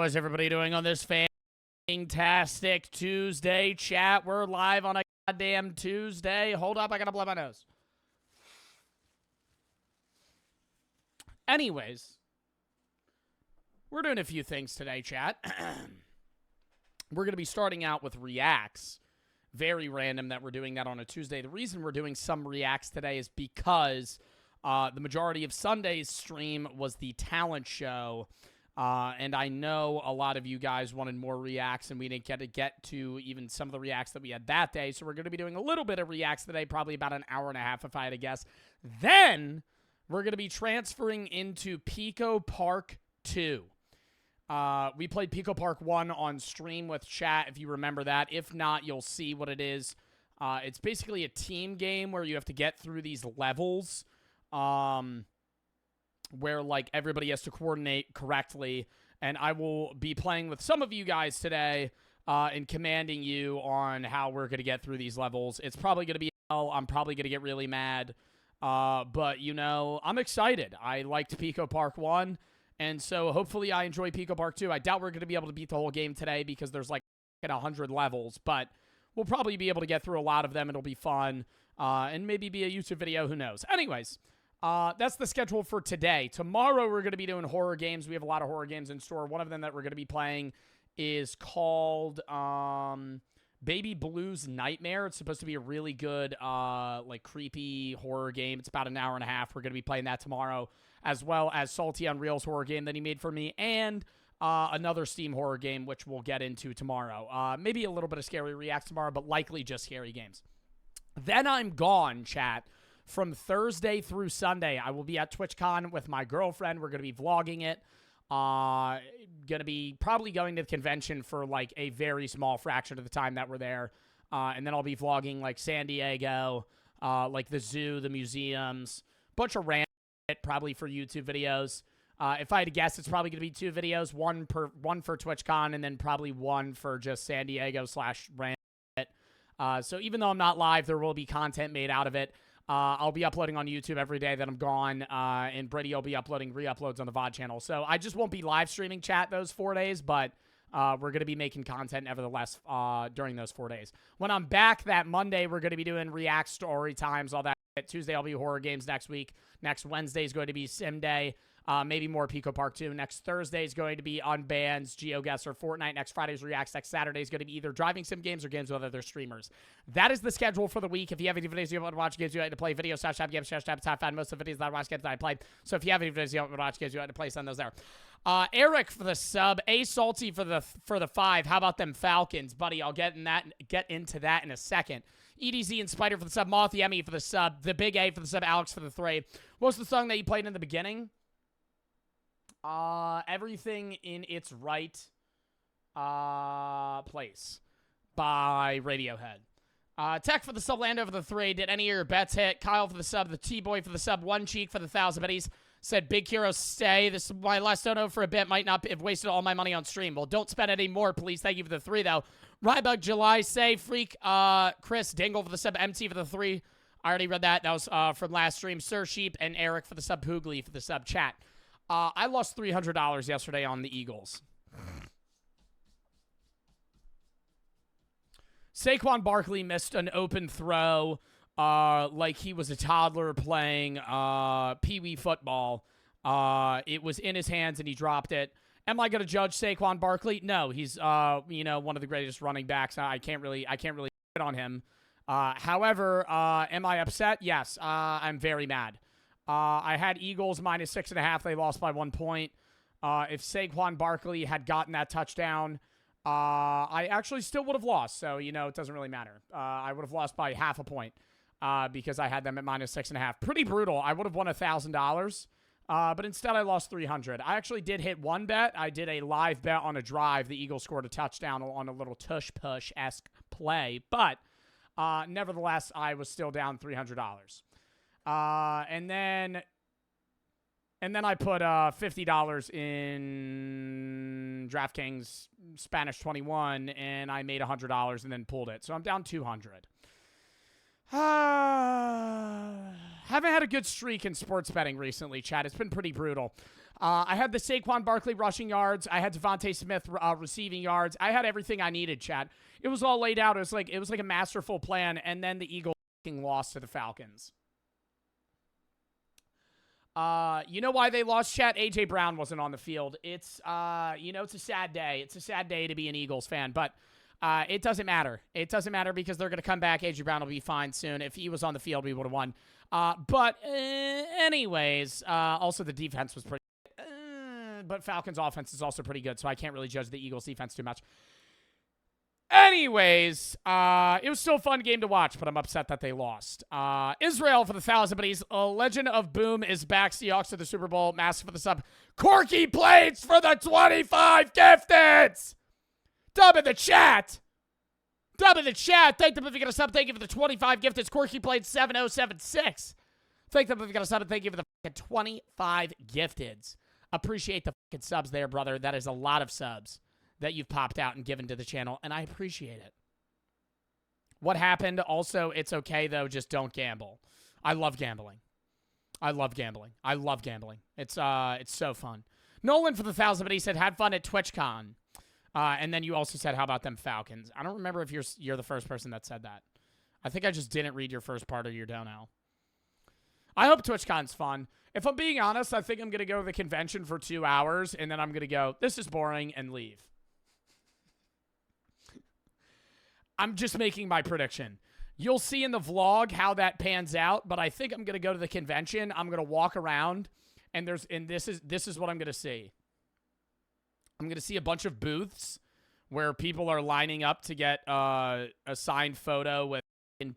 How is everybody doing on this fantastic Tuesday, chat? We're live on a goddamn Tuesday. Hold up, I gotta blow my nose. Anyways, we're doing a few things today, chat. We're going to be starting out with reacts. Very random that we're doing that on a Tuesday. The reason we're doing some reacts today is because the majority of Sunday's stream was the talent show. And I know a lot of you guys wanted more reacts, and we didn't get to even some of the reacts that we had that day. So we're going to be doing a little bit of reacts today, probably about an hour and a half if I had to guess. Then we're going to be transferring into Pico Park 2. We played Pico Park 1 on stream with chat, if you remember that. If not, you'll see what it is. It's basically a team game where you have to get through these levels where, like, everybody has to coordinate correctly. And I will be playing with some of you guys today and commanding you on how we're going to get through these levels. It's probably going to be hell. I'm probably going to get really mad. But, you know, I'm excited. I liked Pico Park 1. And so hopefully I enjoy Pico Park 2. I doubt we're going to be able to beat the whole game today because there's like 100 levels. But we'll probably be able to get through a lot of them. It'll be fun. And maybe be a YouTube video. Who knows? Anyways, that's the schedule for today. Tomorrow we're going to be doing horror games. We have a lot of horror games in store. One of them that we're going to be playing is called Baby Blues Nightmare. It's supposed to be a really good, like, creepy horror game. It's about an hour and a half. We're going to be playing that tomorrow, as well as Salty Unreal's horror game that he made for me, and another Steam horror game, which we'll get into tomorrow. Maybe a little bit of scary reacts tomorrow, but likely just scary games. Then I'm gone, chat. From Thursday through Sunday, I will be at TwitchCon with my girlfriend. We're going to be vlogging it. Going to be probably going to the convention for, like, a very small fraction of the time that we're there. And then I'll be vlogging, like, San Diego, like the zoo, the museums, bunch of random probably for YouTube videos. If I had to guess, it's probably going to be 2 videos, one for TwitchCon and then probably one for just San Diego / random. So even though I'm not live, there will be content made out of it. I'll be uploading on YouTube every day that I'm gone, and Brady will be uploading re-uploads on the VOD channel. So I just won't be live streaming chat those 4 days, but we're going to be making content nevertheless during those 4 days. When I'm back that Monday, we're going to be doing react story times, all that. Tuesday, I'll be horror games next week. Next Wednesday is going to be Sim Day. Maybe more Pico Park 2. Next Thursday is going to be Unbans, GeoGuessr, Fortnite. Next Friday's Reacts. Next Saturday is going to be either driving sim games or games with other streamers. That is the schedule for the week. If you have any videos you want to watch, games you like to play, videos, /tab, games, /tab, top 5, most of the videos that I watch, games that I played. So if you have any videos you want to watch, games you like to play, send those there. Eric for the sub, A Salty for the 5. How about them Falcons, buddy? I'll get into that in a second. EDZ and Spider for the sub, Moth Yemi for the sub, the Big A for the sub, Alex for the 3. What's the song that you played in the beginning? Everything in its right place by Radiohead. Tech for the sub, Lando for the 3. Did any of your bets hit? Kyle for the sub, the T-Boy for the sub, One Cheek for the 1,000 bitties. Said Big Hero stay. This is my last dono for a bit. Might not have wasted all my money on stream. Well, don't spend any more, please. Thank you for the 3, though. Rybug July say Freak Chris Dingle for the sub, MT for the 3. I already read that. That was from last stream. Sir Sheep and Eric for the sub, Hoogly for the sub chat. I lost $300 yesterday on the Eagles. Saquon Barkley missed an open throw like he was a toddler playing pee-wee football. It was in his hands and he dropped it. Am I going to judge Saquon Barkley? No, he's you know, one of the greatest running backs. I can't really hit on him. However, am I upset? Yes, I'm very mad. I had Eagles minus 6.5. They lost by 1 point. If Saquon Barkley had gotten that touchdown, I actually still would have lost. So, you know, it doesn't really matter. I would have lost by half a point because I had them at minus 6.5. Pretty brutal. I would have won $1,000, but instead I lost $300. I actually did hit one bet. I did a live bet on a drive. The Eagles scored a touchdown on a little tush-push-esque play. But nevertheless, I was still down $300. And then I put $50 in DraftKings Spanish 21, and I made $100 and then pulled it. So I'm down $200. How Haven't had a good streak in sports betting recently, Chad. It's been pretty brutal. I had the Saquon Barkley rushing yards. I had Devontae Smith receiving yards. I had everything I needed, Chad. It was all laid out. It was like a masterful plan, and then the Eagles lost to the Falcons. You know why they lost, Chat? A.J. Brown wasn't on the field. It's, it's a sad day. It's a sad day to be an Eagles fan, but it doesn't matter. It doesn't matter because they're going to come back. A.J. Brown will be fine soon. If he was on the field, we would have won. Anyways, also the defense was pretty but Falcons offense is also pretty good, so I can't really judge the Eagles defense too much. Anyways, it was still a fun game to watch, but I'm upset that they lost. Israel for the 1,000 buddies. Legend of Boom is back. Seahawks to the Super Bowl. Massive for the sub. Corky plates for the 25 gifteds. Dub in the chat. Dub in the chat. Thank them if you got a sub. Thank you for the 25 gifteds. Corky plates 7076. Thank them if you got a sub. And thank you for the 25 gifteds. Appreciate the fucking subs there, brother. That is a lot of subs that you've popped out and given to the channel, and I appreciate it. What happened? Also, it's okay, though. Just don't gamble. I love gambling. I love gambling. I love gambling. It's so fun. Nolan for the 1,000, but he said, had fun at TwitchCon. And then you also said, how about them Falcons? I don't remember if you're the first person that said that. I think I just didn't read your first part of your dono. I hope TwitchCon's fun. If I'm being honest, I think I'm going to go to the convention for 2 hours, and then I'm going to go, this is boring, and leave. I'm just making my prediction. You'll see in the vlog how that pans out, but I think I'm going to go to the convention. I'm going to walk around, and this is what I'm going to see. I'm going to see a bunch of booths where people are lining up to get a signed photo with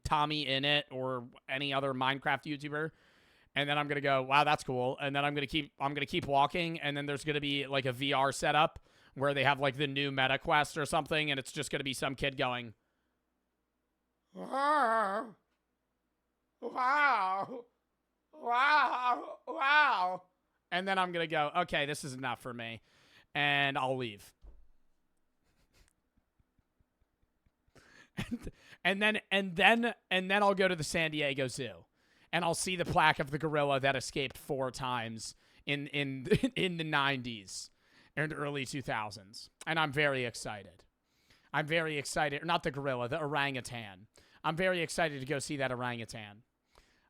Tommy in it or any other Minecraft YouTuber. And then I'm going to go, wow, that's cool. And then I'm going to keep walking, and then there's going to be like a VR setup where they have like the new Meta Quest or something, and it's just going to be some kid going, wow, wow, wow, wow. And then I'm going to go, okay, this is enough for me. And I'll leave. and then I'll go to the San Diego Zoo. And I'll see the plaque of the gorilla that escaped 4 times in the 90s and early 2000s. And I'm very excited. I'm very excited. Not the gorilla, the orangutan. I'm very excited to go see that orangutan.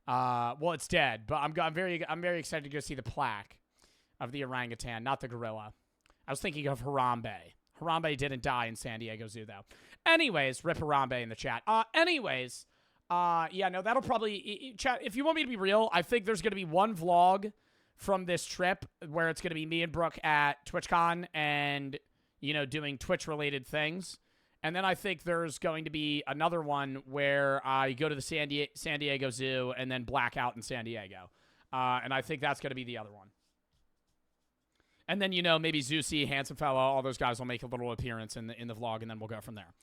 Well, it's dead, but I'm very excited to go see the plaque of the orangutan, not the gorilla. I was thinking of Harambe. Harambe didn't die in San Diego Zoo, though. Anyways, rip Harambe in the chat. Yeah, no, that'll probably... Chat, if you want me to be real, I think there's going to be one vlog from this trip where it's going to be me and Brooke at TwitchCon and, doing Twitch-related things. And then I think there's going to be another one where I go to the San Diego Zoo and then black out in San Diego. And I think that's going to be the other one. And then, maybe Zeusy, Handsome Fellow, all those guys will make a little appearance in the vlog, and then we'll go from there.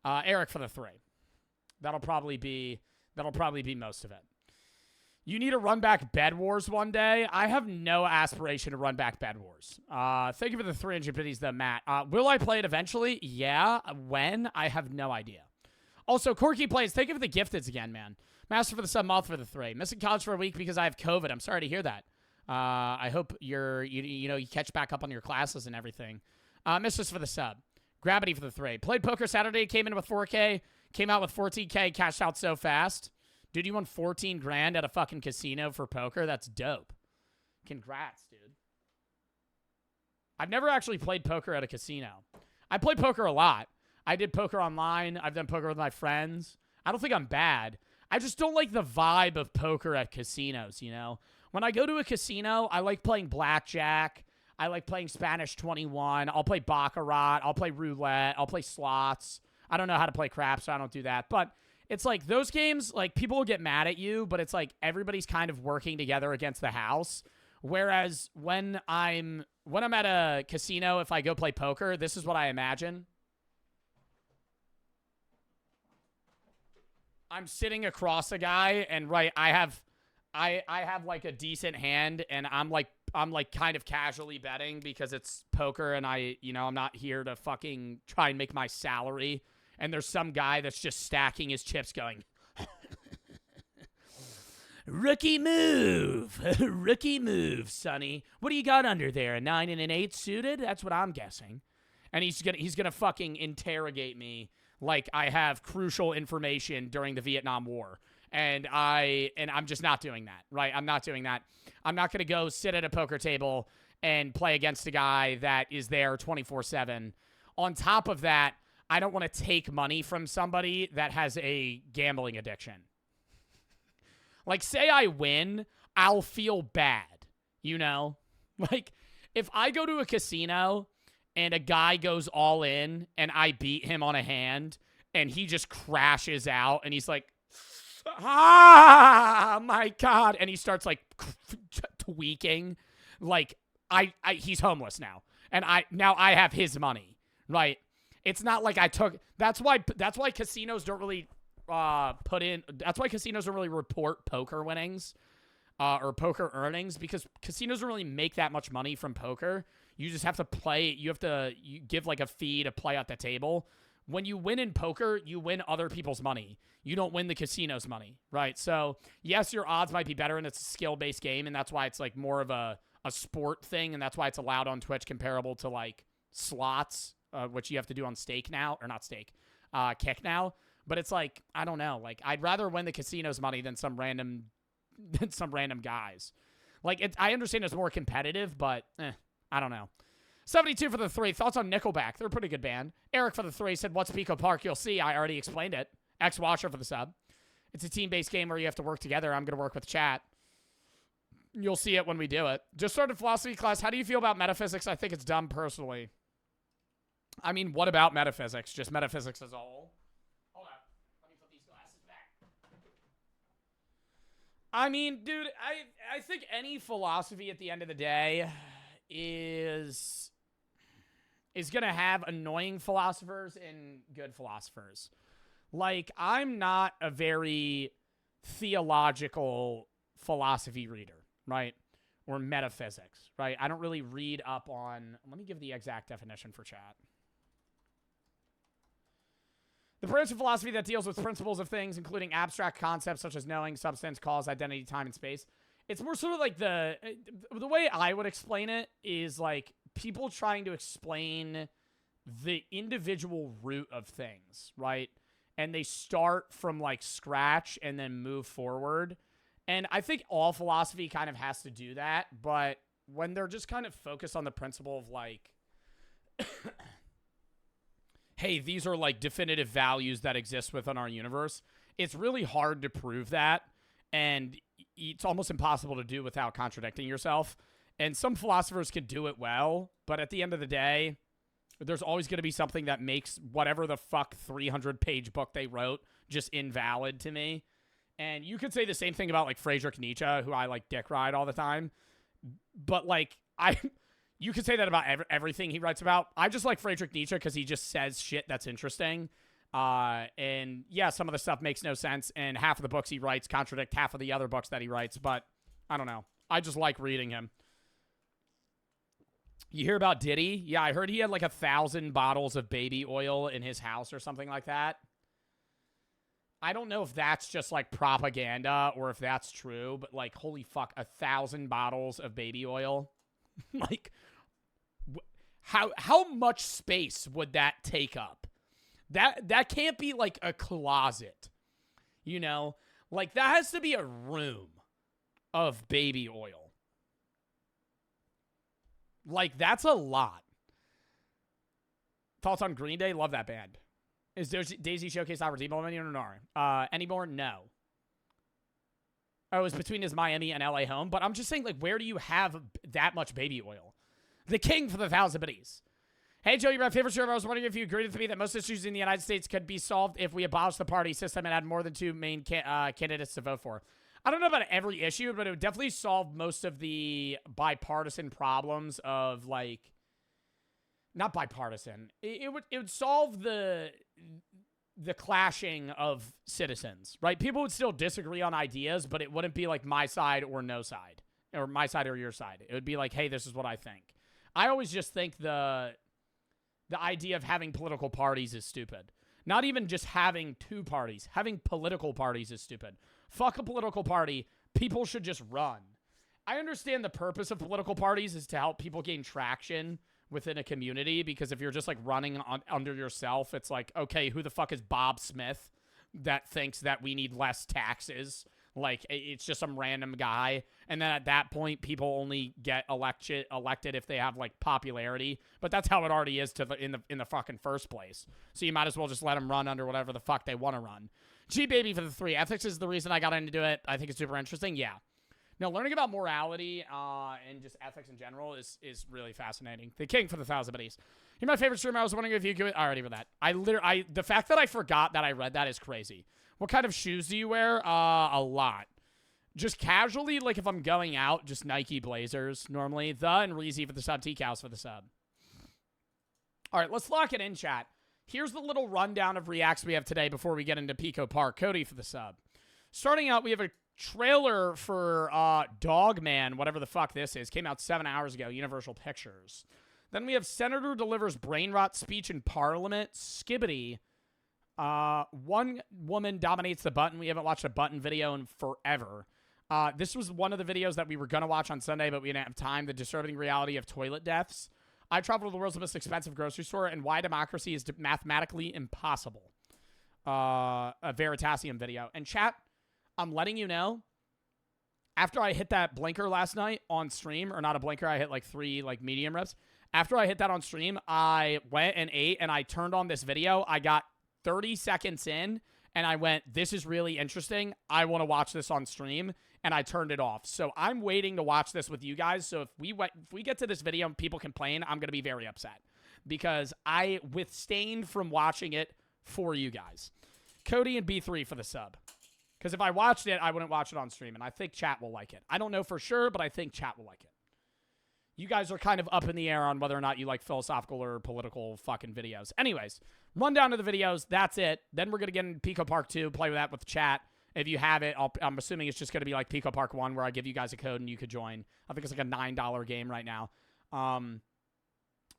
Eric for the 3. That'll probably be most of it. You need to run back Bed Wars one day. I have no aspiration to run back Bed Wars. Thank you for the 300 biddies, though, Matt. Will I play it eventually? Yeah. When? I have no idea. Also, Corky plays. Thank you for the gifteds again, man. Master for the sub, Moth for the 3. Missing college for a week because I have COVID. I'm sorry to hear that. I hope you catch back up on your classes and everything. Mistress for the sub. Gravity for the 3. Played poker Saturday. Came in with 4K. Came out with 14K, cashed out so fast. Dude, you won 14 grand at a fucking casino for poker? That's dope. Congrats, dude. I've never actually played poker at a casino. I play poker a lot. I did poker online. I've done poker with my friends. I don't think I'm bad. I just don't like the vibe of poker at casinos, When I go to a casino, I like playing blackjack. I like playing Spanish 21. I'll play baccarat. I'll play roulette. I'll play slots. I don't know how to play crap, so I don't do that. But it's like those games, like people will get mad at you, but it's like everybody's kind of working together against the house. Whereas when I'm at a casino, if I go play poker, this is what I imagine. I'm sitting across a guy, and I have like a decent hand, and I'm like kind of casually betting because it's poker, and I'm not here to fucking try and make my salary. And there's some guy that's just stacking his chips going, Rookie move. Rookie move, Sonny. What do you got under there? A 9 and an 8 suited? That's what I'm guessing. And he's gonna fucking interrogate me like I have crucial information during the Vietnam War. And I'm just not doing that, right? I'm not doing that. I'm not gonna go sit at a poker table and play against a guy that is there 24/7. On top of that, I don't want to take money from somebody that has a gambling addiction. Like, say I win, I'll feel bad, you know? Like, if I go to a casino and a guy goes all in and I beat him on a hand and he just crashes out and he's like, ah, my God. And he starts, like, tweaking. Like, he's homeless now. And now I have his money, right? It's not like I took... That's why casinos don't really... that's why casinos don't really report poker winnings or poker earnings, because casinos don't really make that much money from poker. You just have to play. You give like a fee to play at the table. When you win in poker, you win other people's money. You don't win the casino's money, right? So yes, your odds might be better, and it's a skill-based game, and that's why it's like more of a sport thing, and that's why it's allowed on Twitch comparable to like slots, which you have to do on stake now, or not stake, kick now. But it's like, I don't know. Like, I'd rather win the casino's money than some random guys. Like, I understand it's more competitive, but I don't know. 72 for the 3. Thoughts on Nickelback? They're a pretty good band. Eric for the 3 said, what's Pico Park? You'll see. I already explained it. X-Watcher for the sub. It's a team-based game where you have to work together. I'm going to work with chat. You'll see it when we do it. Just started philosophy class. How do you feel about metaphysics? I think it's dumb personally. I mean, what about metaphysics? Just metaphysics as a whole? I mean, dude, I think any philosophy at the end of the day is going to have annoying philosophers and good philosophers. Like, I'm not a very theological philosophy reader, right? Or metaphysics, right? I don't really read up on... Let me give the exact definition for chat. The branch of philosophy that deals with principles of things, including abstract concepts such as knowing, substance, cause, identity, time, and space. It's more sort of like the way I would explain it is like people trying to explain the individual root of things, right? And they start from like scratch and then move forward. And I think all philosophy kind of has to do that. But when they're just kind of focused on the principle of like... hey, these are like definitive values that exist within our universe. It's really hard to prove that, and it's almost impossible to do without contradicting yourself. And some philosophers can do it well, but at the end of the day, there's always going to be something that makes whatever the fuck 300-page book they wrote just invalid to me. And you could say the same thing about like Friedrich Nietzsche, who I like dick ride all the time. But like, you could say that about everything he writes about. I just like Friedrich Nietzsche because he just says shit that's interesting. And yeah, some of the stuff makes no sense, and half of the books he writes contradict half of the other books that he writes, but I don't know. I just like reading him. You hear about Diddy? Yeah, I heard he had like 1,000 bottles of baby oil in his house or something like that. I don't know if that's just like propaganda or if that's true, but like, holy fuck, 1,000 bottles of baby oil. Like, how much space would that take up? That can't be like a closet, you know? Like, that has to be a room of baby oil. Like, that's a lot. Thoughts on Green Day? Love that band. Is Daisy Showcase not redeemable anymore? Anymore? No. Oh, it was between his Miami and LA home. But I'm just saying, like, where do you have that much baby oil? The king for the 1,000 biddies. Hey, Joe, you're my favorite server. I was wondering if you agreed with me that most issues in the United States could be solved if we abolish the party system and had more than 2 main candidates to vote for. I don't know about every issue, but it would definitely solve most of the bipartisan problems of, like... Not bipartisan. It would solve the clashing of citizens, right? People would still disagree on ideas, but it wouldn't be like my side or no side, or my side or your side. It would be like, hey, this is what I think. I always just think the idea of having political parties is stupid. Not even just having 2 parties. Having political parties is stupid. Fuck a political party. people should just run. I understand the purpose of political parties is to help people gain traction within a community, because if you're just like running under yourself, it's like, okay, who the fuck is Bob Smith that thinks that we need less taxes? Like, it's just some random guy. And then at that point, people only get elected if they have like popularity. But that's how it already is in the fucking first place. So you might as well just let them run under whatever the fuck they want to run. G baby for the 3. Ethics is the reason I got into it. I think it's super interesting. Yeah. Now, learning about morality and just ethics in general is really fascinating. The king for the 1,000 buddies. You're my favorite streamer. I was wondering if you could... I already read that. The fact that I forgot that I read that is crazy. What kind of shoes do you wear? A lot. Just casually, like if I'm going out, just Nike Blazers normally. The and Reezy for the sub. T-Cows for the sub. All right, let's lock it in, chat. Here's the little rundown of reacts we have today before we get into Pico Park. Cody for the sub. Starting out, we have a trailer for Dogman, whatever the fuck this is. Came out 7 hours ago, Universal Pictures. Then we have Senator delivers BRAINROT speech in Parliament. Skibidi. One woman dominates the button. We haven't watched a button video in forever. This was one of the videos that we were going to watch on Sunday, but we didn't have time. The disturbing reality of toilet deaths. I travel to the world's most expensive grocery store, and why democracy is mathematically impossible. A Veritasium video. And chat, I'm letting you know, after I hit that blinker last night on stream, or not a blinker, I hit like 3 like medium reps. After I hit that on stream, I went and ate, and I turned on this video. I got 30 seconds in, and I went, this is really interesting. I want to watch this on stream, and I turned it off. So I'm waiting to watch this with you guys. So if we get to this video and people complain, I'm going to be very upset because I withstained from watching it for you guys. Cody and B3 for the sub. Because if I watched it, I wouldn't watch it on stream, and I think chat will like it. I don't know for sure, but I think chat will like it. You guys are kind of up in the air on whether or not you like philosophical or political fucking videos. Anyways, run down to the videos. That's it. Then we're going to get into Pico Park 2, play with that with the chat. If you have it, I'm assuming it's just going to be like Pico Park 1 where I give you guys a code and you could join. I think it's like a $9 game right now.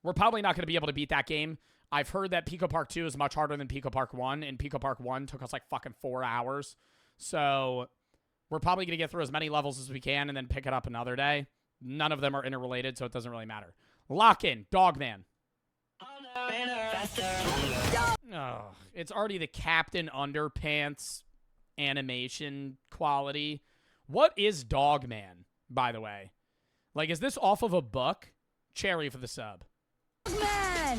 We're probably not going to be able to beat that game. I've heard that Pico Park 2 is much harder than Pico Park 1, and Pico Park 1 took us like fucking 4 hours. So we're probably going to get through as many levels as we can and then pick it up another day. None of them are interrelated, so it doesn't really matter. Lock in. Dogman. Oh, it's already the Captain Underpants animation quality. What is Dogman, by the way? Like, is this off of a book? Cherry for the sub. Man!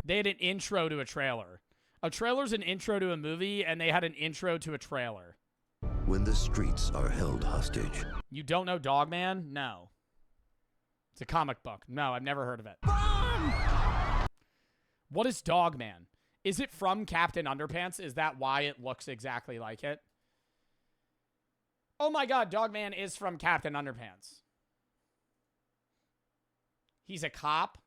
They had an intro to a trailer. A trailer's an intro to a movie, and they had an intro to a trailer. When the streets are held hostage. You don't know Dogman? No. It's a comic book. No, I've never heard of it. What is Dogman? Is it from Captain Underpants? Is that why it looks exactly like it? Oh my god, Dogman is from Captain Underpants. He's a cop?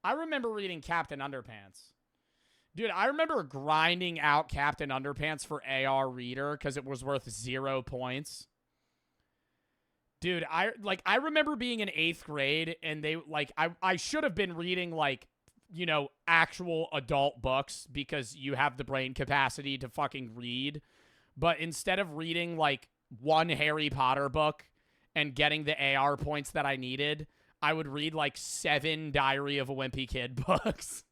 I remember reading Captain Underpants. Dude, I remember grinding out Captain Underpants for AR Reader because it was worth 0 points. Dude, I remember being in 8th grade and they I should have been reading actual adult books because you have the brain capacity to fucking read. But instead of reading like one Harry Potter book and getting the AR points that I needed, I would read like 7 Diary of a Wimpy Kid books.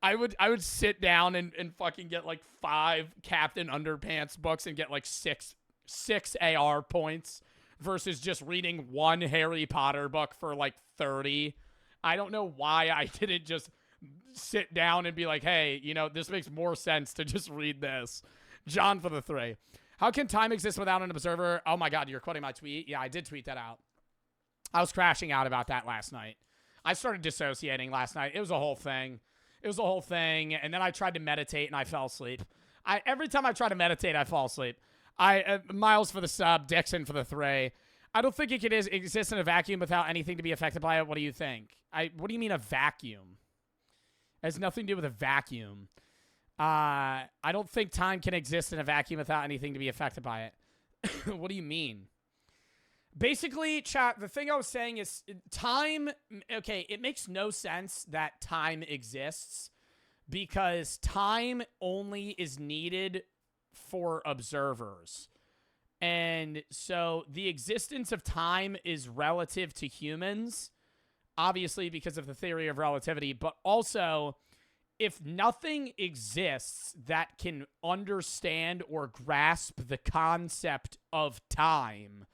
I would sit down and fucking get like 5 Captain Underpants books and get like six AR points versus just reading one Harry Potter book for like 30. I don't know why I didn't just sit down and be like, hey, this makes more sense to just read this. John for the 3. How can time exist without an observer? Oh my god, you're quoting my tweet? Yeah, I did tweet that out. I was crashing out about that last night. I started dissociating last night. It was a whole thing. And then I tried to meditate and I fell asleep. Every time I try to meditate, I fall asleep. Miles for the sub, Dixon for the 3. I don't think it could exist in a vacuum without anything to be affected by it. What do you think? What do you mean a vacuum? It has nothing to do with a vacuum. I don't think time can exist in a vacuum without anything to be affected by it. What do you mean? Basically, chat, the thing I was saying is time, okay, it makes no sense that time exists because time only is needed for observers. And so the existence of time is relative to humans, obviously because of the theory of relativity, but also if nothing exists that can understand or grasp the concept of time,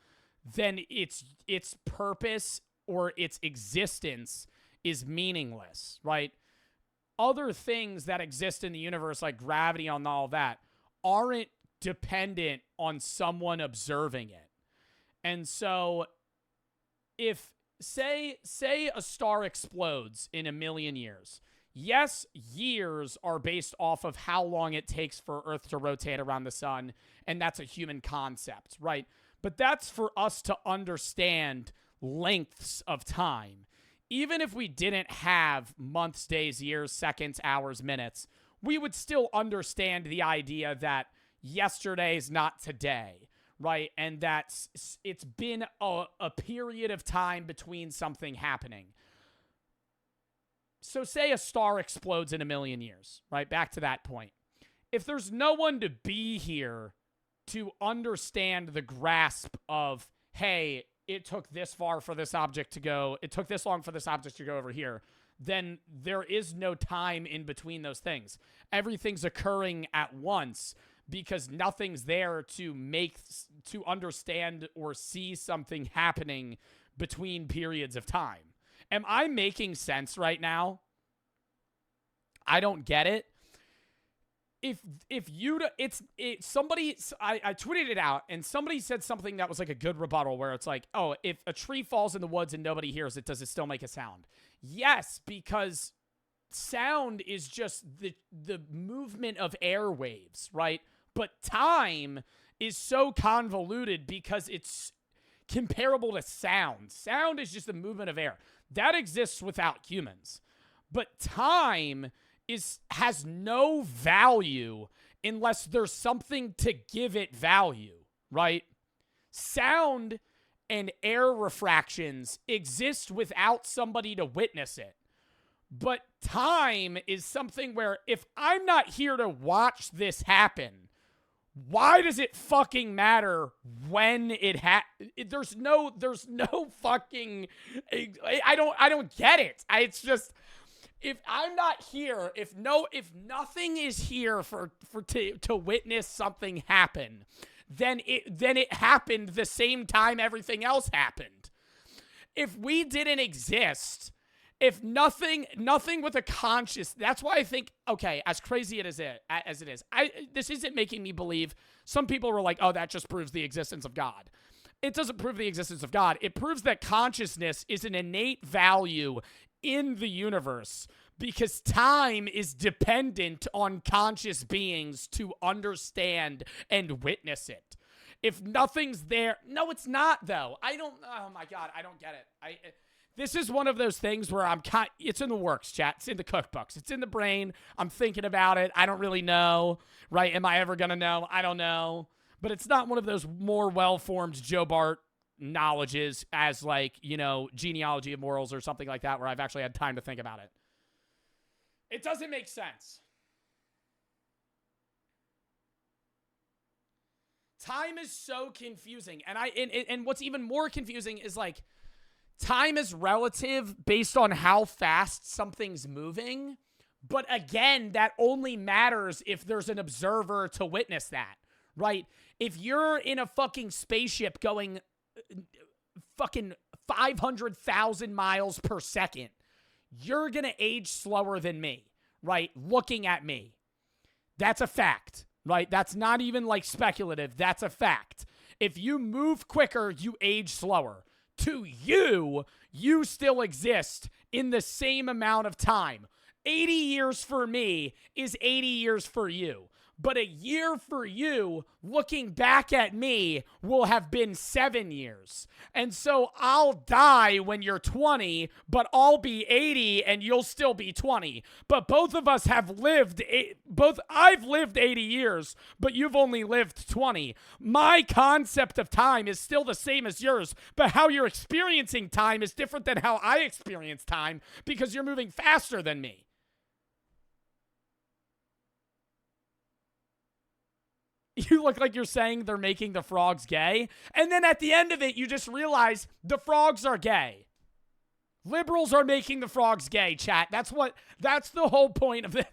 then its purpose or its existence is meaningless, right? Other things that exist in the universe, like gravity and all that, aren't dependent on someone observing it. And so if, say a star explodes in 1,000,000 years, yes, years are based off of how long it takes for Earth to rotate around the sun, and that's a human concept, right? But that's for us to understand lengths of time. Even if we didn't have months, days, years, seconds, hours, minutes, we would still understand the idea that yesterday's not today, right? And it's been a period of time between something happening. So say a star explodes in 1,000,000 years, right? Back to that point. If there's no one to be here to understand the grasp of, hey, it took this far for this object to go, it took this long for this object to go over here, then there is no time in between those things. Everything's occurring at once because nothing's there to understand or see something happening between periods of time. Am I making sense right now? I don't get it. Somebody, I tweeted it out and somebody said something that was like a good rebuttal where it's like, oh, if a tree falls in the woods and nobody hears it, does it still make a sound? Yes, because sound is just the movement of airwaves, right? But time is so convoluted because it's comparable to sound. Sound is just the movement of air. That exists without humans. But time has no value unless there's something to give it value, right? Sound and air refractions exist without somebody to witness it. But time is something where if I'm not here to watch this happen, why does it fucking matter when it there's no fucking, I don't get it. It's just, if I'm not here, if nothing is here to witness something happen, then it happened the same time everything else happened. If we didn't exist, if nothing with a conscious, that's why I think, okay, as crazy as it is, this isn't making me believe. Some people were like, oh, that just proves the existence of God. It doesn't prove the existence of God. It proves that consciousness is an innate value in the universe because time is dependent on conscious beings to understand and witness it. If nothing's there, no, it's not though. Oh my God, I don't get it. This is one of those things where it's in the works, chat. It's in the cookbooks. It's in the brain. I'm thinking about it. I don't really know, right? Am I ever going to know? I don't know. But it's not one of those more well-formed Joe Bart knowledges as like, genealogy of morals or something like that where I've actually had time to think about it. It doesn't make sense. Time is so confusing. And what's even more confusing is like, time is relative based on how fast something's moving. But again, that only matters if there's an observer to witness that, right? If you're in a fucking spaceship going fucking 500,000 miles per second, you're going to age slower than me, right? Looking at me. That's a fact, right? That's not even like speculative. That's a fact. If you move quicker, you age slower. To you still exist in the same amount of time. 80 years for me is 80 years for you. But a year for you, looking back at me, will have been 7 years. And so I'll die when you're 20, but I'll be 80 and you'll still be 20. But both of us have lived, I've lived 80 years, but you've only lived 20. My concept of time is still the same as yours, but how you're experiencing time is different than how I experience time because you're moving faster than me. You look like you're saying they're making the frogs gay. And then at the end of it, you just realize the frogs are gay. Liberals are making the frogs gay, chat. That's the whole point of it.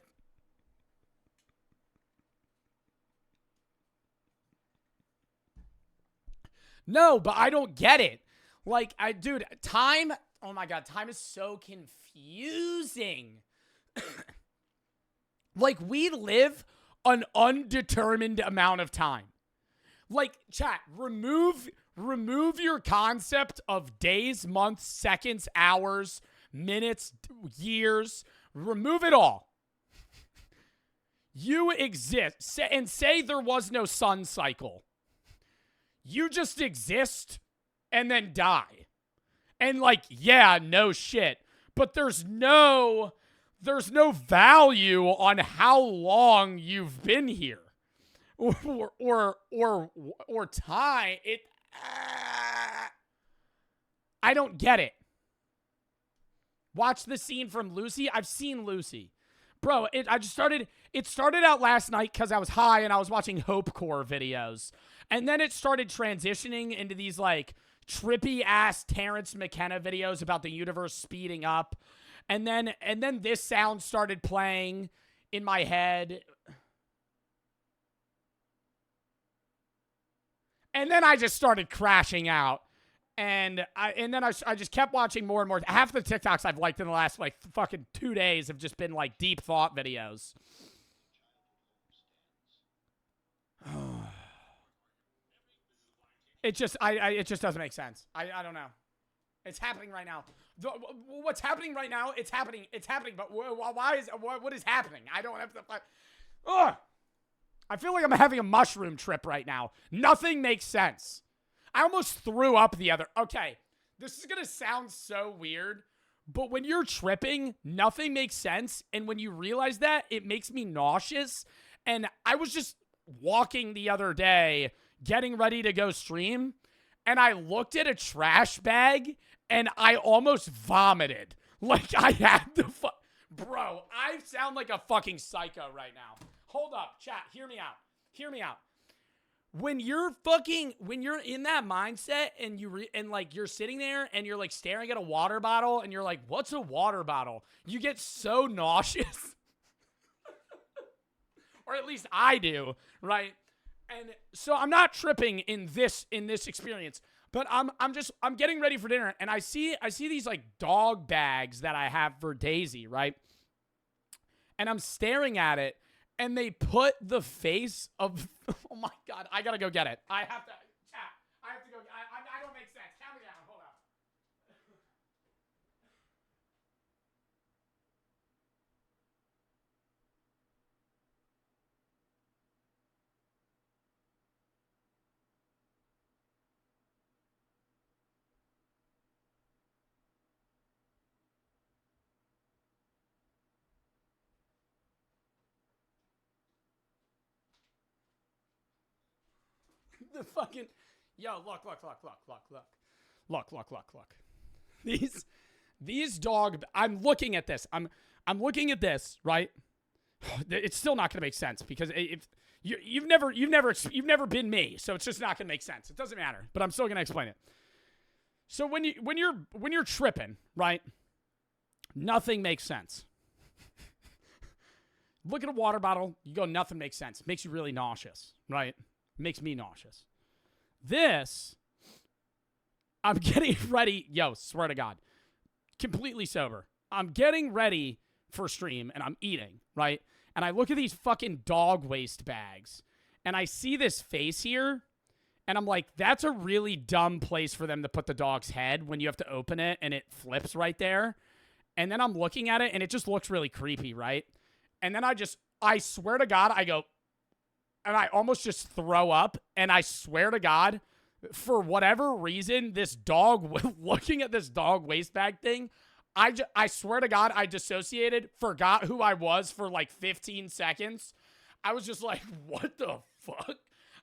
No, but I don't get it. Like, dude, time, oh my God, time is so confusing. Like, we live an undetermined amount of time. Like, chat, remove your concept of days, months, seconds, hours, minutes, years. Remove it all. You exist. And say there was no sun cycle. You just exist and then die. And like, yeah, no shit. But there's no value on how long you've been here, or time. I don't get it. Watch the scene from Lucy. I've seen Lucy, bro. It started out last night because I was high and I was watching Hopecore videos, and then it started transitioning into these like trippy ass Terrence McKenna videos about the universe speeding up. And then this sound started playing in my head. And then I just started crashing out. And then I just kept watching more and more. Half the TikToks I've liked in the last like fucking 2 days have just been like deep thought videos. It just doesn't make sense. I don't know. It's happening right now. What's happening right now? It's happening. But why is what is happening? I don't have to. Ugh. I feel like I'm having a mushroom trip right now. Nothing makes sense. I almost threw up the other. Okay, this is gonna sound so weird, but when you're tripping, nothing makes sense, and when you realize that, it makes me nauseous. And I was just walking the other day, getting ready to go stream, and I looked at a trash bag. And I almost vomited. Like, I had to Bro, I sound like a fucking psycho right now. Hold up, chat. Hear me out. When you're in that mindset and you're sitting there and you're like staring at a water bottle and you're like, what's a water bottle? You get so nauseous. Or at least I do, right? And so I'm not tripping in this experience. But I'm getting ready for dinner, and I see these like dog bags that I have for Daisy, right? And I'm staring at it, and they put the face of oh my God, I gotta go get it. I have to go. I don't make sense. Count me down. Hold up. The fucking look. These dog. I'm looking at this. I'm looking at this, right? It's still not gonna make sense because if you've never been me, so it's just not gonna make sense. It doesn't matter, but I'm still gonna explain it. So when you're tripping, right? Nothing makes sense. Look at a water bottle. You go, nothing makes sense. Makes you really nauseous, right? Makes me nauseous. This, I'm getting ready. Swear to God. Completely sober. I'm getting ready for stream and I'm eating, right? And I look at these fucking dog waste bags and I see this face here and I'm like, that's a really dumb place for them to put the dog's head when you have to open it and it flips right there. And then I'm looking at it and it just looks really creepy, right? And then I swear to God, I go, and I almost just throw up. And I swear to God, for whatever reason, this dog, looking at this dog waste bag thing, I swear to God, I dissociated, forgot who I was for like 15 seconds. I was just like, what the fuck?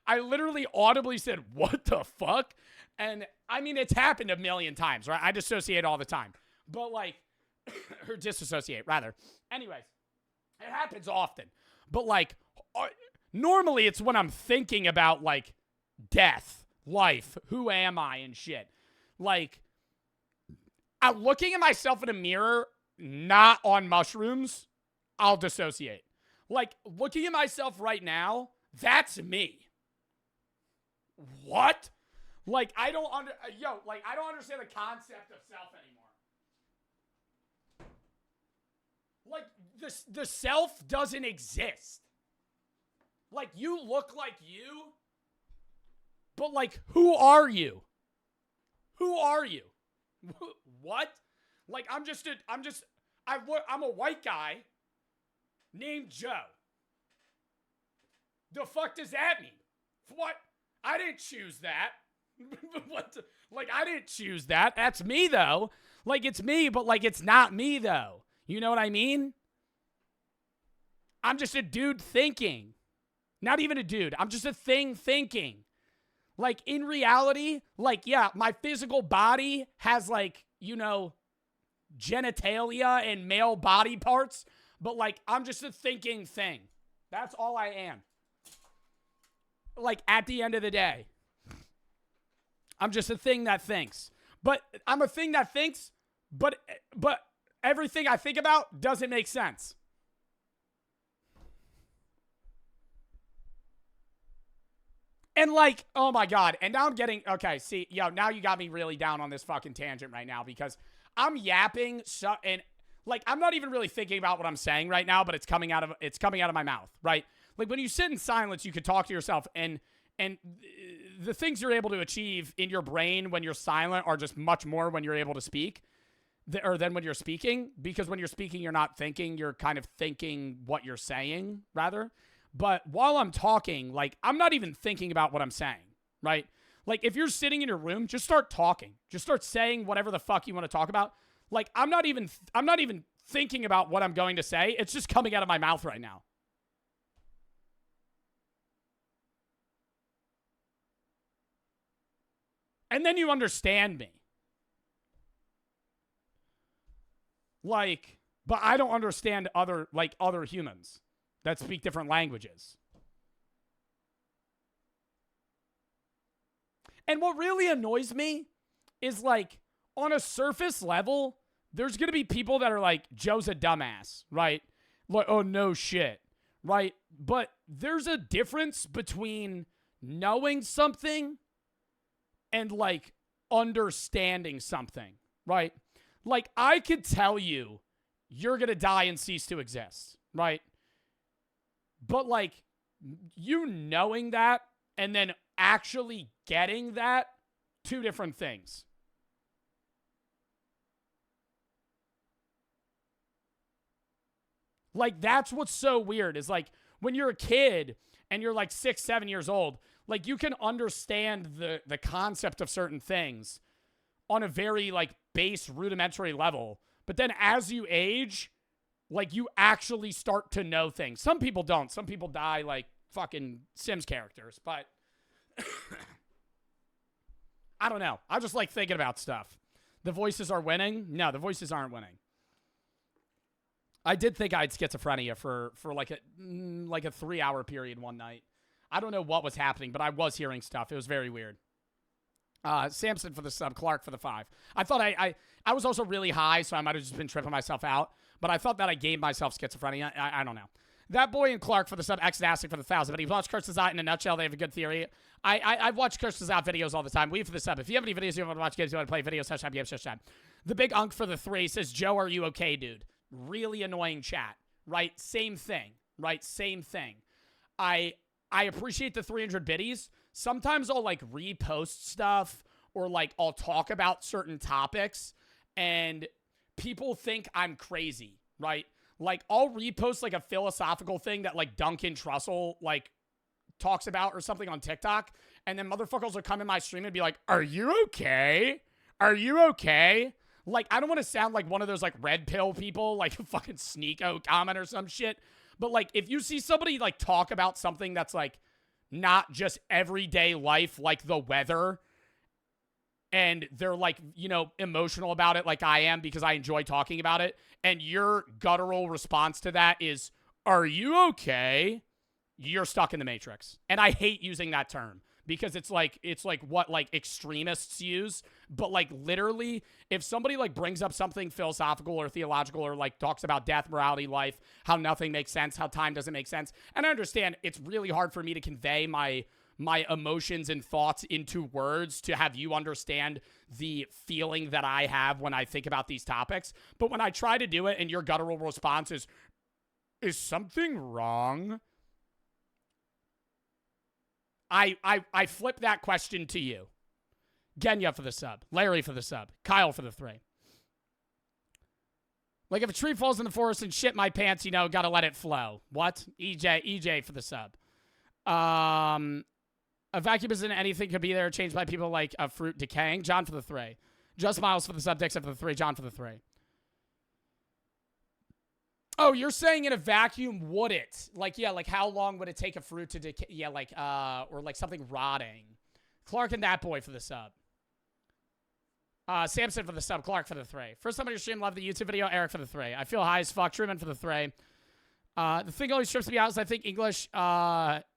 I literally audibly said, what the fuck? And I mean, it's happened a million times, right? I dissociate all the time. But like, or disassociate, rather. Anyways, it happens often. But like, normally it's when I'm thinking about like death, life, who am I and shit. Like, I'm looking at myself in a mirror, not on mushrooms, I'll dissociate. Like, looking at myself right now, that's me. What? Like, I don't understand the concept of self anymore. Like, the self doesn't exist. Like, you look like you, but like, who are you? Who are you? What? Like, I'm a white guy named Joe. The fuck does that mean? What? I didn't choose that. What? Like, I didn't choose that. That's me, though. Like, it's me, but, like, it's not me, though. You know what I mean? I'm just a dude thinking. Not even a dude. I'm just a thing thinking. Like, in reality, like, yeah, my physical body has, like, you know, genitalia and male body parts, but, like, I'm just a thinking thing. That's all I am. Like, at the end of the day, I'm just a thing that thinks. But I'm a thing that thinks, but everything I think about doesn't make sense. And like, oh my God. And now I'm getting, okay, see, now you got me really down on this fucking tangent right now because I'm yapping and like, I'm not even really thinking about what I'm saying right now, but it's coming out of my mouth, right? Like when you sit in silence, you could talk to yourself and the things you're able to achieve in your brain when you're silent are just much more when you're able to speak than when you're speaking, because when you're speaking, you're not thinking, you're kind of thinking what you're saying rather. But while I'm talking, like I'm not even thinking about what I'm saying, right? Like if you're sitting in your room, just start talking. Just start saying whatever the fuck you want to talk about. Like I'm not even thinking about what I'm going to say. It's just coming out of my mouth right now. And then you understand me. Like, but I don't understand other humans that speak different languages. And what really annoys me is like on a surface level, there's going to be people that are like, Joe's a dumbass, right? Like, oh, no shit, right? But there's a difference between knowing something and like understanding something, right? Like I could tell you you're going to die and cease to exist, right? But like you knowing that and then actually getting that, two different things. Like that's what's so weird is like when you're a kid and you're like 6, 7 years old, like you can understand the concept of certain things on a very like base rudimentary level. But then as you age, like you actually start to know things. Some people don't. Some people die like fucking Sims characters, but I don't know. I just like thinking about stuff. The voices are winning? No, the voices aren't winning. I did think I had schizophrenia for like a 3-hour period one night. I don't know what was happening, but I was hearing stuff. It was very weird. Samson for the sub, Clark for the 5. I thought I was also really high, so I might have just been tripping myself out. But I thought that I gave myself schizophrenia. I don't know. That boy and Clark for the sub, X-Nastic for the 1,000. But he watched Curses Out in a nutshell. They have a good theory. I've watched Curses Out videos all the time. We for the sub. If you have any videos you want to watch, games you want to play, videos, #, games, #. The big Unk for the 3 says, Joe, are you okay, dude? Really annoying chat. Right? Same thing. Right? Same thing. I appreciate the 300 biddies. Sometimes I'll like repost stuff or like I'll talk about certain topics and people think I'm crazy, right? Like I'll repost like a philosophical thing that like Duncan Trussell like talks about or something on TikTok, and then motherfuckers will come in my stream and be like, "Are you okay? Are you okay?" Like, I don't want to sound like one of those, like, red pill people, like, fucking Sneeko comment or some shit. But, like, if you see somebody, like, talk about something that's, like, not just everyday life, like the weather, and they're, like, you know, emotional about it like I am because I enjoy talking about it, and your guttural response to that is, "Are you okay?" You're stuck in the Matrix. And I hate using that term. Because it's like what like extremists use, but like literally if somebody like brings up something philosophical or theological or like talks about death, morality, life, how nothing makes sense, how time doesn't make sense, and I understand it's really hard for me to convey my emotions and thoughts into words to have you understand the feeling that I have when I think about these topics, but when I try to do it and your guttural response is something wrong? I flip that question to you. Genya for the sub. Larry for the sub. Kyle for the 3. Like, if a tree falls in the forest and shit my pants, you know, gotta let it flow. What? EJ for the sub. A vacuum isn't anything could be there changed by people like a fruit decaying. John for the 3. Just Miles for the sub. Dixon for the 3. John for the 3. Oh, you're saying in a vacuum, would it? Like, yeah, like how long would it take a fruit to decay? Yeah, like, or like something rotting. Clark and that boy for the sub. Samson for the sub. Clark for the 3. First time on your stream, love the YouTube video. Eric for the 3. I feel high as fuck. Truman for the 3. The thing always trips me out is I think English,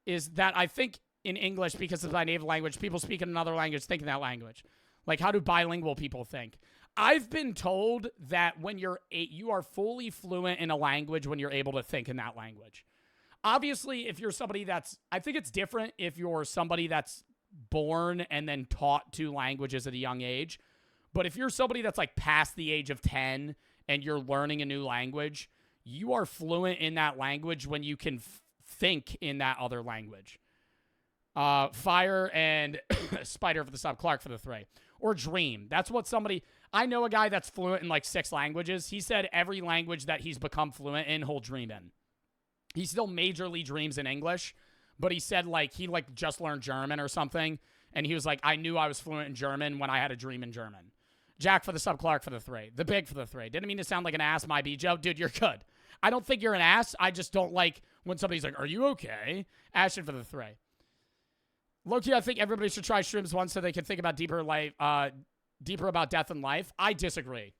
is that I think in English, because it's my native language, people speak in another language think in that language. Like, how do bilingual people think? I've been told that when you are fully fluent in a language when you're able to think in that language. Obviously, if you're somebody I think it's different if you're somebody that's born and then taught 2 languages at a young age. But if you're somebody that's like past the age of 10 and you're learning a new language, you are fluent in that language when you can think in that other language. Fire and Spider for the sub. Clark for the 3. Or dream. That's what somebody... I know a guy that's fluent in like 6 languages. He said every language that he's become fluent in, he'll dream in. He still majorly dreams in English, but he said like he like just learned German or something, and he was like, I knew I was fluent in German when I had a dream in German. Jack for the sub, Clark for the 3. The Big for the 3. Didn't mean to sound like an ass, my B. Joe. Dude, you're good. I don't think you're an ass. I just don't like when somebody's like, are you okay? Ashton for the 3. Low-key, I think everybody should try shrooms once so they can think about deeper about death and life. I disagree.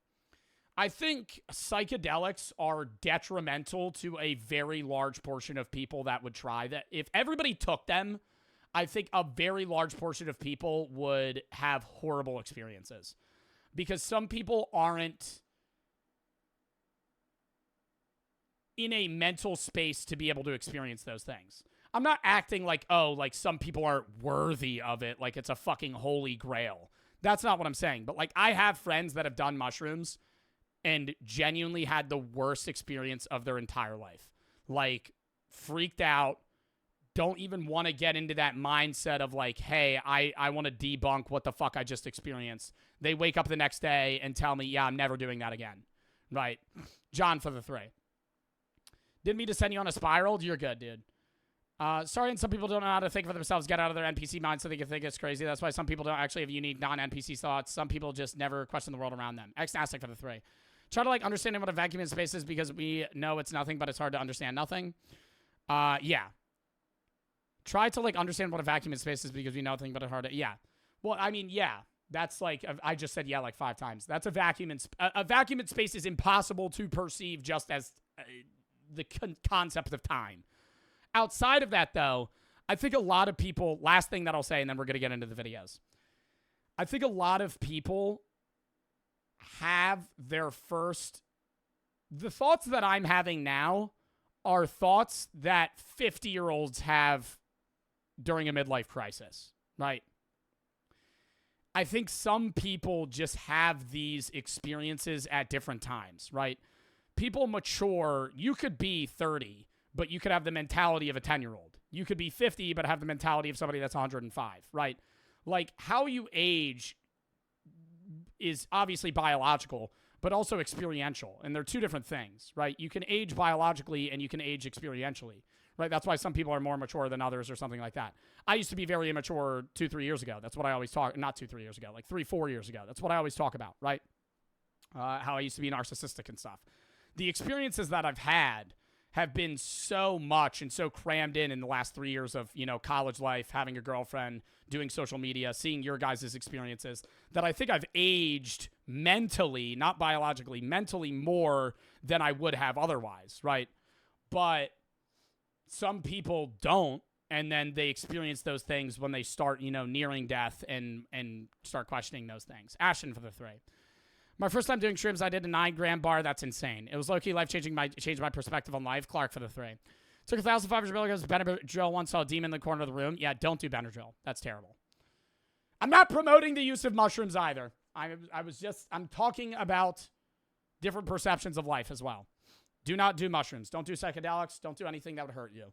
I think psychedelics are detrimental to a very large portion of people that would try that. If everybody took them, I think a very large portion of people would have horrible experiences. Because some people aren't in a mental space to be able to experience those things. I'm not acting like, oh, like some people aren't worthy of it, like it's a fucking holy grail. That's not what I'm saying. But, like, I have friends that have done mushrooms and genuinely had the worst experience of their entire life. Like, freaked out, don't even want to get into that mindset of, like, hey, I want to debunk what the fuck I just experienced. They wake up the next day and tell me, yeah, I'm never doing that again. Right. John for the 3. Didn't mean to send you on a spiral. You're good, dude. Sorry, and some people don't know how to think for themselves, get out of their NPC mind so they can think it's crazy. That's why some people don't actually have unique non-NPC thoughts. Some people just never question the world around them. Ex-Nastic for the 3. Try to, like, understand what a vacuum in space is because we know it's nothing, but it's hard to understand nothing. Yeah. Try to, like, understand what a vacuum in space is because we know nothing, but it's hard to... Yeah. Well, I mean, yeah. That's, like... I just said yeah, like, 5 times. That's a vacuum in... A vacuum in space is impossible to perceive just as the concept of time. Outside of that, though, I think a lot of people... Last thing that I'll say, and then we're going to get into the videos. I think a lot of people have their first... The thoughts that I'm having now are thoughts that 50-year-olds have during a midlife crisis, right? I think some people just have these experiences at different times, right? People mature. You could be 30... but you could have the mentality of a 10-year-old. You could be 50, but have the mentality of somebody that's 105, right? Like, how you age is obviously biological, but also experiential. And they're two different things, right? You can age biologically and you can age experientially, right? That's why some people are more mature than others or something like that. I used to be very immature 2-3 years ago. That's what I always talk, not 2-3 years ago, like 3-4 years ago. That's what I always talk about, right? How I used to be narcissistic and stuff. The experiences that I've had have been so much and so crammed in the last 3 years of, you know, college life, having a girlfriend, doing social media, seeing your guys' experiences, that I think I've aged mentally, not biologically, mentally more than I would have otherwise, right? But some people don't, and then they experience those things when they start, you know, nearing death and start questioning those things. Ashton for the 3. My first time doing shrooms, I did a 9-gram bar. That's insane. It was low-key life-changing. Changed my perspective on life. Clark for the 3. Took 1,500 milligrams of Benadryl once, saw a demon in the corner of the room. Yeah, don't do Benadryl. That's terrible. I'm not promoting the use of mushrooms either. I'm talking about different perceptions of life as well. Do not do mushrooms. Don't do psychedelics. Don't do anything that would hurt you.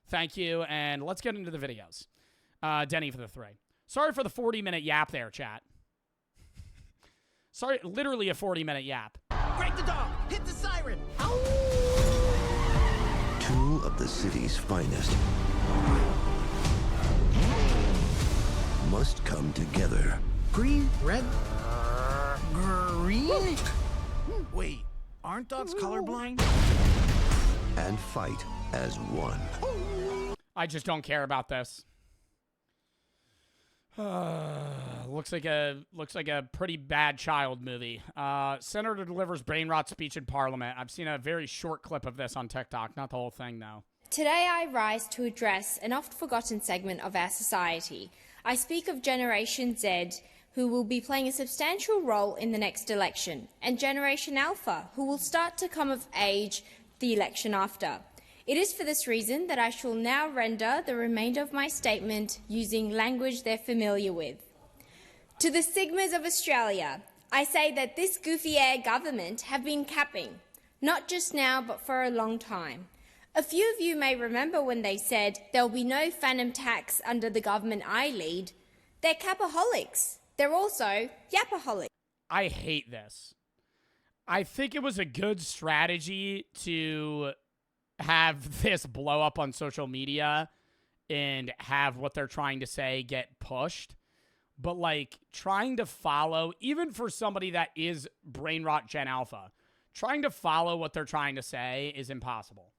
Thank you, and let's get into the videos. Denny for the 3. Sorry for the 40-minute yap there, chat. Sorry, literally a 40-minute yap. Break the dog! Hit the siren! Ow! Two of the city's finest must come together. Green, red, green? Wait, aren't dogs colorblind? And fight as one. I just don't care about this. Looks like a pretty bad child movie. Senator delivers brain rot speech in Parliament. I've seen a very short clip of this on TikTok, not the whole thing though. Today I rise to address an oft-forgotten segment of our society. I speak of Generation Z, who will be playing a substantial role in the next election, and Generation Alpha, who will start to come of age the election after. It is for this reason that I shall now render the remainder of my statement using language they're familiar with. To the Sigmas of Australia, I say that this goofy-air government have been capping, not just now but for a long time. A few of you may remember when they said there'll be no phantom tax under the government I lead. They're capaholics. They're also yapaholics. I hate this. I think it was a good strategy to have this blow up on social media and have what they're trying to say get pushed. But, like, trying to follow, even for somebody that is brain rot Gen Alpha, trying to follow what they're trying to say is impossible.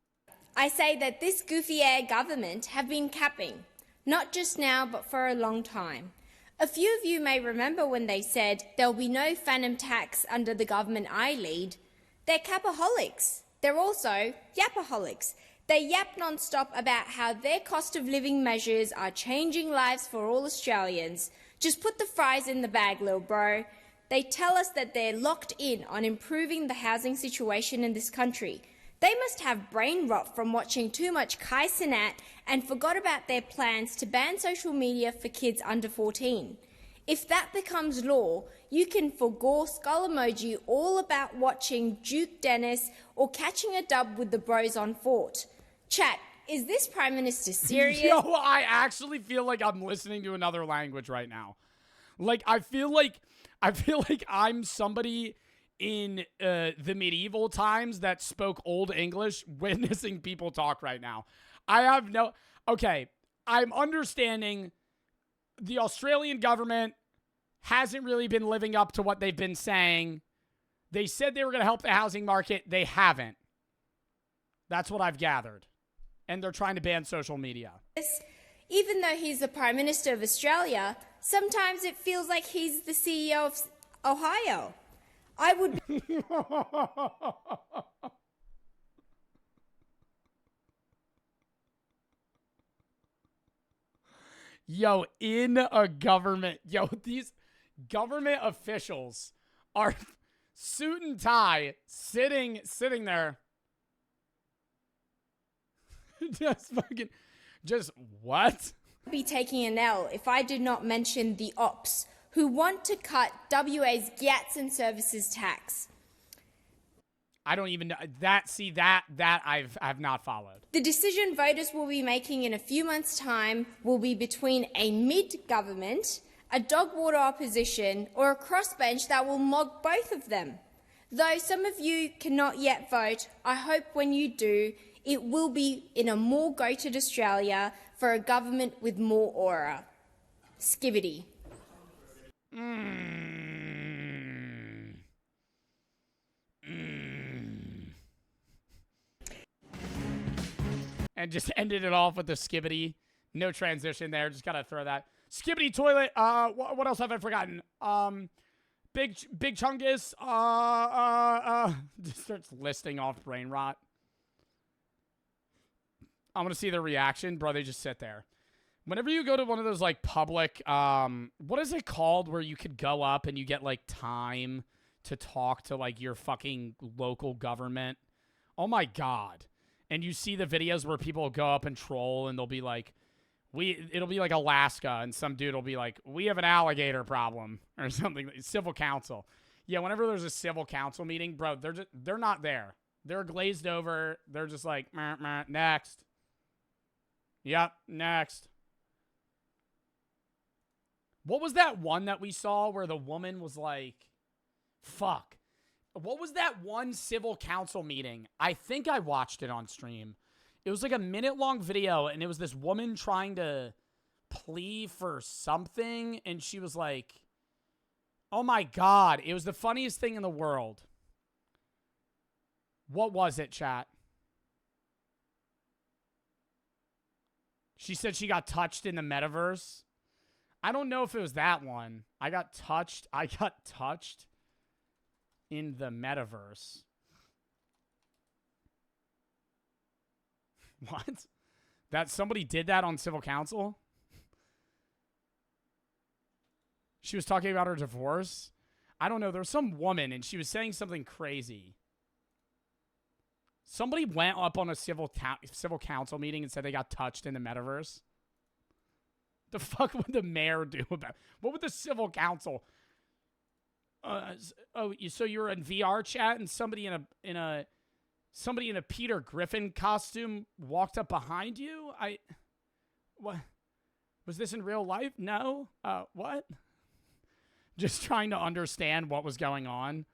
I say that this goofy-air government have been capping, not just now but for a long time. A few of you may remember when they said there'll be no phantom tax under the government I lead. They're capaholics. They're also yapaholics. They yap non-stop about how their cost of living measures are changing lives for all Australians. Just put the fries in the bag, little bro. They tell us that they're locked in on improving the housing situation in this country. They must have brain rot from watching too much Kai Cenat and forgot about their plans to ban social media for kids under 14. If that becomes law, you can forgo skull emoji all about watching Duke Dennis or catching a dub with the bros on Fort. Chat, is this Prime Minister serious? Yo, I actually feel like I'm listening to another language right now. Like, I feel like I'm somebody in the medieval times that spoke Old English witnessing people talk right now. Okay, I'm understanding the Australian government hasn't really been living up to what they've been saying. They said they were going to help the housing market. They haven't. That's what I've gathered. And they're trying to ban social media. Even though he's the Prime Minister of Australia, sometimes it feels like he's the CEO of Ohio. I would Yo, in a government, these government officials are suit and tie sitting there. just what? be taking an L if I did not mention the ops who want to cut WA's GATS and services tax. I don't even know that. See that I've not followed. The decision voters will be making in a few months' time will be between a mid-government, a dog water opposition, or a crossbench that will mog both of them. Though some of you cannot yet vote, I hope when you do, it will be in a more goated Australia for a government with more aura. Skibidi. And just ended it off with the Skibidi. No transition there. Just gotta throw that. Skibidi toilet. What else have I forgotten? Big Chungus. Just starts listing off brain rot. I want to see their reaction. Bro, they just sit there. Whenever you go to one of those, like, public, what is it called where you could go up and you get, like, time to talk to, like, your fucking local government? Oh, my God. And you see the videos where people will go up and troll and they'll be like, it'll be like Alaska and some dude will be like, we have an alligator problem or something. Civil council. Yeah, whenever there's a civil council meeting, bro, they're not there. They're glazed over. They're just like, meh, meh, next. Yep, next. What was that one that we saw where the woman was like, fuck. What was that one civil council meeting? I think I watched it on stream. It was like a minute-long video, and it was this woman trying to plea for something, and she was like, oh my God. It was the funniest thing in the world. What was it, chat? She said she got touched in the metaverse. I don't know if it was that one. I got touched in the metaverse. What? That somebody did that on civil council? She was talking about her divorce? I don't know. There was some woman and she was saying something crazy. Somebody went up on a civil council meeting and said they got touched in the metaverse. The fuck would the mayor do about it? What would the civil council? So you're in VR chat and somebody in a Peter Griffin costume walked up behind you? What? Was this in real life? No. What? Just trying to understand what was going on.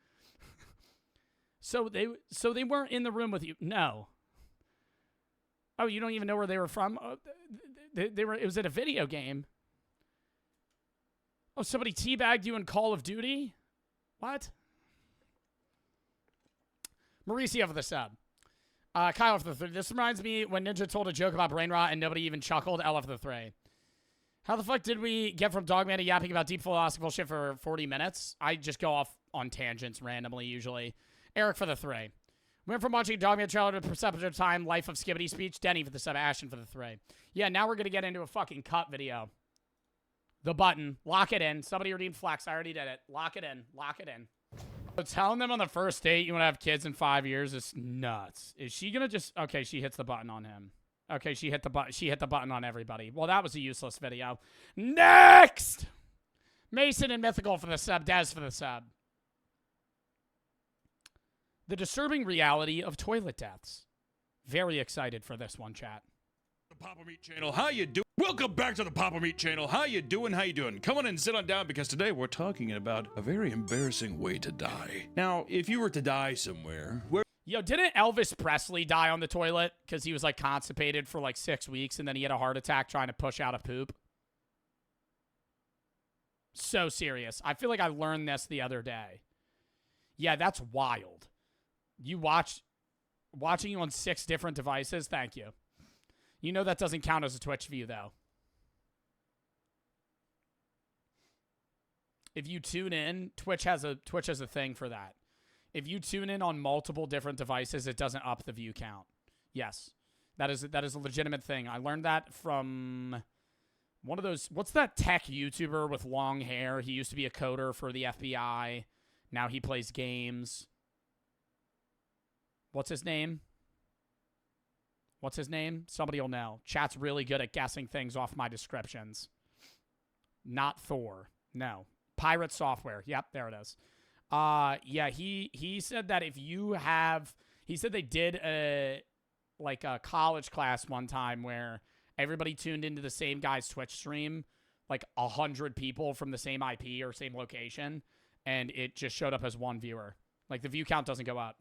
So they weren't in the room with you? No. Oh, you don't even know where they were from? Oh, they were. It was at a video game. Oh, somebody teabagged you in Call of Duty? What? Mauricio for the sub. Kyle for the 3. This reminds me when Ninja told a joke about brain rot and nobody even chuckled. Ella for the 3. How the fuck did we get from Dogman to yapping about deep philosophical shit for 40 minutes? I just go off on tangents randomly, usually. Eric for the 3. Went from watching Dogman trailer to Perceptive Time, Life of Skibidi speech. Denny for the sub. Ashton for the 3. Yeah, now we're going to get into a fucking cut video. The button. Lock it in. Somebody redeemed Flex. I already did it. Lock it in. Lock it in. So telling them on the first date you want to have kids in 5 years is nuts. Is she going to just... Okay, she hits the button on him. Okay, she hit the button. She hit the button on everybody. Well, that was a useless video. Next! Mason and Mythical for the sub. Dez for the sub. The disturbing reality of toilet deaths. Very excited for this one, chat. The Papa Meat Channel, how you doing? Welcome back to the Papa Meat Channel. How you doing? How you doing? Come on and sit on down because today we're talking about a very embarrassing way to die. Now, if you were to die somewhere, where... Yo, didn't Elvis Presley die on the toilet because he was like constipated for like 6 weeks and then he had a heart attack trying to push out a poop? So serious. I feel like I learned this the other day. Yeah, that's wild. You watching you on 6 different devices? Thank you. You know that doesn't count as a Twitch view, though. If you tune in, Twitch has a thing for that. If you tune in on multiple different devices, it doesn't up the view count. Yes. That is a legitimate thing. I learned that from one of those... What's that tech YouTuber with long hair? He used to be a coder for the FBI. Now he plays games. What's his name? What's his name? Somebody will know. Chat's really good at guessing things off my descriptions. Not Thor. No. Pirate Software. Yep, there it is. Yeah, he said that if you have... He said they did a college class one time where everybody tuned into the same guy's Twitch stream, like 100 people from the same IP or same location, and it just showed up as one viewer. Like, the view count doesn't go up.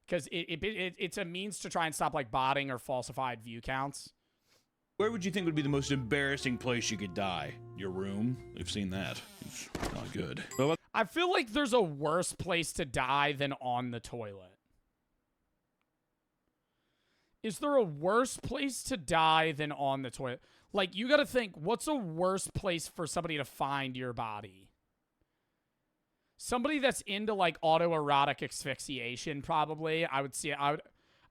Because it's a means to try and stop, like, botting or falsified view counts. Where would you think would be the most embarrassing place you could die? Your room? We've seen that. It's not good. I feel like there's a worse place to die than on the toilet. Is there a worse place to die than on the toilet? Like, you gotta think, what's a worse place for somebody to find your body? Somebody that's into, like, autoerotic asphyxiation, probably. I would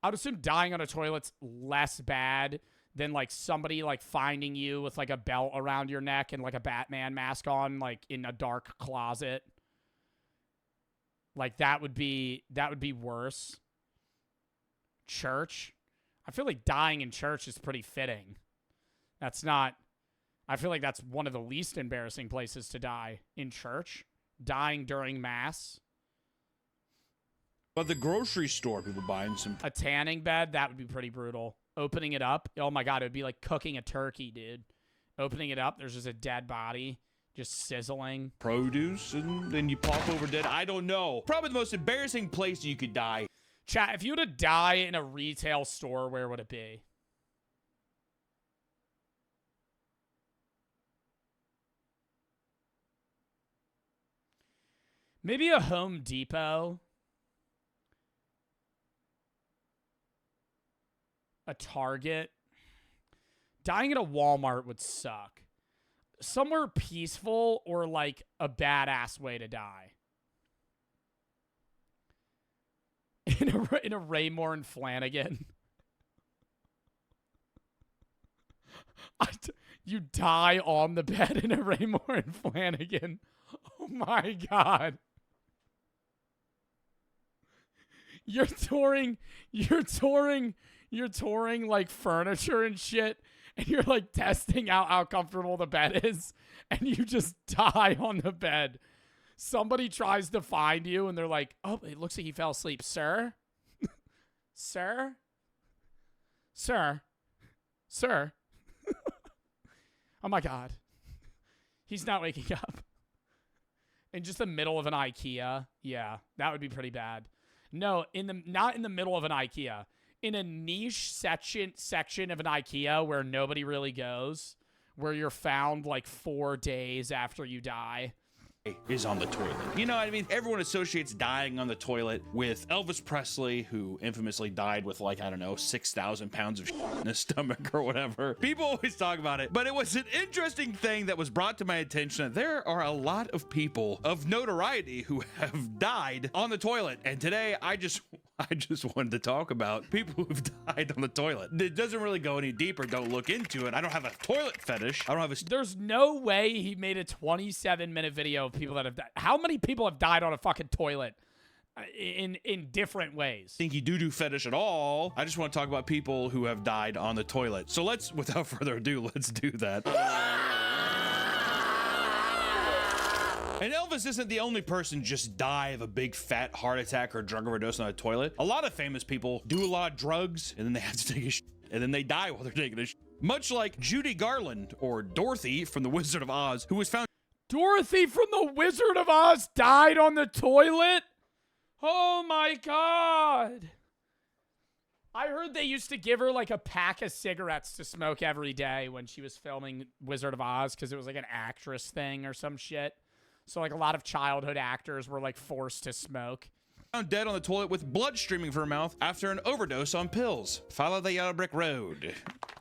assume dying on a toilet's less bad than, like, somebody, like, finding you with, like, a belt around your neck and, like, a Batman mask on, like, in a dark closet. Like, that would be worse. Church. I feel like dying in church is pretty fitting. That's not... I feel like that's one of the least embarrassing places to die. In church. Dying during mass. But the grocery store, people buying some... A tanning bed, that would be pretty brutal. Opening it up, oh my god, it would be like cooking a turkey, dude. Opening it up, there's just a dead body. Just sizzling. Produce, and then you pop over dead. I don't know. Probably the most embarrassing place you could die. Chat, if you were to die in a retail store, where would it be? Maybe a Home Depot. A Target. Dying at a Walmart would suck. Somewhere peaceful or like a badass way to die. In a Raymore and Flanagan. You die on the bed in a Raymore and Flanagan. Oh my god. You're touring like furniture and shit, and you're like testing out how comfortable the bed is, and you just die on the bed. Somebody tries to find you, and they're like, oh, it looks like he fell asleep. Sir? Sir? Sir? Sir? Oh my god. He's not waking up. In just the middle of an IKEA. Yeah, that would be pretty bad. No, not in the middle of an IKEA. In a niche section of an IKEA where nobody really goes, where you're found like 4 days after you die. Is on the toilet. You know what I mean? Everyone associates dying on the toilet with Elvis Presley, who infamously died with, like, I don't know, 6,000 pounds of shit in his stomach or whatever. People always talk about it, but it was an interesting thing that was brought to my attention that there are a lot of people of notoriety who have died on the toilet. And today, I just wanted to talk about people who've died on the toilet. It doesn't really go any deeper. Don't look into it. I don't have a toilet fetish. I don't have a... There's no way he made a 27-minute video of people that have died. How many people have died on a fucking toilet in different ways? Stinky doo-doo fetish at all. I just want to talk about people who have died on the toilet. So let's, without further ado, let's do that. And Elvis isn't the only person just die of a big fat heart attack or drug overdose on a toilet. A lot of famous people do a lot of drugs and then they have to take a shit and then they die while they're taking a shit. Much like Judy Garland, or Dorothy from The Wizard of Oz, who was found... Dorothy from The Wizard of Oz died on the toilet? Oh my god. I heard they used to give her like a pack of cigarettes to smoke every day when she was filming Wizard of Oz because it was like an actress thing or some shit. So like a lot of childhood actors were like forced to smoke. Found dead on the toilet with blood streaming from her mouth after an overdose on pills. Follow the yellow brick road.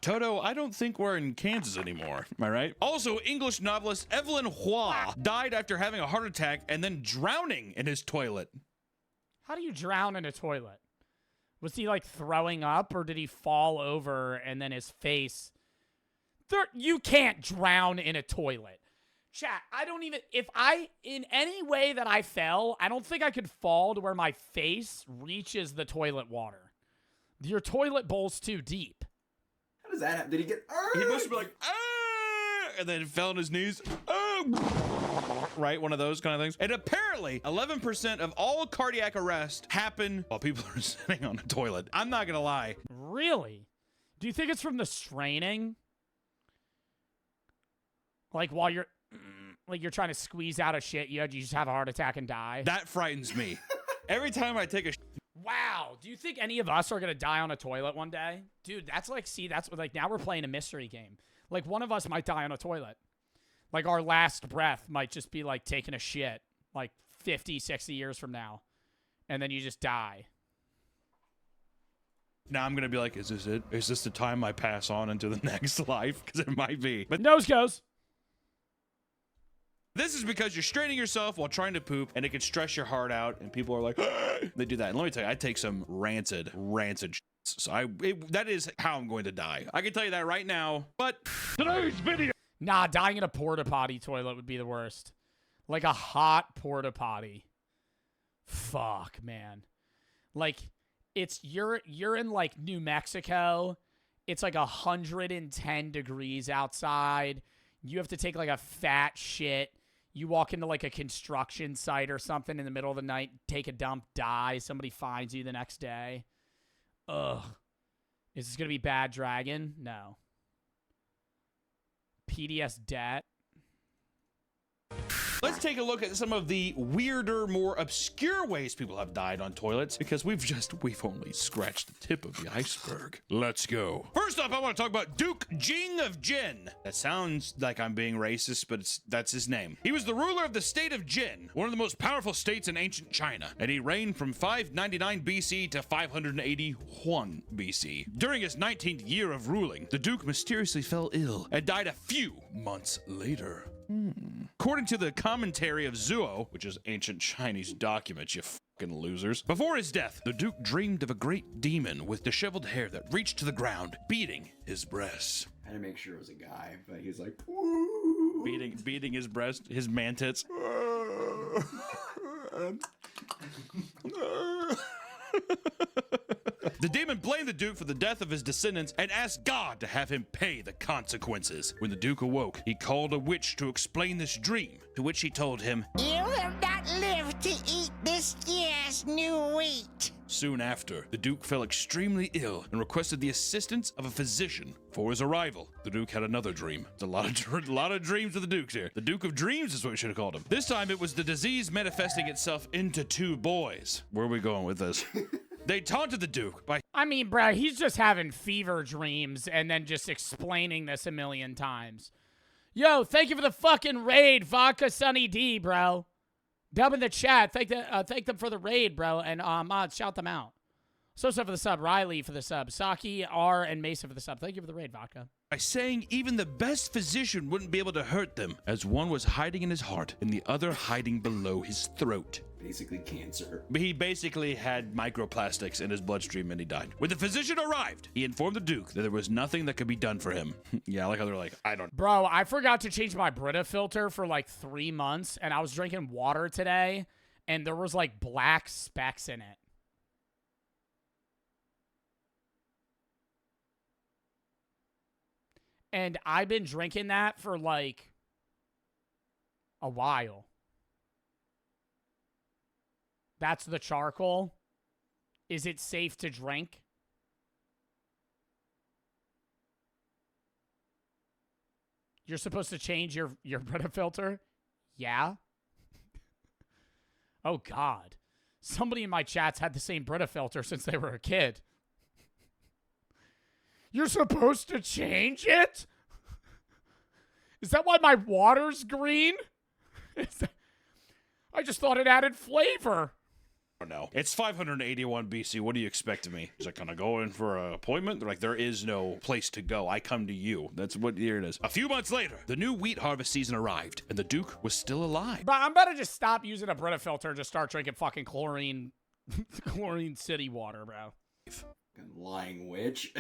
Toto, I don't think we're in Kansas anymore. Am I right? Also, English novelist Evelyn Waugh died after having a heart attack and then drowning in his toilet. How do you drown in a toilet? Was he like throwing up or did he fall over and then his face... You can't drown in a toilet. Chat, I don't even, in any way that I fell, I don't think I could fall to where my face reaches the toilet water. Your toilet bowl's too deep. How does that happen? Did he get, He must have been like, and then fell on his knees. Right, one of those kind of things. And apparently, 11% of all cardiac arrests happen while people are sitting on the toilet. I'm not gonna lie. Really? Do you think it's from the straining? Like while you're trying to squeeze out a shit, you just have a heart attack and die? That frightens me. Every time I take a Wow. Do you think any of us are going to die on a toilet one day? Dude, that's like, see, that's like, now we're playing a mystery game. Like, one of us might die on a toilet. Like, our last breath might just be like taking a shit, like 50, 60 years from now. And then you just die. Now I'm gonna be like, is this it? Is this the time I pass on into the next life? Because it might be. But Nose goes. this is because you're straining yourself while trying to poop, and it can stress your heart out, and people are like, they do that. And let me tell you, I take some rancid shits. So that is how I'm going to die. I can tell you that right now. But today's video. Nah, dying in a porta potty toilet would be the worst. Like a hot porta potty. Fuck, man. Like, it's you're in like New Mexico. It's like 110 degrees outside. You have to take like a fat shit. You walk into like a construction site or something in the middle of the night, take a dump, die. Somebody finds you the next day. Ugh. Is this gonna be Bad Dragon? No. PDS debt. Let's take a look at some of the weirder, more obscure ways people have died on toilets, because we've only scratched the tip of the iceberg. Let's go. First up, I want to talk about Duke Jing of Jin. That sounds like I'm being racist, but that's his name. He was the ruler of the state of Jin, one of the most powerful states in ancient China, and he reigned from 599 BC to 581 BC. During his 19th year of ruling, the Duke mysteriously fell ill and died a few months later. According to the commentary of Zuo, which is ancient Chinese documents, you fucking losers. Before his death, the Duke dreamed of a great demon with disheveled hair that reached to the ground, beating his breast. I had to make sure it was a guy, but he's like, "Ooh." Beating his breast, his man tits. The demon blamed the Duke for the death of his descendants and asked God to have him pay the consequences. When the Duke awoke, he called a witch to explain this dream, to which he told him, "You will not live to eat this year's new wheat." Soon after, the Duke fell extremely ill and requested the assistance of a physician. For his arrival, the Duke had another dream. It's a lot of dreams with the Dukes here. The Duke of Dreams is what we should have called him. This time, it was the disease manifesting itself into two boys. Where are we going with this? They taunted the Duke by... I mean, bro, he's just having fever dreams and then just explaining this a million times. Yo, thank you for the fucking raid, Vodka Sunny D, bro. Dub in the chat. Thank them for the raid, bro. And mods, shout them out. So for the sub, Riley for the sub, Saki, R, and Mesa for the sub. Thank you for the raid, Vodka. By saying even the best physician wouldn't be able to hurt them, as one was hiding in his heart and the other hiding below his throat. Basically cancer. He basically had microplastics in his bloodstream and he died. When the physician arrived, he informed the Duke that there was nothing that could be done for him. Yeah, I like how they're like, I don't... Bro, I forgot to change my Brita filter for like 3 months, and I was drinking water today, and there was like black specks in it. And I've been drinking that for like a while. That's the charcoal. Is it safe to drink? You're supposed to change your Brita filter? Yeah. Oh, God. Somebody in my chat's had the same Brita filter since they were a kid. You're supposed to change it? Is that why my water's green? I just thought it added flavor. I don't know. It's 581 BC. What do you expect of me? Is I kind of go in for an appointment? They're like, there is no place to go. I come to you. That's what year it is. A few months later, the new wheat harvest season arrived, and the Duke was still alive. Bro, I'm about to just stop using a Brita filter and just start drinking fucking chlorine city water, bro. Lying witch.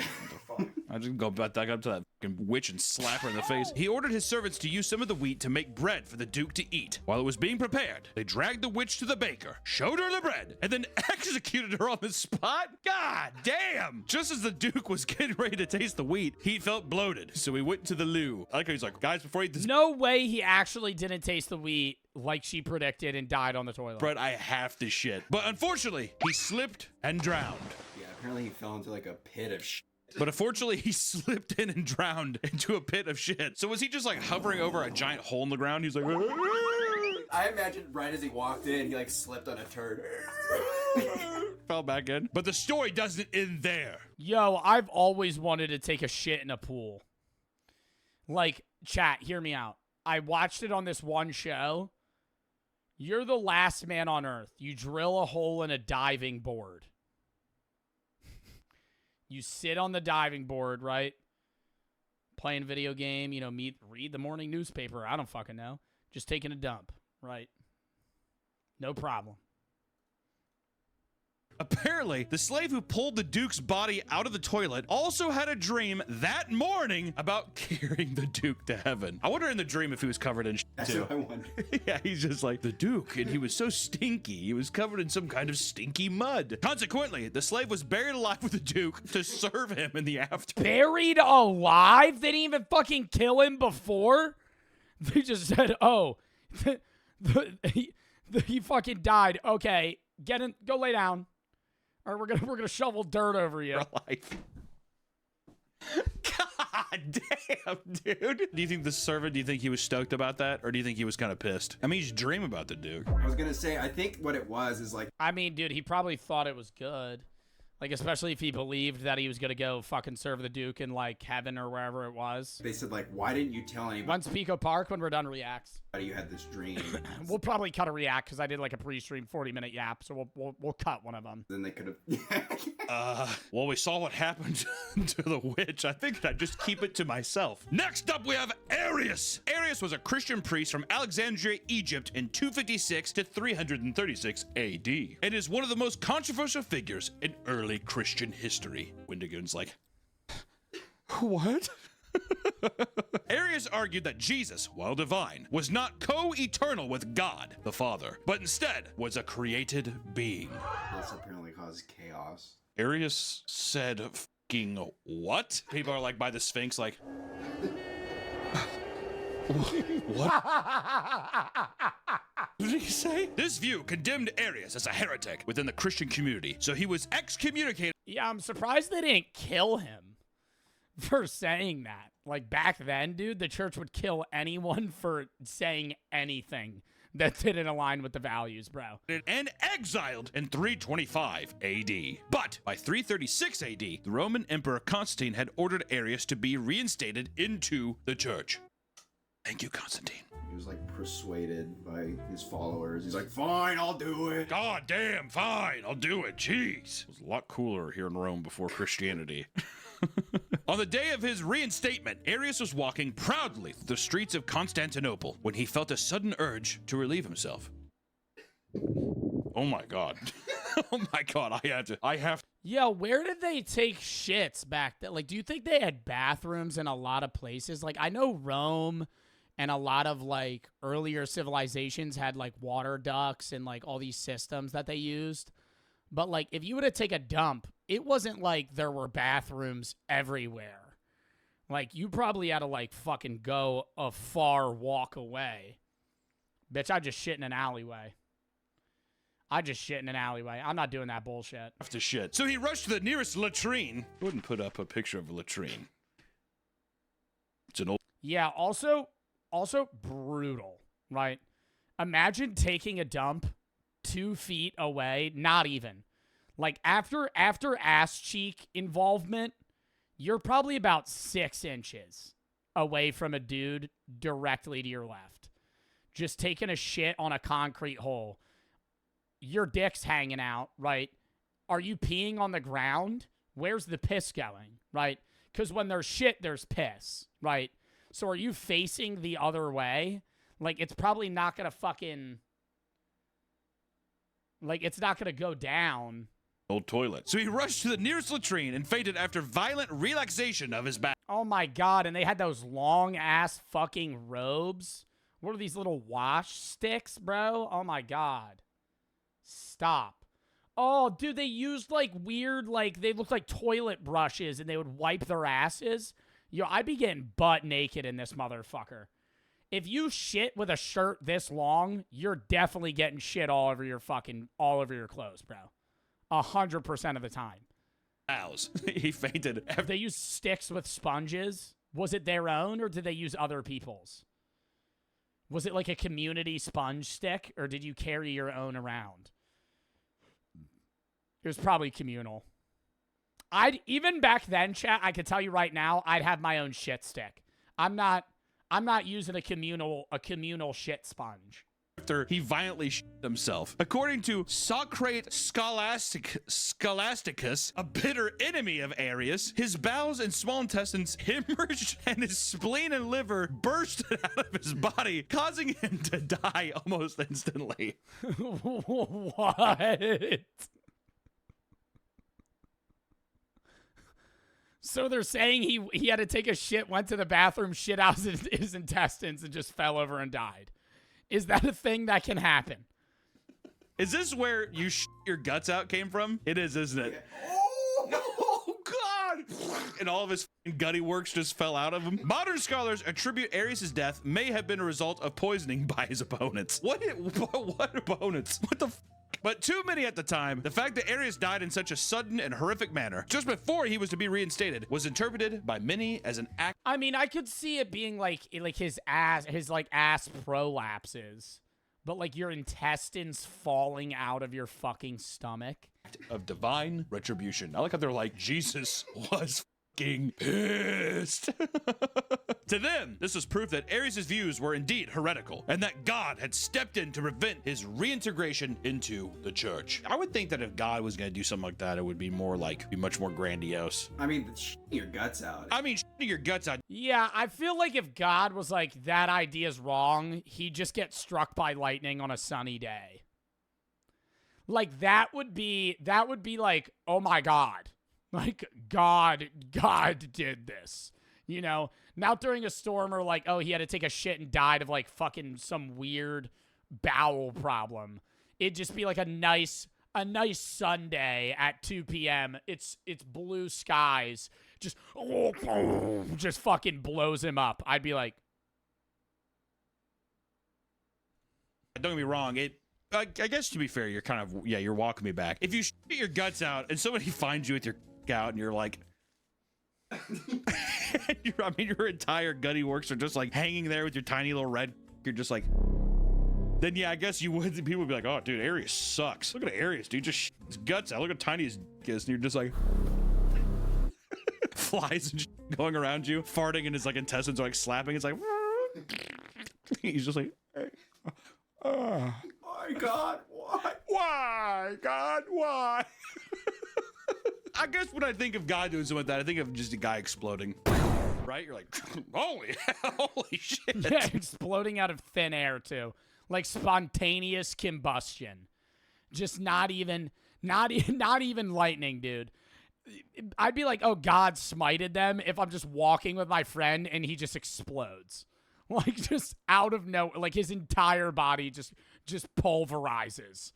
I just go back up to that fucking witch and slap her in the face. He ordered his servants to use some of the wheat to make bread for the Duke to eat. While it was being prepared, they dragged the witch to the baker, showed her the bread, and then executed her on the spot. God damn! Just as the Duke was getting ready to taste the wheat, he felt bloated, so he went to the loo. I like how he's like, guys, before I eat this No way he actually didn't taste the wheat like she predicted and died on the toilet. bread, I have to shit. But unfortunately, he slipped and drowned. Yeah, apparently he fell into like a pit of shit. But unfortunately, he slipped in and drowned into a pit of shit. So was he just like hovering over a giant hole in the ground? He's like... I imagine right as he walked in, he like slipped on a turd. Fell back in. But the story doesn't end there. Yo, I've always wanted to take a shit in a pool. Like, chat, hear me out. I watched it on this one show. You're the last man on earth. You drill a hole in a diving board. You sit on the diving board, right? Playing a video game, you know, read the morning newspaper. I don't fucking know. Just taking a dump, right? No problem. Apparently, the slave who pulled the Duke's body out of the toilet also had a dream that morning about carrying the Duke to heaven. I wonder in the dream if he was covered in shit That's too. what I wonder. Yeah, he's just like, the Duke, and he was so stinky. He was covered in some kind of stinky mud. Consequently, the slave was buried alive with the Duke to serve him in the afterlife. Buried alive? They didn't even fucking kill him before? They just said, oh, he fucking died. Okay, go lay down. Or we're gonna shovel dirt over you. For life. God damn, dude. Do you think the servant, do you think he was stoked about that? Or do you think he was kind of pissed? I mean, he's dream about the Duke. I was gonna say, I think what it was is like, I mean, dude, he probably thought it was good. Like, especially if he believed that he was gonna go fucking serve the Duke in, like, heaven or wherever it was. they said like, why didn't you tell anybody Once Pico Park, when we're done reacts. you had this dream? We'll probably cut a react because I did, like, a pre-stream 40-minute yap, so we'll cut one of them. Then they could have. Well, we saw what happened to the witch. I think I'd just keep it to myself. Next up, we have Arius. Arius was a Christian priest from Alexandria, Egypt in 256 to 336 AD. It is one of the most controversial figures in early Christian history. Wendigoon's like, what? Arius argued that Jesus, while divine, was not co-eternal with God, the Father, but instead was a created being. This apparently caused chaos. Arius said fucking what? People are like by the Sphinx like, what did he say? This view condemned Arius as a heretic within the Christian community, so he was excommunicated. Yeah, I'm surprised they didn't kill him for saying that. Like, back then, dude, the church would kill anyone for saying anything that didn't align with the values, bro. And exiled in 325 AD. But by 336 AD, the Roman Emperor Constantine had ordered Arius to be reinstated into the church. Thank you, Constantine. He was like persuaded by his followers. He's like, fine, I'll do it. God damn, fine, I'll do it. Jeez. It was a lot cooler here in Rome before Christianity. On the day of his reinstatement, Arius was walking proudly through the streets of Constantinople when he felt a sudden urge to relieve himself. Oh my God. Oh my God, I have to. Yo, where did they take shits back then? Like, do you think they had bathrooms in a lot of places? Like, I know Rome and a lot of, like, earlier civilizations had, like, water ducts and, like, all these systems that they used. But, like, if you were to take a dump, it wasn't like there were bathrooms everywhere. Like, you probably had to, like, fucking go a far walk away. Bitch, I just shit in an alleyway. I'm not doing that bullshit. To shit. So he rushed to the nearest latrine. I wouldn't put up a picture of a latrine. It's an old. Yeah, also brutal, right? Imagine taking a dump 2 feet away, not even. Like, after ass cheek involvement, you're probably about 6 inches away from a dude directly to your left. Just taking a shit on a concrete hole. Your dick's hanging out, right? Are you peeing on the ground? Where's the piss going, right? Because when there's shit, there's piss, right? So are you facing the other way? Like, it's probably not going to fucking... Like, it's not going to go down. Old toilet. So he rushed to the nearest latrine and fainted after violent relaxation of his back. Oh my God, and they had those long-ass fucking robes. What are these little wash sticks, bro? Oh my God. Stop. Oh, dude, they used, like, weird, like, they looked like toilet brushes, and they would wipe their asses. Yo, I'd be getting butt naked in this motherfucker. If you shit with a shirt this long, you're definitely getting shit all over your clothes, bro. 100% of the time. Ows. He fainted. If they use sticks with sponges, was it their own, or did they use other people's? Was it like a community sponge stick, or did you carry your own around? It was probably communal. Even back then, chat, I could tell you right now, I'd have my own shit stick. I'm not using a communal shit sponge. After he violently shit himself. According to Socrate Scholasticus, a bitter enemy of Arius, his bowels and small intestines hemorrhaged and his spleen and liver bursted out of his body, causing him to die almost instantly. What? So they're saying he had to take a shit, went to the bathroom, shit out his intestines, and just fell over and died. Is that a thing that can happen? Is this where you your guts out came from? It is, isn't it? Oh, God! And all of his gutty works just fell out of him. Modern scholars attribute Arius' death may have been a result of poisoning by his opponents. What opponents? What the But too many at the time, the fact that Arius died in such a sudden and horrific manner, just before he was to be reinstated, was interpreted by many as an act. I mean, I could see it being like his ass prolapses, but like your intestines falling out of your fucking stomach. Of divine retribution. I like how they're like, Jesus was fucking pissed. To them, this was proof that Arius' views were indeed heretical, and that God had stepped in to prevent his reintegration into the church. I would think that if God was going to do something like that, it would be much more grandiose. I mean, shitting your guts out. I mean, shitting your guts out. Yeah, I feel like if God was like, that idea's wrong, he'd just get struck by lightning on a sunny day. Like, that would be like, oh my God. Like, God did this. You know, not during a storm or like, oh, he had to take a shit and died of like fucking some weird bowel problem. It'd just be like a nice Sunday at 2 p.m. It's blue skies. Just fucking blows him up. I'd be like, don't get me wrong. I guess to be fair, you're kind of, you're walking me back. If you shit your guts out and somebody finds you with your out and you're like, your entire gutty works are just like hanging there with your tiny little red. You're just like, then yeah, I guess you would. People would be like, oh, dude, Arius sucks. Look at Arius, dude, just his guts out. Look how tiny his is, and you're just like, flies and going around you, farting, and his like intestines are like slapping. It's like, he's just like, My God, why? why, God, why? I guess when I think of God doing something like that, I think of just a guy exploding. Right? You're like, holy shit. yeah, exploding out of thin air too. Like spontaneous combustion. Just not even lightning, dude. I'd be like, oh, God smited them if I'm just walking with my friend and he just explodes. Like just out of nowhere, like his entire body just pulverizes.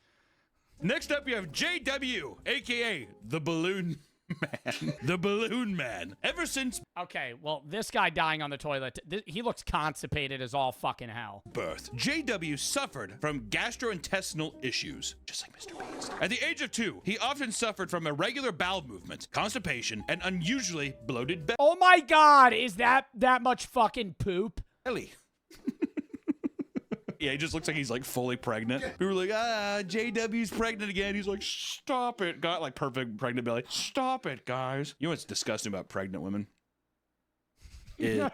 Next up, you have JW, aka the Balloon Man. The Balloon Man. Ever since Okay, well, this guy dying on the toilet, he looks constipated as all fucking hell. birth, JW suffered from gastrointestinal issues, just like Mr. Beast. At the age of 2, he often suffered from irregular bowel movements, constipation, and unusually bloated Oh my God, is that much fucking poop? belly. Yeah, he just looks like he's like fully pregnant. We were like, JW's pregnant again. He's like, stop it. Got like perfect pregnant belly. Stop it, guys. You know what's disgusting about pregnant women? No.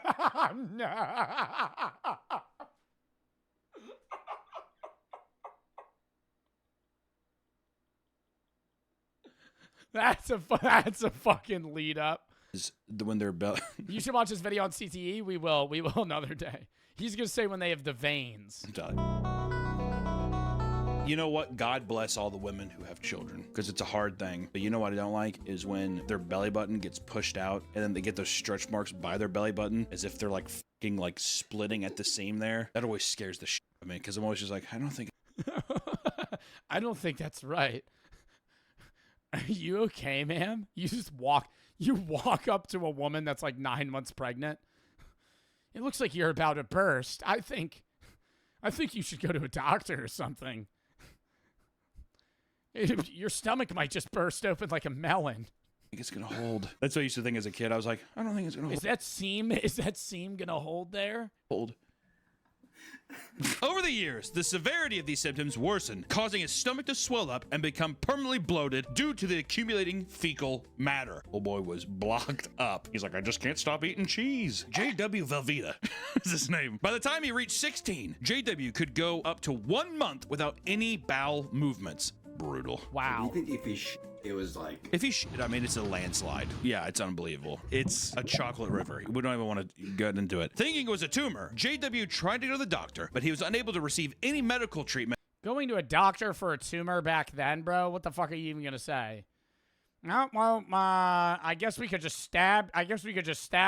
That's a fucking lead up. Is when they're You should watch this video on CTE. We will another day. He's gonna say when they have the veins. You know what? God bless all the women who have children, because it's a hard thing. But you know what I don't like is when their belly button gets pushed out and then they get those stretch marks by their belly button as if they're like fucking like splitting at the seam there. That always scares the shit out of me, because I'm always just like, I don't think that's right. Are you okay, ma'am? You walk up to a woman that's like 9 months pregnant. It looks like you're about to burst. I think you should go to a doctor or something. Your stomach might just burst open like a melon. I think it's gonna hold. That's what I used to think as a kid. I was like, I don't think it's gonna hold. Is that seam gonna hold there? Hold. Over the years, the severity of these symptoms worsened, causing his stomach to swell up and become permanently bloated due to the accumulating fecal matter. Old boy was blocked up. He's like, I just can't stop eating cheese. J.W. Velveeta is his name. By the time he reached 16, J.W. could go up to 1 month without any bowel movements. Brutal. Wow. You think if he it was like... If he shit, I mean, it's a landslide. Yeah, it's unbelievable. It's a chocolate river. We don't even want to get into it. Thinking it was a tumor, JW tried to go to the doctor, but he was unable to receive any medical treatment. Going to a doctor for a tumor back then, bro? What the fuck are you even gonna say? No, well, I guess we could just stab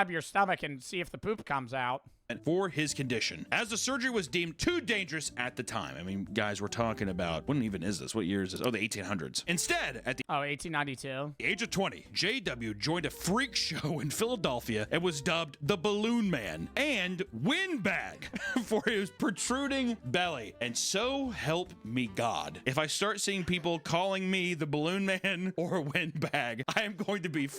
your stomach and see if the poop comes out. For his condition, as the surgery was deemed too dangerous at the time. I mean, guys, we're talking about, when even is this? What year is this? Oh, the 1800s. Instead, at the 1892. age of 20, JW joined a freak show in Philadelphia and was dubbed the Balloon Man and Windbag for his protruding belly. And so help me God, if I start seeing people calling me the Balloon Man or Windbag, I am going to be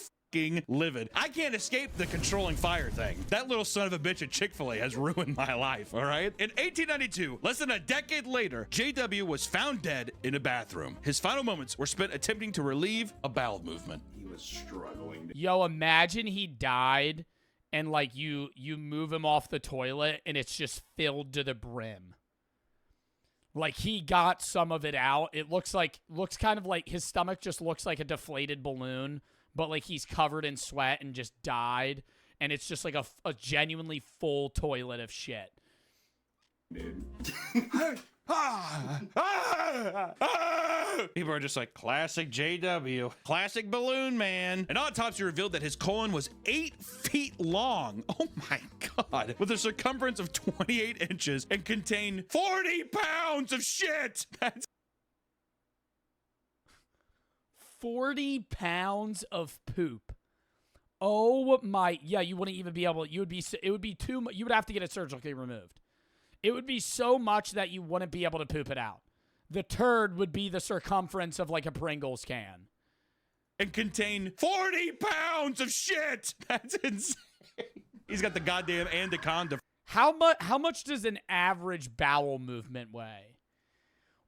livid. I can't escape the controlling fire thing. That little son of a bitch at Chick-fil-A has ruined my life, all right? In 1892, less than a decade later, JW was found dead in a bathroom. His final moments were spent attempting to relieve a bowel movement. He was struggling. Yo, imagine he died and like you move him off the toilet and it's just filled to the brim. Like he got some of it out. It looks kind of like his stomach just looks like a deflated balloon, but like he's covered in sweat and just died, and it's just like a genuinely full toilet of shit. Dude. People are just like, classic JW, classic Balloon Man. An autopsy revealed that his colon was 8 feet long. Oh my God. With a circumference of 28 inches and contained 40 pounds of shit. That's 40 pounds of poop. Oh my, yeah, you wouldn't even be able, it would be too much. You would have to get it surgically removed. It would be so much that you wouldn't be able to poop it out. The turd would be the circumference of like a Pringles can. And contain 40 pounds of shit. That's insane. He's got the goddamn anaconda. How much does an average bowel movement weigh?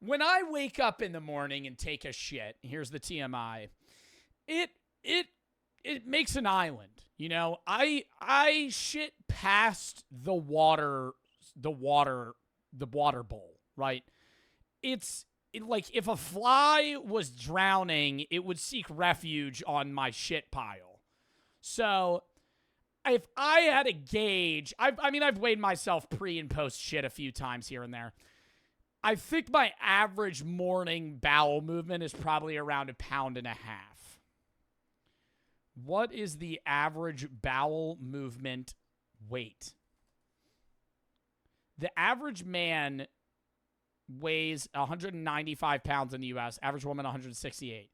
When I wake up in the morning and take a shit, here's the TMI. It makes an island. You know, I shit past the water bowl, right? It's like if a fly was drowning, it would seek refuge on my shit pile. So if I had a gauge, I've weighed myself pre and post shit a few times here and there. I think my average morning bowel movement is probably around 1.5 pounds. What is the average bowel movement weight? The average man weighs 195 pounds in the U.S., average woman 168.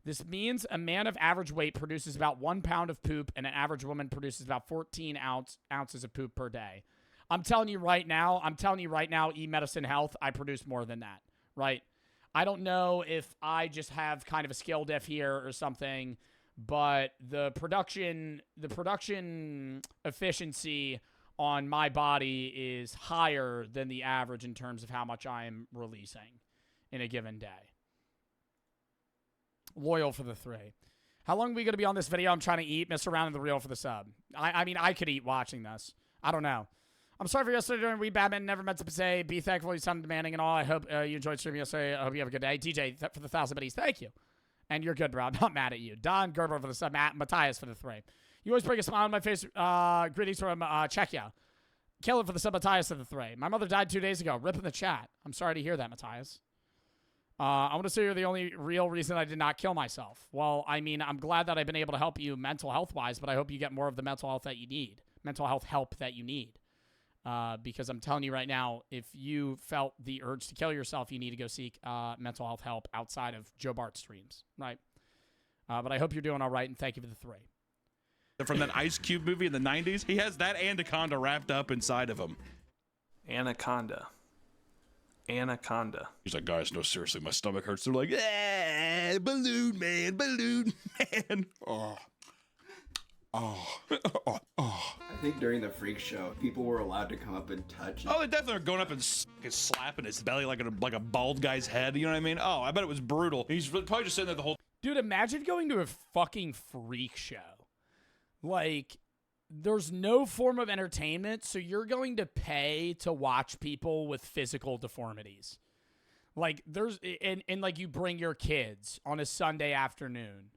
This means a man of average weight produces about 1 pound of poop, and an average woman produces about 14 ounces of poop per day. I'm telling you right now, E-Medicine Health, I produce more than that, right? I don't know if I just have kind of a skill diff here or something, but the production efficiency on my body is higher than the average in terms of how much I am releasing in a given day. Loyal for the 3. How long are we going to be on this video? I'm trying to eat. Mess around in the reel for the sub. I mean, I could eat watching this. I don't know. I'm sorry for yesterday during Wee Batman. Never meant to say. Be thankful you sounded demanding and all. I hope you enjoyed streaming yesterday. I hope you have a good day. DJ for the 1,000 biddies. Thank you. And you're good, bro. I'm not mad at you. Don Gerber for the sub. Matthias for the 3. You always bring a smile on my face. Greetings from Czechia. Killer for the sub. Matthias for the 3. My mother died 2 days ago. Rip in the chat. I'm sorry to hear that, Matthias. I want to say you're the only real reason I did not kill myself. Well, I mean, I'm glad that I've been able to help you mental health-wise, but I hope you get more of the mental health that you need. Mental health help that you need. Because I'm telling you right now, if you felt the urge to kill yourself, you need to go seek mental health help outside of Joe Bart streams, right? But I hope you're doing all right, and thank you for the 3. From that Ice Cube movie in the 90s, he has that anaconda wrapped up inside of him. Anaconda. He's like, guys, no, seriously, my stomach hurts. They're like, balloon man. Oh. I think during the freak show, people were allowed to come up and touch. Oh, they definitely were going up and slapping his belly like a bald guy's head. You know what I mean? Oh, I bet it was brutal. He's probably just sitting there the whole. Dude, imagine going to a fucking freak show. Like, there's no form of entertainment, so you're going to pay to watch people with physical deformities. Like, there's, and like you bring your kids on a Sunday afternoon.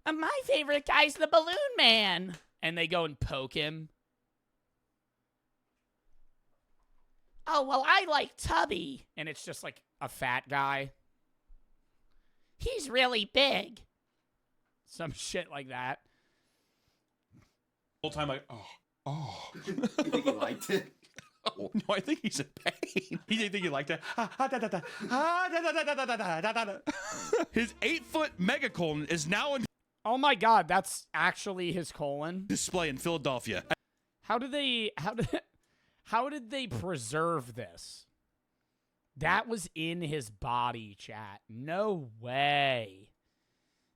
My favorite guy's the Balloon Man. And they go and poke him. Oh, well, I like Tubby. And it's just like a fat guy. He's really big. Some shit like that. Whole time like, oh. You think he liked it? Oh, no, I think he's in pain. He didn't think he liked it. His 8-foot megacolon is now in Oh my god, that's actually his colon. display in Philadelphia. How did they preserve this? That was in his body, chat. No way.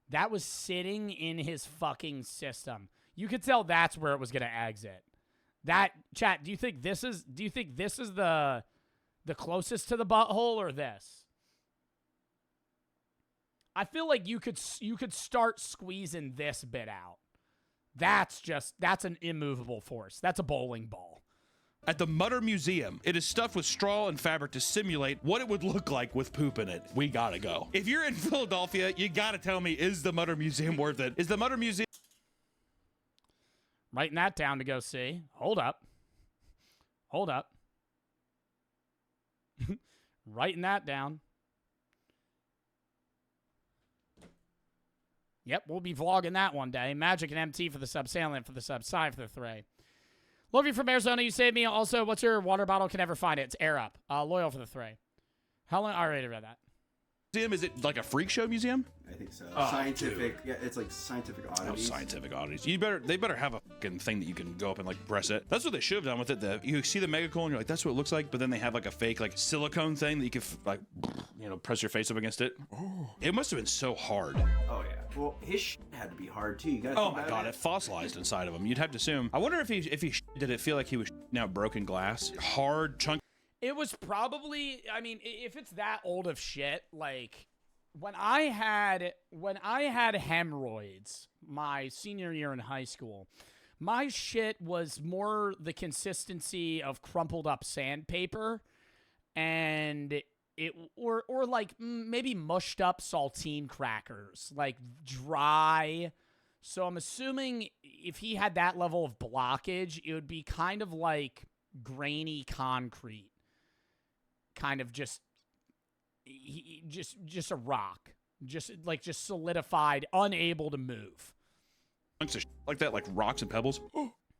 That was sitting in his fucking system. You could tell that's where it was going to exit. That, chat, do you think this is the closest to the butthole or this? I feel like you could start squeezing this bit out. That's an immovable force. That's a bowling ball. At the Mutter Museum, it is stuffed with straw and fabric to simulate what it would look like with poop in it. We gotta go. If you're in Philadelphia, you gotta tell me, is the Mutter Museum worth it? Is the Mutter Museum... Writing that down to go see. Hold up. Writing that down. Yep, we'll be vlogging that one day. Magic and MT for the sub. Salient for the sub. Side for the 3. Love you from Arizona. You saved me. Also, what's your water bottle? Can never find it. It's Air Up. Loyal for the 3. How long? I already read that. Museum? Is it like a freak show museum? I think so. Oh, Scientific. Dude. Yeah, it's like scientific oddities. Oh, scientific oddities. They better have a fucking thing that you can go up and like press it. That's what they should have done with it. You see the megacolon, you're like, that's what it looks like. But then they have like a fake like silicone thing that you can like, press your face up against it. Oh. It must have been so hard. Oh yeah. Well, his shit had to be hard too. You gotta. Oh my god, it fossilized inside of him. You'd have to assume. I wonder if he did it feel like he was now broken glass, hard chunk. It was probably. I mean, if it's that old of shit, like. When I had hemorrhoids my senior year in high school, my shit was more the consistency of crumpled up sandpaper and or like maybe mushed up saltine crackers, like dry. So I'm assuming if he had that level of blockage, it would be kind of like grainy concrete. Kind of just a rock, just solidified, unable to move. Like that, like rocks and pebbles.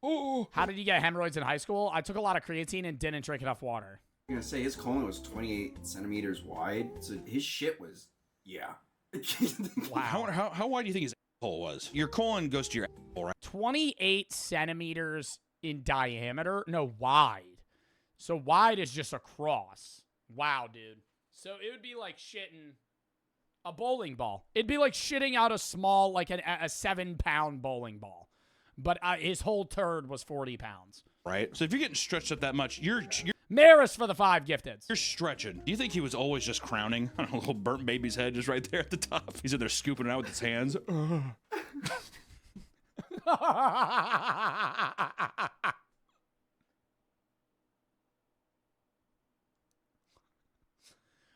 How did you get hemorrhoids in high school? I took a lot of creatine and didn't drink enough water. I'm gonna say his colon was 28 centimeters wide, so his shit was, yeah. Wow. How wide do you think his asshole was? Your colon goes to your asshole, right? 28 centimeters in diameter? No, wide. So wide is just across. Wow, dude. So it would be like shitting a bowling ball. It'd be like shitting out a small, like a 7-pound bowling ball. But his whole turd was 40 pounds. Right. So if you're getting stretched up that much, you're Maris for the 5 gifted. You're stretching. Do you think he was always just crowning on a little burnt baby's head just right there at the top? He's in there scooping it out with his hands.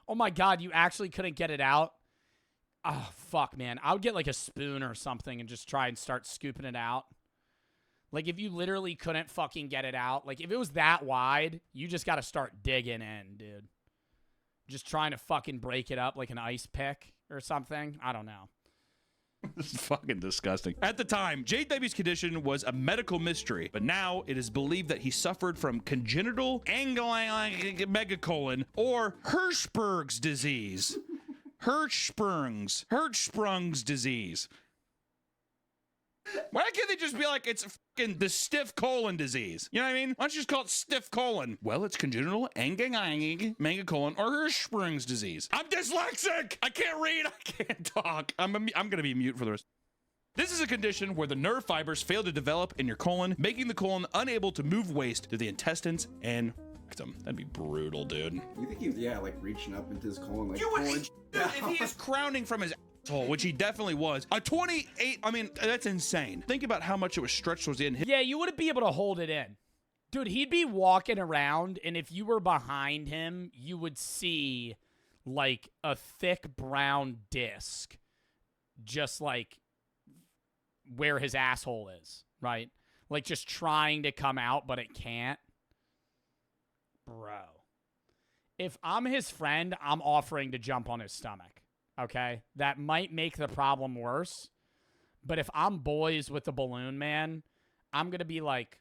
Oh my god, you actually couldn't get it out? Oh, fuck, man. I would get like a spoon or something and just try and start scooping it out. Like, if you literally couldn't fucking get it out, like, if it was that wide, you just got to start digging in, dude. Just trying to fucking break it up like an ice pick or something. I don't know. This is fucking disgusting. At the time, JW's condition was a medical mystery, but now it is believed that he suffered from congenital megacolon or Hirschberg's disease. Hirschsprung's disease. Why can't they just be like, it's fucking the stiff colon disease? You know what I mean? Why don't you just call it stiff colon? Well, it's congenital megacolon or Hirschsprung's disease. I'm dyslexic! I can't read, I can't talk. I'm gonna be mute for the rest. This is a condition where the nerve fibers fail to develop in your colon, making the colon unable to move waste to the intestines and rectum. That'd be brutal, dude. You think he was, like reaching up into his colon, like You would, pulling if he is crowning from his asshole, which he definitely was, a 28, I mean, that's insane. Think about how much it was stretched was in his. Yeah, you wouldn't be able to hold it in. Dude, he'd be walking around, and if you were behind him, you would see, like, a thick brown disc just, like, where his asshole is, right? Like, just trying to come out, but it can't. Bro. If I'm his friend, I'm offering to jump on his stomach, okay? That might make the problem worse, but if I'm boys with the balloon man, I'm going to be like,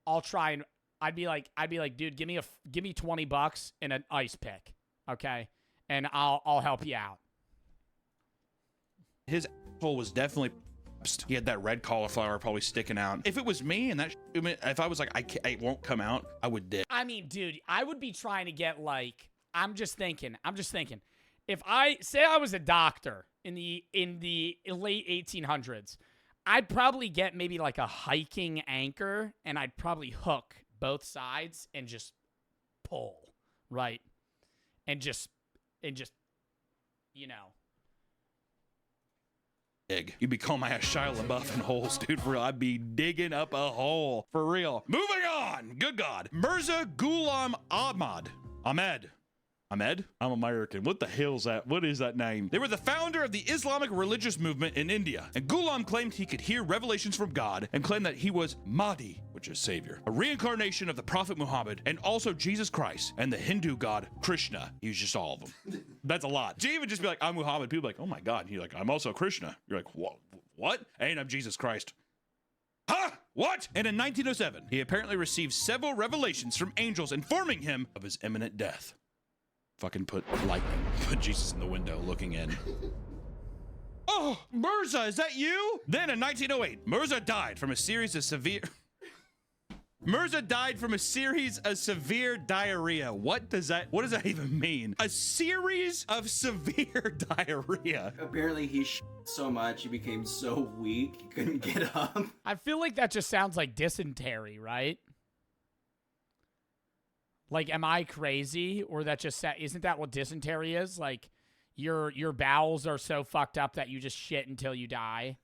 I'll try and I'd be like, dude, give me $20 and an ice pick, okay? And I'll help you out. His asshole was definitely. He had that red cauliflower probably sticking out. If it was me and that, if I was like, I won't come out, I would dip. I mean, dude, I would be trying to get like, I'm just thinking. If I was a doctor in the late 1800s, I'd probably get maybe like a hiking anchor and I'd probably hook both sides and just pull, right? And just, you know. You'd be calling my ass Shia LaBeouf in holes, dude. For real, I'd be digging up a hole. For real. Moving on. Good God. Mirza Ghulam Ahmed. Ahmed? I'm American. What the hell's that? What is that name? They were the founder of the Islamic religious movement in India. And Ghulam claimed he could hear revelations from God and claimed that he was Mahdi, which is savior, a reincarnation of the Prophet Muhammad and also Jesus Christ and the Hindu god Krishna. He was just all of them. That's a lot. To even just be like, I'm Muhammad, people are like, oh my God. And you're like, I'm also Krishna. You're like, what? And I'm Jesus Christ. Huh? What? And in 1907, he apparently received several revelations from angels informing him of his imminent death. Fucking put Jesus in the window looking in. Oh, Mirza, is that you? Then in 1908, Mirza died from a series of severe diarrhea. What does that even mean? A series of severe diarrhea. Apparently he so much, he became so weak, he couldn't get up. I feel like that just sounds like dysentery, right? Like, am I crazy? Or that just isn't that what dysentery is? Like, your bowels are so fucked up that you just shit until you die.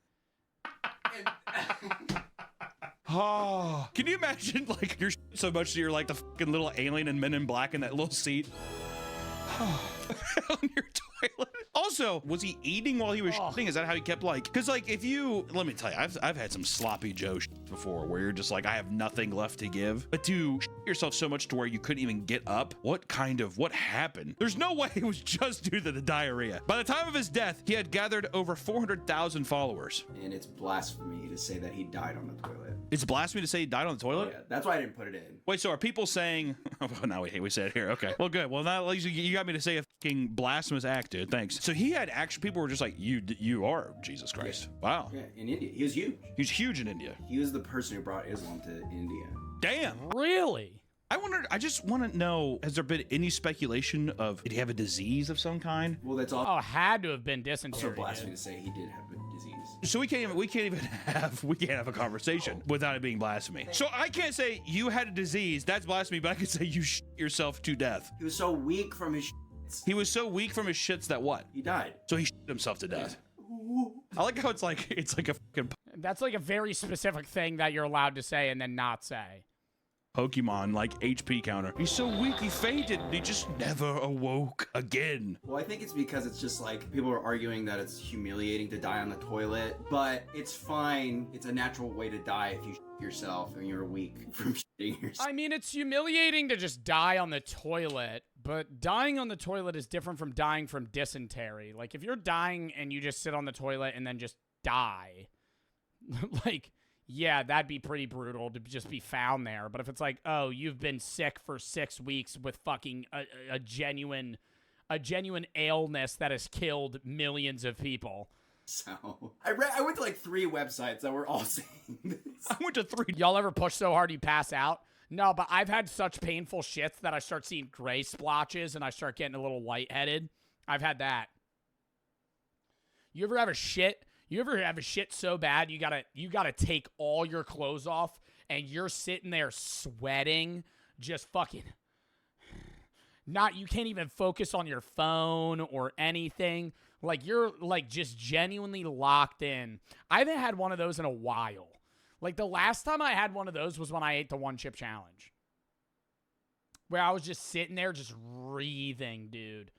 Oh, can you imagine, like, you're so much that you're like the fucking little alien in Men in Black in that little seat on your toilet? Also, was he eating while he was shitting? Is that how he kept, like, because, like, if you, let me tell you, I've had some sloppy Joe before where you're just like, I have nothing left to give. But to shit yourself so much to where you couldn't even get up, what happened? There's no way it was just due to the diarrhea. By the time of his death, he had gathered over 400,000 followers. And it's blasphemy to say that he died on the toilet. It's blasphemy to say he died on the toilet? Oh, yeah, that's why I didn't put it in. Wait, so are people saying, oh, now we say it here. Okay. Well, good. Well, now you got me to say a fucking blasphemous act, dude. Thanks. So he had actually, people were just like, you are Jesus Christ. Yeah. Wow. Yeah, in India. He was huge. He was huge in India. He was the person who brought Islam to India. Damn. Really? I just want to know, has there been any speculation of, did he have a disease of some kind? Well, that's all. Oh, had to have been dysentery. Also blasphemy to say he did have a disease. So we can't have a conversation without it being blasphemy. So I can't say you had a disease, that's blasphemy, but I can say you shit yourself to death. He was so weak from his shits. He was so weak from his shits that what? He died. So he shit himself to death. I like how it's like a fucking That's like a very specific thing that you're allowed to say and then not say. Pokemon, like, HP counter. He's so weak, he fainted, and he just never awoke again. Well, I think it's because it's just like, people are arguing that it's humiliating to die on the toilet, but it's fine. It's a natural way to die if you shit yourself and you're weak from shitting yourself. I mean, it's humiliating to just die on the toilet, but dying on the toilet is different from dying from dysentery. Like, if you're dying and you just sit on the toilet and then just die, like, yeah, that'd be pretty brutal to just be found there. But if it's like, oh, you've been sick for 6 weeks with fucking a genuine illness that has killed millions of people. So I went to like 3 websites that were all saying this. I went to 3. Y'all ever push so hard you pass out? No, but I've had such painful shits that I start seeing gray splotches and I start getting a little lightheaded. I've had that. You ever have a shit? You ever have a shit so bad you gotta take all your clothes off and you're sitting there sweating, just fucking you can't even focus on your phone or anything. Like you're like just genuinely locked in. I haven't had one of those in a while. Like the last time I had one of those was when I ate the 1-chip challenge. Where I was just sitting there just breathing, dude.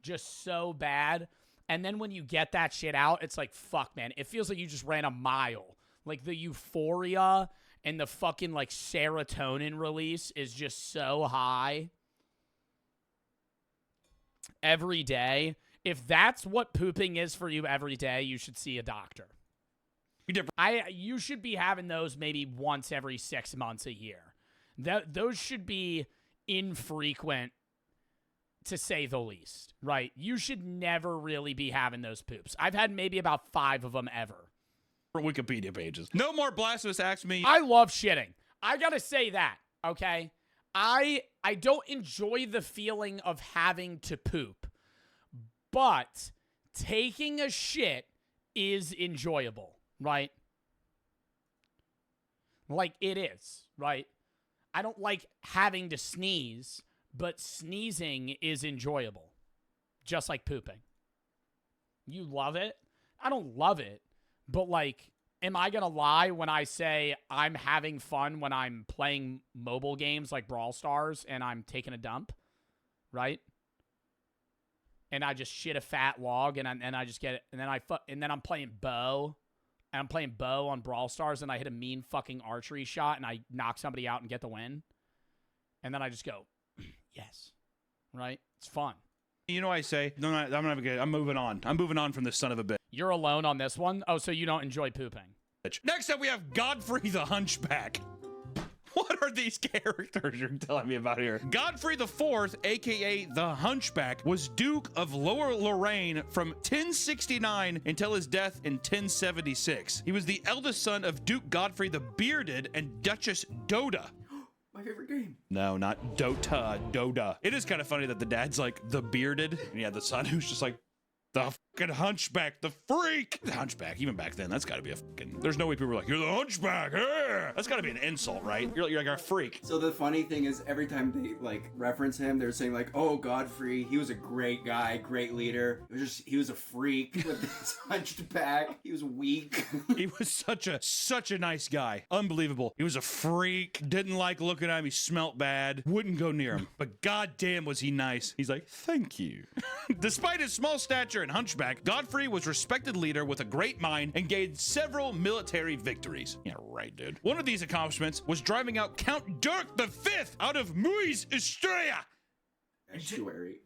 Just so bad. And then when you get that shit out, it's like, fuck, man. It feels like you just ran a mile. Like the euphoria and the fucking like serotonin release is just so high. Every day. If that's what pooping is for you every day, you should see a doctor. You should be having those maybe once every 6 months a year. Those should be infrequent, to say the least, right? You should never really be having those poops. I've had maybe about 5 of them ever. Wikipedia pages. No more blasphemous acts me. I love shitting. I gotta say that, okay? I don't enjoy the feeling of having to poop, but taking a shit is enjoyable, right? Like it is, right? I don't like having to sneeze, but sneezing is enjoyable, just like pooping. You love it? I don't love it, but like, am I going to lie when I say I'm having fun when I'm playing mobile games like Brawl Stars and I'm taking a dump, right? And I just shit a fat log and I just get it, and then I'm playing bow. And I'm playing bow on Brawl Stars, and I hit a mean fucking archery shot, and I knock somebody out and get the win. And then I just go, yes. Right? It's fun. You know what I say? No, I'm moving on. I'm moving on from this son of a bitch. You're alone on this one? Oh, so you don't enjoy pooping. Next up, we have Godfrey the Hunchback. What are these characters you're telling me about here? Godfrey IV, aka the Hunchback, was Duke of Lower Lorraine from 1069 until his death in 1076. He was the eldest son of Duke Godfrey the Bearded and Duchess Doda. My favorite game. No, not Dota, Doda. It is kind of funny that the dad's like the Bearded, and yeah, the son who's just like the fucking Hunchback, the freak. The Hunchback, even back then, that's got to be a fucking. There's no way people are like, you're the Hunchback. Yeah. That's got to be an insult, right? You're like a freak. So the funny thing is, every time they like reference him, they're saying like, "Oh, Godfrey, he was a great guy, great leader. He was a freak with his hunched back. He was weak." He was such a nice guy. Unbelievable. He was a freak. Didn't like looking at him. He smelt bad. Wouldn't go near him. But goddamn was he nice. He's like, thank you. Despite his small stature and hunchback, Godfrey was a respected leader with a great mind and gained several military victories. Yeah, right, dude. One of these accomplishments was driving out Count Dirk V out of Muis Istria. Estuary.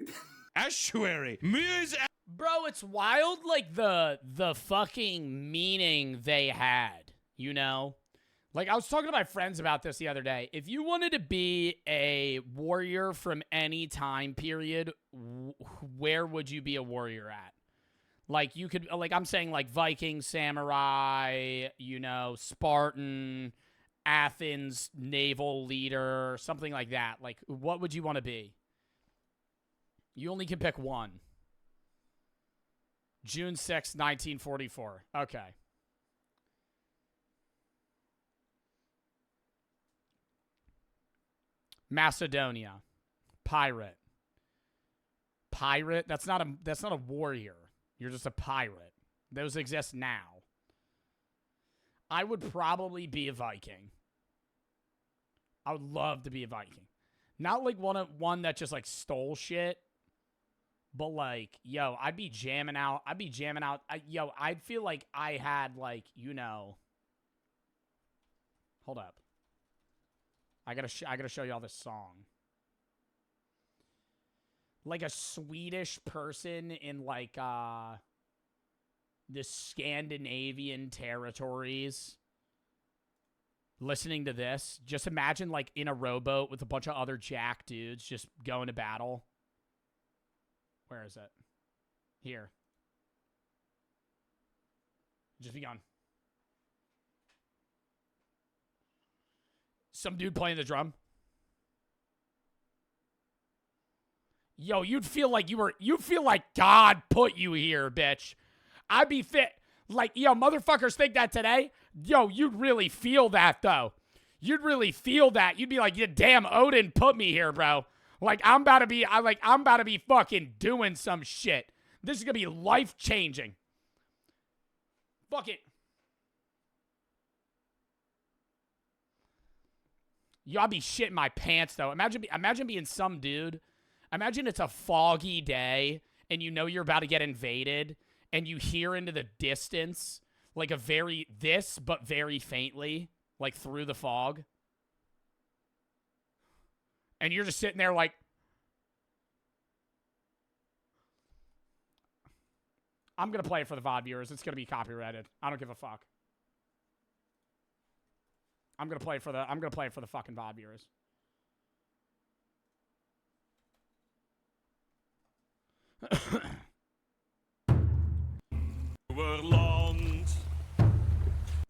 Muis. Bro, it's wild, like the fucking meaning they had, you know? Like, I was talking to my friends about this the other day. If you wanted to be a warrior from any time period, where would you be a warrior at? Like, you could, like, I'm saying, like, Viking, samurai, you know, Spartan, Athens, naval leader, something like that. Like, what would you want to be? You only can pick one. June 6, 1944. Okay. Macedonia. Pirate. Pirate? That's not a warrior. You're just a pirate. Those exist now. I would probably be a Viking. I would love to be a Viking. Not like one that just like stole shit. But like, yo, I'd be jamming out. I'd feel like I had like, you know. Hold up. I gotta show y'all this song. Like a Swedish person in like the Scandinavian territories listening to this. Just imagine like in a rowboat with a bunch of other jack dudes just going to battle. Where is it? Here. Just begun. Some dude playing the drum. Yo, you'd feel like God put you here, bitch. I'd be fit. Like, yo, motherfuckers think that today. Yo, you'd really feel that, though. You'd really feel that. You'd be like, yeah, damn, Odin put me here, bro. Like, I'm about to be fucking doing some shit. This is gonna be life-changing. Fuck it. Yo, I'd be shitting my pants, though. Imagine being some dude. Imagine it's a foggy day, and you know you're about to get invaded, and you hear into the distance, like but very faintly, like through the fog. And you're just sitting there like, I'm going to play it for the VOD viewers. It's going to be copyrighted. I don't give a fuck. I'm going to play it for the fucking VOD viewers.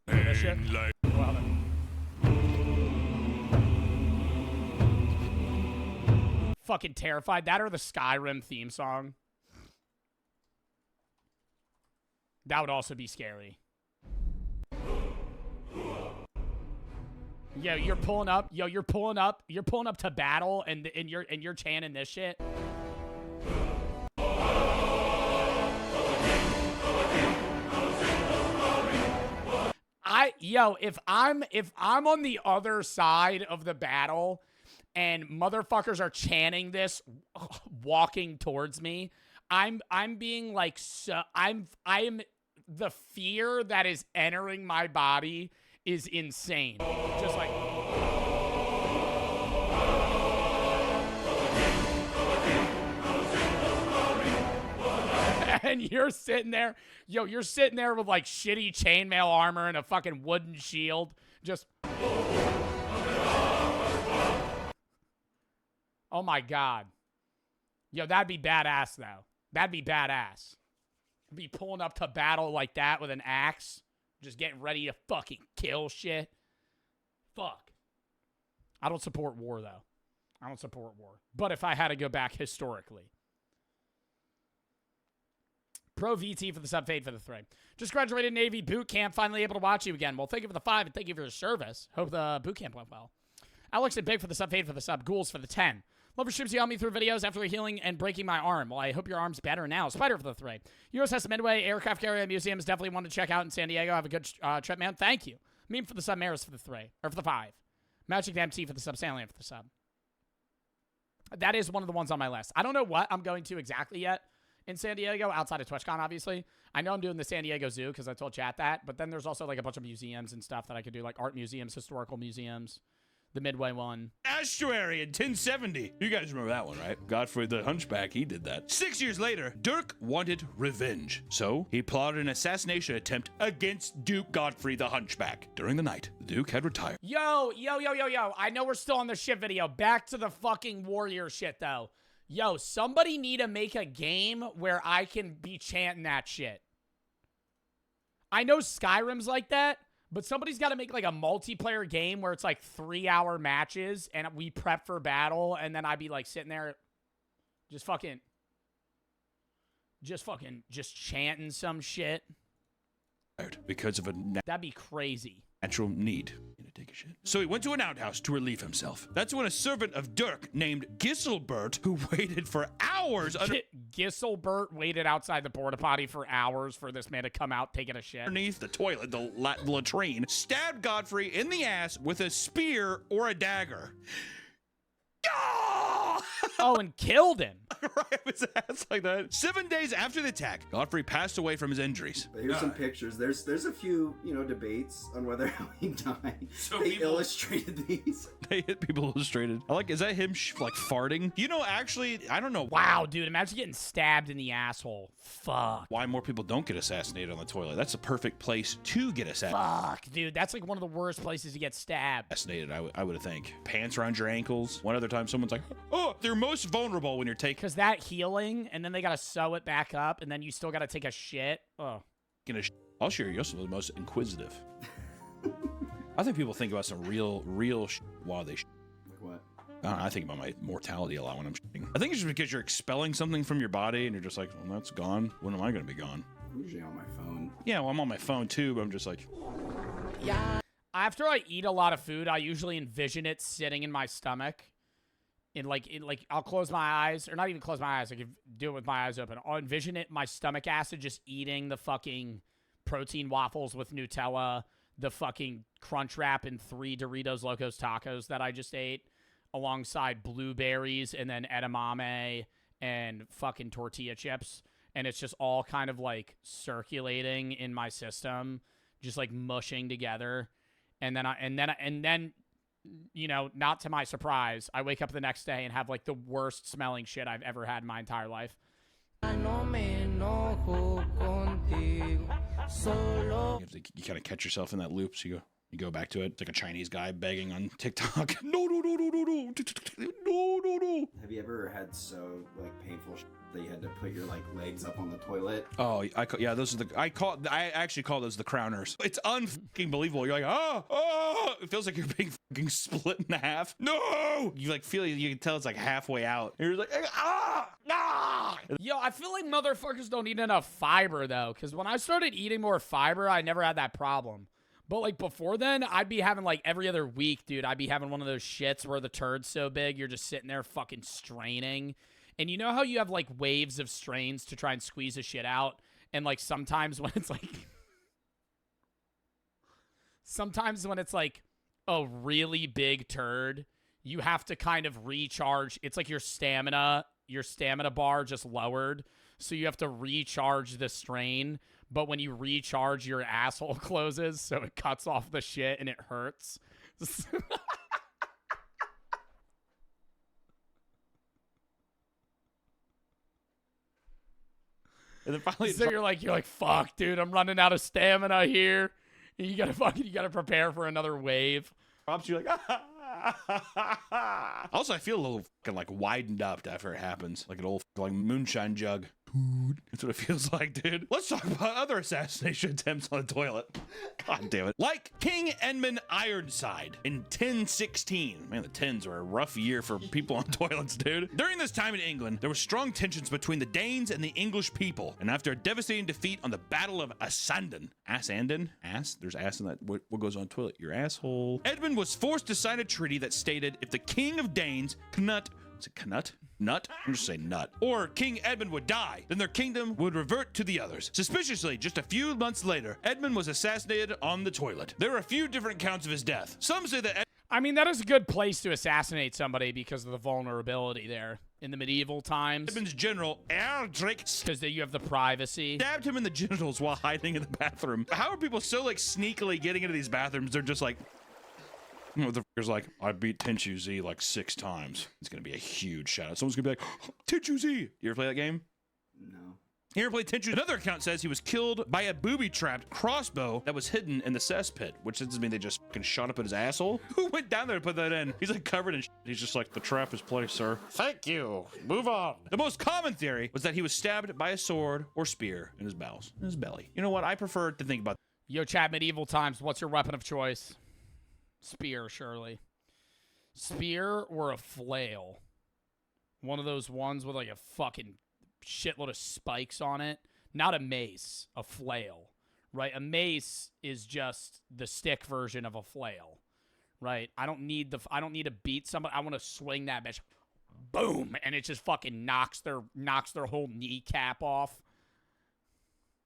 That shit? Well, fucking terrified. That or the Skyrim theme song. That would also be scary. Yo, you're pulling up. Yo, you're pulling up to battle, and you're chanting this shit. If I'm on the other side of the battle and motherfuckers are chanting this walking towards me, I'm being like, I'm the fear that is entering my body is insane. Just like, and you're sitting there, you're sitting there with like shitty chainmail armor and a fucking wooden shield. Just, oh my God. Yo, that'd be badass though. That'd be badass. Be pulling up to battle like that with an axe. Just getting ready to fucking kill shit. Fuck. I don't support war though. I don't support war. But if I had to go back historically. Pro VT for the sub, fade for the 3. Just graduated Navy boot camp. Finally able to watch you again. Well, thank you for the 5 and thank you for your service. Hope the boot camp went well. Alex and Big for the sub, fade for the sub. Ghouls for the 10. Love your streams. You helped me through videos after healing and breaking my arm. Well, I hope your arm's better now. Spider for the 3. USS Midway Aircraft Carrier Museum is definitely one to check out in San Diego. Have a good trip, man. Thank you. Meme for the sub. Maris for the 3. Or for the 5. Magic MC for the sub. Stanley for the sub. That is one of the ones on my list. I don't know what I'm going to exactly yet in San Diego, outside of TwitchCon, obviously. I know I'm doing the San Diego Zoo because I told chat that. But then there's also like a bunch of museums and stuff that I could do, like art museums, historical museums. The Midway one. Estuary in 1070. You guys remember that one, right? Godfrey the Hunchback, he did that. 6 years later, Dirk wanted revenge. So he plotted an assassination attempt against Duke Godfrey the Hunchback. During the night, the Duke had retired. Yo. I know we're still on the shit video. Back to the fucking warrior shit, though. Yo, somebody need to make a game where I can be chanting that shit. I know Skyrim's like that. But somebody's got to make like a multiplayer game where it's like 3-hour matches and we prep for battle and then I'd be like sitting there just chanting some shit. Because of a that'd be crazy. Natural need to take a shit. So he went to an outhouse to relieve himself. That's when a servant of Dirk named Gisselbert, who waited for hours Gisselbert waited outside the porta potty for hours for this man to come out taking a shit underneath the toilet, the latrine, stabbed Godfrey in the ass with a spear or a dagger. Oh, and killed him. Right up his ass like that. 7 days after the attack, Godfrey passed away from his injuries. But here's some pictures. There's a few, debates on whether he died. So they illustrated these. They hit people illustrated. I like, is that him like farting? Actually, I don't know. Wow, dude, imagine getting stabbed in the asshole. Fuck. Why more people don't get assassinated on the toilet. That's a perfect place to get assassinated. Fuck, dude, that's like one of the worst places to get stabbed. Assassinated, I would think. Pants around your ankles. One other time someone's like, oh, they're most vulnerable when you're taking. Because that healing, and then they gotta sew it back up, and then you still gotta take a shit. Oh. I'll share you're also the most inquisitive. I think people think about some real while they Like what? I think about my mortality a lot when I'm shitting. I think it's just because you're expelling something from your body and you're just like, well, that's gone. When am I going to be gone? I'm usually on my phone. Yeah, well, I'm on my phone too, but I'm just like, After I eat a lot of food, I usually envision it sitting in my stomach. I'll close my eyes, or not even close my eyes. I can do it with my eyes open. I'll envision it, my stomach acid, just eating the fucking protein waffles with Nutella, the fucking Crunch Wrap and 3 Doritos Locos Tacos that I just ate, alongside blueberries and then edamame and fucking tortilla chips. And it's just all kind of like circulating in my system, just like mushing together. And then, you know, not to my surprise, I wake up the next day and have like the worst smelling shit I've ever had in my entire life. you kind of catch yourself in that loop, so you go back to it. It's like a Chinese guy begging on TikTok. No. Have you ever had so like painful that you had to put your like legs up on the toilet? Oh, those are I actually call those the crowners. It's unfucking believable. You're like, it feels like you're being fucking split in half. No, you like feel, you can tell it's like halfway out. And you're like, Yo, I feel like motherfuckers don't eat enough fiber though, because when I started eating more fiber, I never had that problem. But like before then, I'd be having like every other week, dude, I'd be having one of those shits where the turd's so big, you're just sitting there fucking straining. And you know how you have like waves of strains to try and squeeze the shit out? And like sometimes when it's like a really big turd, you have to kind of recharge. It's like your stamina bar just lowered. So you have to recharge the strain. But when you recharge, your asshole closes. So it cuts off the shit and it hurts. and then finally, so you're like, fuck, dude, I'm running out of stamina here. You gotta prepare for another wave. props, you're like, Also, I feel a little fucking like widened up after it happens, like an old like moonshine jug. That's what it feels like, dude. Let's talk about other assassination attempts on the toilet. God damn it. Like King Edmund Ironside in 1016. Man, the 10s were a rough year for people on toilets, dude. During this time in England, there were strong tensions between the Danes and the English people. And after a devastating defeat on the Battle of Assanden. Ass? There's ass in that. What goes on the toilet? Your asshole. Edmund was forced to sign a treaty that stated if the King of Danes, Knut, is it Knut? Nut? I'm just saying nut. Or King Edmund would die, then their kingdom would revert to the others. Suspiciously, just a few months later, Edmund was assassinated on the toilet. There are a few different accounts of his death. Some say that I mean, that is a good place to assassinate somebody because of the vulnerability there in the medieval times. Edmund's general, Erdrick, because you have the privacy. stabbed him in the genitals while hiding in the bathroom. How are people so like sneakily getting into these bathrooms? They're just like, motherfucker's like, I beat Tenchu Z like 6 times. It's gonna be a huge shout out. Someone's gonna be like, Tenchu Z. You ever play that game? No. You ever played Tenchu? Another account says he was killed by a booby-trapped crossbow that was hidden in the cesspit, which doesn't mean they just fucking shot up at his asshole. Who went down there to put that in? He's like covered in shit. He's just like, the trap is placed, sir. Thank you. Move on. The most common theory was that he was stabbed by a sword or spear in his bowels, in his belly. You know what? I prefer to think about. Yo, chat, medieval times, what's your weapon of choice? Spear, surely. Spear or a flail. One of those ones with like a fucking shitload of spikes on it. Not a mace, a flail. Right? A mace is just the stick version of a flail. Right? I don't need to beat somebody. I want to swing that bitch. Boom! And it just fucking knocks their whole kneecap off.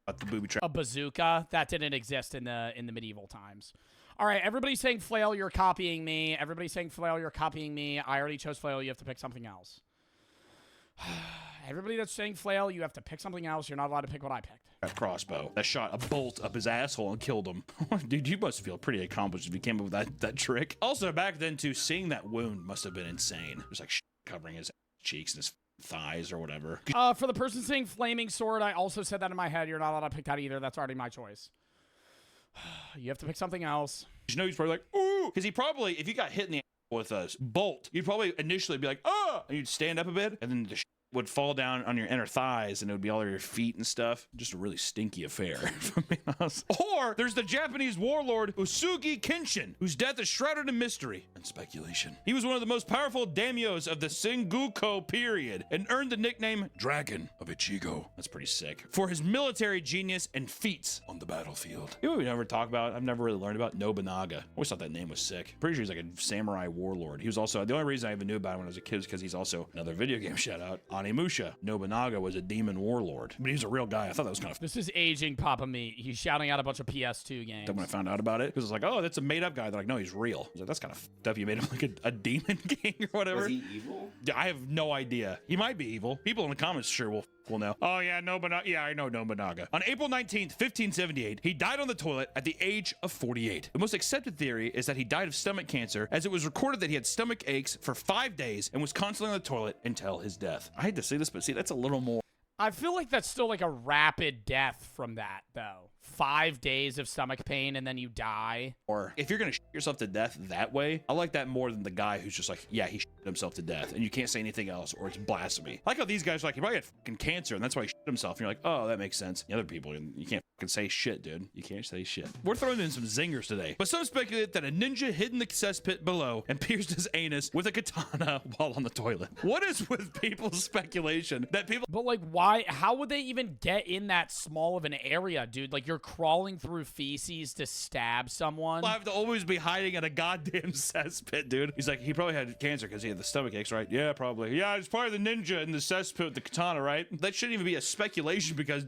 The booby trap. A bazooka that didn't exist in the medieval times. All right, everybody's saying flail, you're copying me. Everybody's saying flail, you're copying me. I already chose flail, you have to pick something else. Everybody that's saying flail, you have to pick something else. You're not allowed to pick what I picked. A crossbow that shot a bolt up his asshole and killed him. Dude, you must feel pretty accomplished if you came up with that trick. Also, back then too, seeing that wound must have been insane. There's like covering his cheeks and his thighs or whatever. For the person saying flaming sword, I also said that in my head. You're not allowed to pick that either. That's already my choice. You have to pick something else. You know, he's probably like, ooh, because he probably, if you got hit in the with a bolt, you'd probably initially be like, oh, and you'd stand up a bit, and then the would fall down on your inner thighs and it would be all over your feet and stuff. Just a really stinky affair, if I'm being honest. Or there's the Japanese warlord Usugi Kenshin, whose death is shrouded in mystery and speculation. He was one of the most powerful daimyos of the Sengoku period and earned the nickname Dragon of Ichigo. That's pretty sick. For his military genius and feats on the battlefield. You know what we never talk about? I've never really learned about Nobunaga. I always thought that name was sick. Pretty sure he's like a samurai warlord. He was also, the only reason I even knew about him when I was a kid is because he's also another video game shout out, Onimusha. Nobunaga was a demon warlord, but he was a real guy. I thought that was kind of This is aging Papa Meat. He's shouting out a bunch of PS2 games. when I found out about it, because it's like, oh, that's a made up guy. They're like, no, he's real. I was like, that's kind of fucked up. You made him like a demon king or whatever. Was he evil? Yeah, I have no idea. He might be evil. People in the comments sure will know. Oh yeah, Nobunaga. Yeah, I know Nobunaga. On April 19th, 1578, he died on the toilet at the age of 48. The most accepted theory is that he died of stomach cancer, as it was recorded that he had stomach aches for 5 days and was constantly on the toilet until his death. I hate to say this, but see, that's a little more. I feel like that's still like a rapid death from that, though. 5 days of stomach pain and then you die. Or if you're gonna shit yourself to death that way, I like that more than the guy who's just like, yeah, he shit himself to death and you can't say anything else or it's blasphemy. I like how these guys are like, he probably had fucking cancer and that's why he shit himself. And you're like, oh, that makes sense. The other people, you can't fucking say shit, dude. You can't say shit. We're throwing in some zingers today, but some speculate that a ninja hid in the cesspit below and pierced his anus with a katana while on the toilet. What is with people's speculation that people? But like, why? How would they even get in that small of an area, dude? Like, you're crawling through feces to stab someone. I have to always be hiding at a goddamn cesspit, dude. He's like, he probably had cancer because he had the stomach aches, right? Yeah, probably. Yeah, it's probably the ninja in the cesspit with the katana, right? That shouldn't even be a speculation because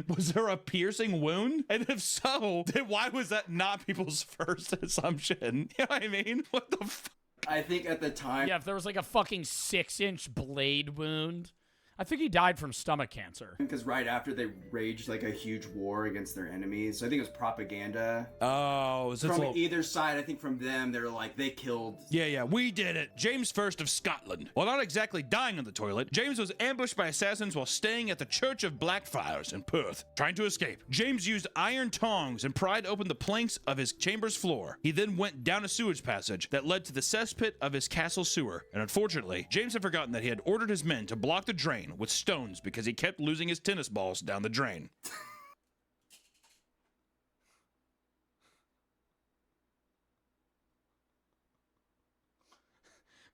was there a piercing wound? And if so, then why was that not people's first assumption? You know what I mean? What the fuck? I think at the time. Yeah, if there was like a fucking 6-inch blade wound. I think he died from stomach cancer. Because right after they waged like a huge war against their enemies. So I think it was propaganda. Oh, is it from either side? I think from them, they're like, they killed. Yeah, we did it. James I of Scotland. While not exactly dying on the toilet, James was ambushed by assassins while staying at the Church of Blackfriars in Perth, trying to escape. James used iron tongs and pried open the planks of his chamber's floor. He then went down a sewage passage that led to the cesspit of his castle sewer. And unfortunately, James had forgotten that he had ordered his men to block the drain with stones because he kept losing his tennis balls down the drain.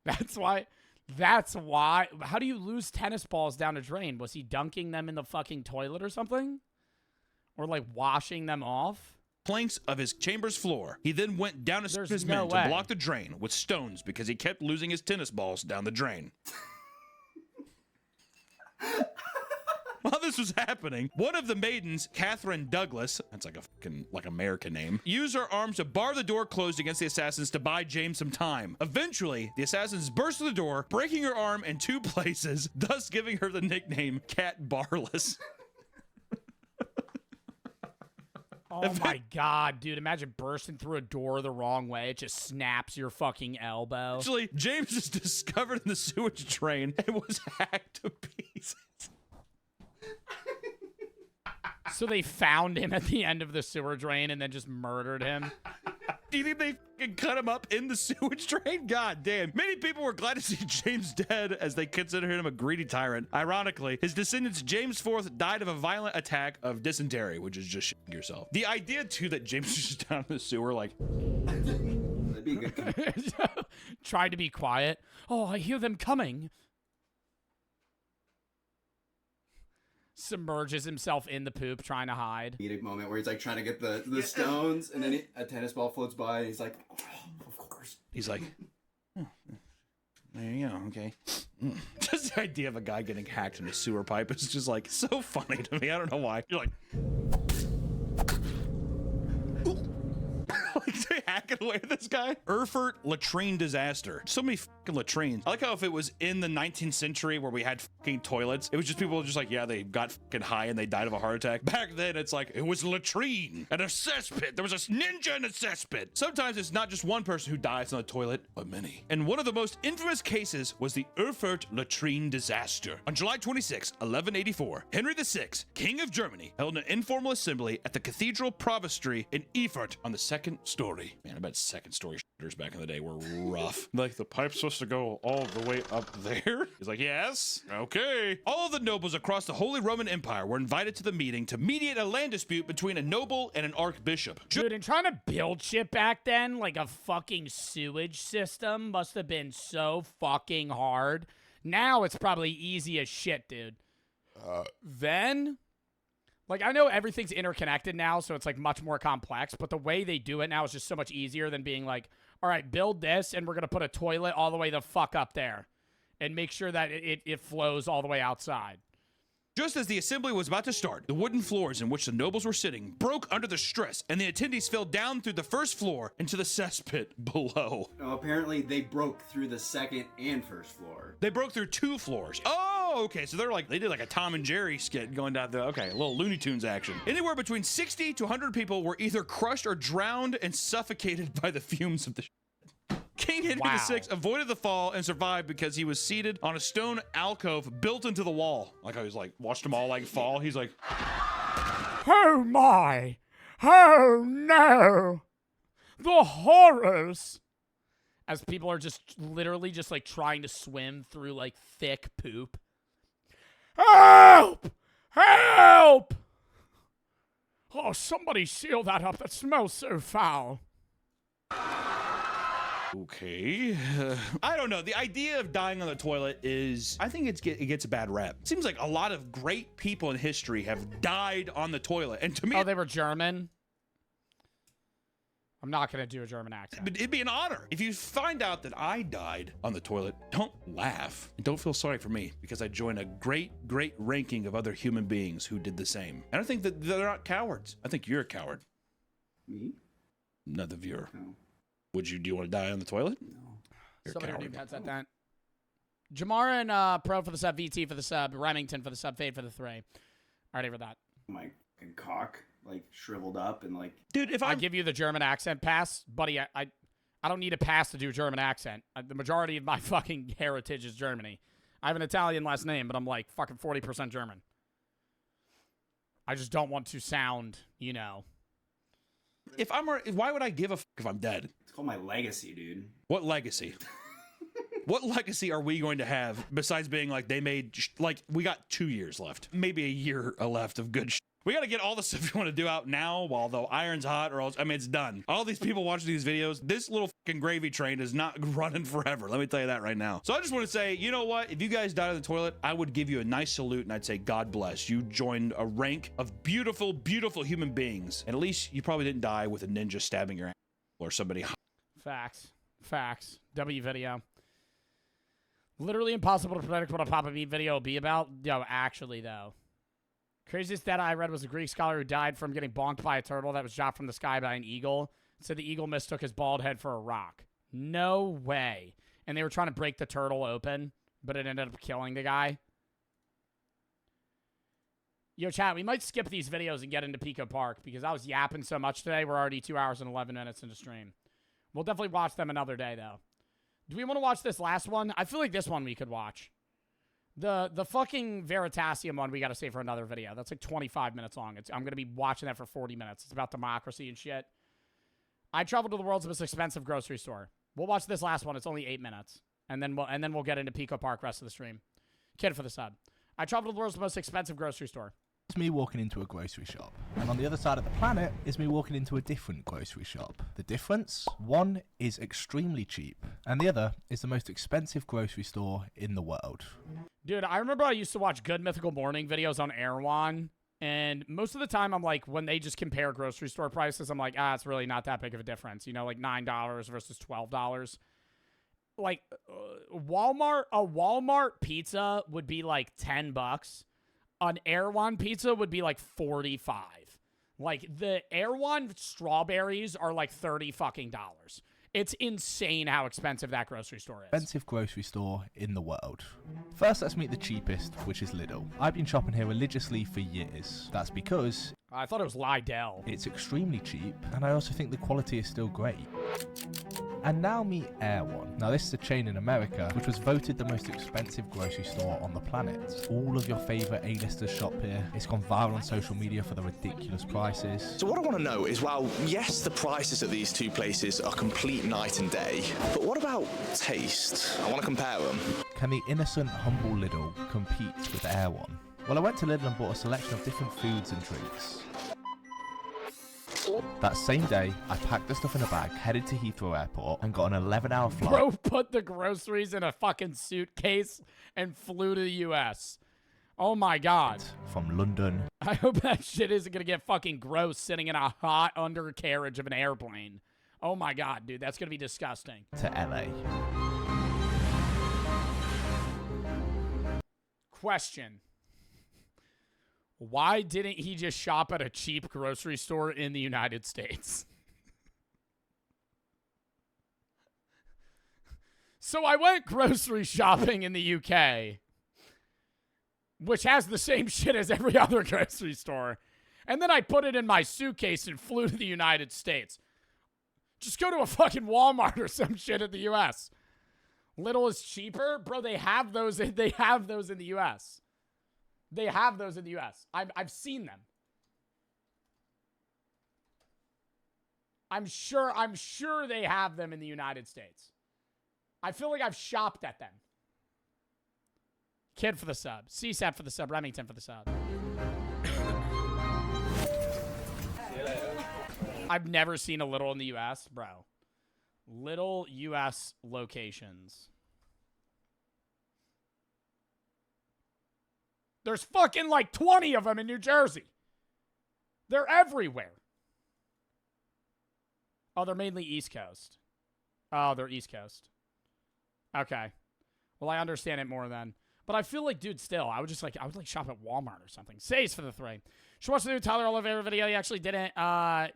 That's why. How do you lose tennis balls down a drain? Was he dunking them in the fucking toilet or something? Or like washing them off? Planks of his chamber's floor. He then went down to his men to block the drain with stones because he kept losing his tennis balls down the drain. While this was happening, one of the maidens, Catherine Douglas, that's like a fucking American name, used her arms to bar the door closed against the assassins to buy James some time. Eventually, the assassins burst through the door, breaking her arm in 2 places, thus giving her the nickname Cat Barless. Oh my god, dude. Imagine bursting through a door the wrong way. It just snaps your fucking elbow. Actually, James is discovered in the sewage drain and was hacked to pieces. So they found him at the end of the sewer drain and then just murdered him. Do you think they fucking cut him up in the sewage drain? God damn. Many people were glad to see James dead as they considered him a greedy tyrant. Ironically, his descendants James IV died of a violent attack of dysentery, which is just shitting yourself. The idea too that James was just down in the sewer like That'd be a good. Tried to be quiet. Oh, I hear them coming. Submerges himself in the poop trying to hide. Comedic moment where he's like trying to get the stones, and then a tennis ball floats by, and he's like, oh, of course. He's like, oh, there you go, okay. Just the idea of a guy getting hacked in a sewer pipe is just like so funny to me. I don't know why. You're like, they hacking away at this guy. Erfurt latrine disaster. So many fucking latrines. I like how if it was in the 19th century where we had fucking toilets, it was just people just like, yeah, they got fucking high and they died of a heart attack. Back then, it's like, it was a latrine and a cesspit. There was a ninja in a cesspit. Sometimes it's not just one person who dies on the toilet, but many. And one of the most infamous cases was the Erfurt latrine disaster. On July 26, 1184, Henry VI, King of Germany, held an informal assembly at the Cathedral Provostry in Erfurt on the 2nd story. Man, I bet second-story shitters back in the day were rough. Like, the pipe's supposed to go all the way up there? He's like, yes, okay. All of the nobles across the Holy Roman Empire were invited to the meeting to mediate a land dispute between a noble and an archbishop. Dude, and trying to build shit back then, like a fucking sewage system, must have been so fucking hard. Now it's probably easy as shit, dude. Then, like, I know everything's interconnected now, so it's, like, much more complex, but the way they do it now is just so much easier than being like, all right, build this, and we're going to put a toilet all the way the fuck up there and make sure that it flows all the way outside. Just as the assembly was about to start, the wooden floors in which the nobles were sitting broke under the stress, and the attendees fell down through the first floor into the cesspit below. No, apparently they broke through the second and first floor. They broke through 2 floors. Oh, okay, so they did like a Tom and Jerry skit going down the, okay, a little Looney Tunes action. Anywhere between 60 to 100 people were either crushed or drowned and suffocated by the fumes of the King Henry VI avoided the fall and survived because he was seated on a stone alcove built into the wall. Like, I was like, watched them all like fall. He's like, Oh my! Oh no! The horrors! As people are just literally just like trying to swim through like thick poop. Help! Help! Oh, somebody seal that up. That smells so foul. okay. I don't know. The idea of dying on the toilet is, I think it gets a bad rep. It seems like a lot of great people in history have died on the toilet. And to me, oh, they were German? I'm not going to do a German accent. It'd be an honor. If you find out that I died on the toilet, don't laugh. And don't feel sorry for me, because I joined a great, great ranking of other human beings who did the same. And I think that they're not cowards. I think you're a coward. Me? Not the viewer. No. Do you want to die on the toilet? No. You're Somebody a coward. new headset that. Jamara and Pro for the sub, VT for the sub, Remington for the sub, Fade for the 3. Alrighty for that. My fucking cock, like, shriveled up and, like... Dude, if I give you the German accent pass, buddy, I don't need a pass to do a German accent. The majority of my fucking heritage is Germany. I have an Italian last name, but I'm like fucking 40% German. I just don't want to sound, you know. Why would I give a fuck if I'm dead? It's called my legacy, dude. What legacy? What legacy are we going to have besides being like, they made, like, we got 2 years left, maybe a year left of good shit. We got to get all the stuff we want to do out now while the iron's hot, or else, I mean, it's done. All these people watching these videos, this little fucking gravy train is not running forever. Let me tell you that right now. So I just want to say, you know what? If you guys died in the toilet, I would give you a nice salute and I'd say, God bless. You joined a rank of beautiful, beautiful human beings. And at least you probably didn't die with a ninja stabbing your ass or somebody. Facts. Facts. W video. Literally impossible to predict what a Papa Meat video will be about. Yo, actually, though. Craziest data I read was a Greek scholar who died from getting bonked by a turtle that was dropped from the sky by an eagle. Said the eagle mistook his bald head for a rock. No way. And they were trying to break the turtle open, but it ended up killing the guy. Yo, chat, we might skip these videos and get into Pico Park because I was yapping so much today. We're already 2 hours and 11 minutes into stream. We'll definitely watch them another day, though. Do we want to watch this last one? I feel like this one we could watch. The fucking Veritasium one we got to save for another video. That's like 25 minutes long. I'm going to be watching that for 40 minutes. It's about democracy and shit. I traveled to the world's most expensive grocery store. We'll watch this last one. It's only 8 minutes. And then we'll get into Pico Park rest of the stream. Kid for the sub. I traveled to the world's most expensive grocery store. It's me walking into a grocery shop, and on the other side of the planet is me walking into a different grocery shop. The difference? One is extremely cheap, and the other is the most expensive grocery store in the world. Dude, I remember I used to watch Good Mythical Morning videos on Erewhon, and most of the time I'm like, when they just compare grocery store prices, I'm like, it's really not that big of a difference. You know, like $9 versus $12. Like, a Walmart pizza would be like $10. An Erewhon pizza would be like $45. Like, the Erewhon strawberries are like $30 fucking dollars. It's insane how expensive that grocery store is. Expensive grocery store in the world. First, let's meet the cheapest, which is Lidl. I've been shopping here religiously for years. That's because I thought it was Lidl. It's extremely cheap, and I also think the quality is still great. And now meet Air One. Now this is a chain in America which was voted the most expensive grocery store on the planet. All of your favourite A-listers shop here. It's gone viral on social media for the ridiculous prices. So what I want to know is, well, yes, the prices at these two places are complete night and day, but what about taste? I want to compare them. Can the innocent, humble Lidl compete with Air One? Well, I went to Lidl and bought a selection of different foods and drinks. That same day, I packed the stuff in a bag, headed to Heathrow Airport, and got an 11-hour flight. Bro put the groceries in a fucking suitcase and flew to the U.S. Oh my God. From London. I hope that shit isn't gonna get fucking gross sitting in a hot undercarriage of an airplane. Oh my God, dude, that's gonna be disgusting. To LA. Question. Why didn't he just shop at a cheap grocery store in the United States? So I went grocery shopping in the UK, which has the same shit as every other grocery store. And then I put it in my suitcase and flew to the United States. Just go to a fucking Walmart or some shit in the US. Little is cheaper? Bro, they have those in the US. They have those in the US. I've seen them. I'm sure they have them in the United States. I feel like I've shopped at them. Kid for the sub. CSAP for the sub. Remington for the sub. I've never seen a Little in the US, bro. Little US locations. There's fucking like 20 of them in New Jersey. They're everywhere. Oh, they're mainly East Coast. Oh, they're East Coast. Okay. Well, I understand it more then. But I feel like, dude, still, I would shop at Walmart or something. Says for the 3. Should watch the new Tyler Oliveira video. He actually didn't,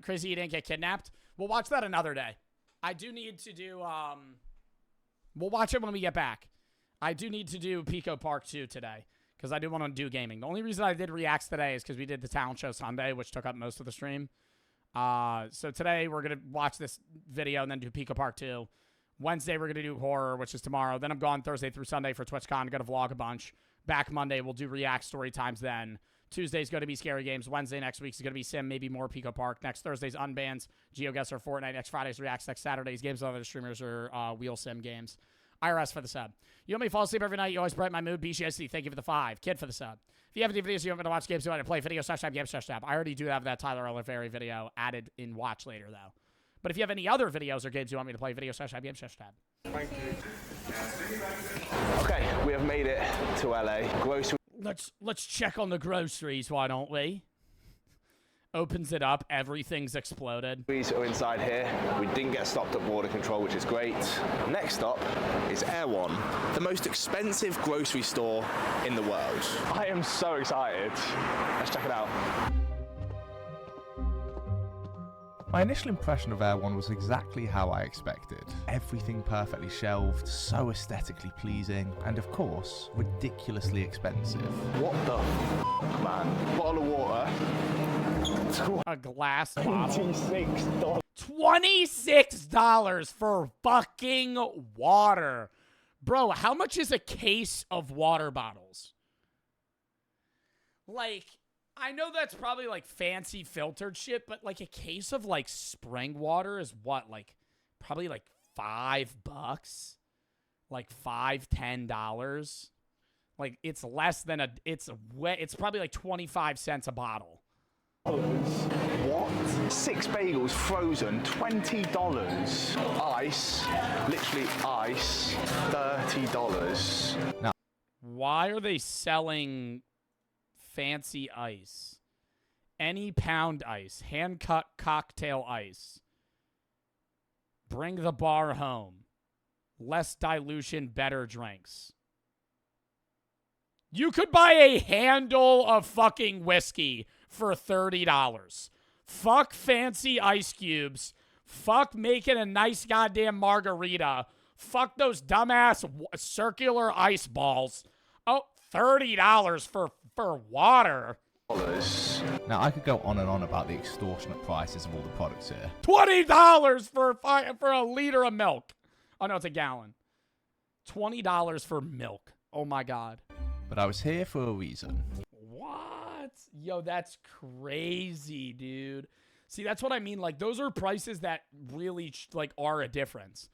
crazy he didn't get kidnapped. We'll watch that another day. I do need to do, we'll watch it when we get back. I do need to do Pico Park 2 today. Because I do want to do gaming. The only reason I did reacts today is because we did the talent show Sunday, which took up most of the stream. So today we're going to watch this video and then do Pico Park 2. Wednesday we're going to do horror, which is tomorrow. Then I'm gone Thursday through Sunday for TwitchCon. Going to vlog a bunch. Back Monday we'll do react story times then. Tuesday's going to be scary games. Wednesday next week is going to be Sim, maybe more Pico Park. Next Thursday's Unbans, GeoGuessr, Fortnite. Next Friday's reacts. Next Saturday's games of other streamers or Wheel Sim games. IRS for the sub. You want me to fall asleep every night? You always brighten my mood. BCSC, thank you for the 5. Kid for the sub. If you have any videos you want me to watch games you want to play, video/tab, game/tab. I already do have that Tyler Oliveira video added in watch later, though. But if you have any other videos or games you want me to play, video/tab, game/tab. Thank you. Okay, we have made it to LA. Grocery. Let's check on the groceries, why don't we? Opens it up, everything's exploded. Groceries are inside here. We didn't get stopped at border control, which is great. Next stop is Air One, the most expensive grocery store in the world. I am so excited. Let's check it out. My initial impression of Air One was exactly how I expected. Everything perfectly shelved, so aesthetically pleasing, and of course, ridiculously expensive. What the man? Bottle of water. A glass bottle. $26. $26 for fucking water. Bro, how much is a case of water bottles? Like, I know that's probably like fancy filtered shit, but like a case of like spring water is what? Like, probably like $5? Like $5-10? Like, it's less than it's probably like 25 cents a bottle. What? 6 bagels frozen, $20. Ice, literally ice, $30. Now, why are they selling fancy ice? Any pound ice, hand-cut cocktail ice. Bring the bar home. Less dilution, better drinks. You could buy a handle of fucking whiskey for $30. Fuck fancy ice cubes. Fuck making a nice goddamn margarita. Fuck those dumbass circular ice balls. Oh, $30 for water. Now, I could go on and on about the extortionate prices of all the products here. $20 for a liter of milk. Oh, no, it's a gallon. $20 for milk. Oh, my God. But I was here for a reason. What? Yo, that's crazy, dude. See, that's what I mean. Like, those are prices that really, like, are a difference.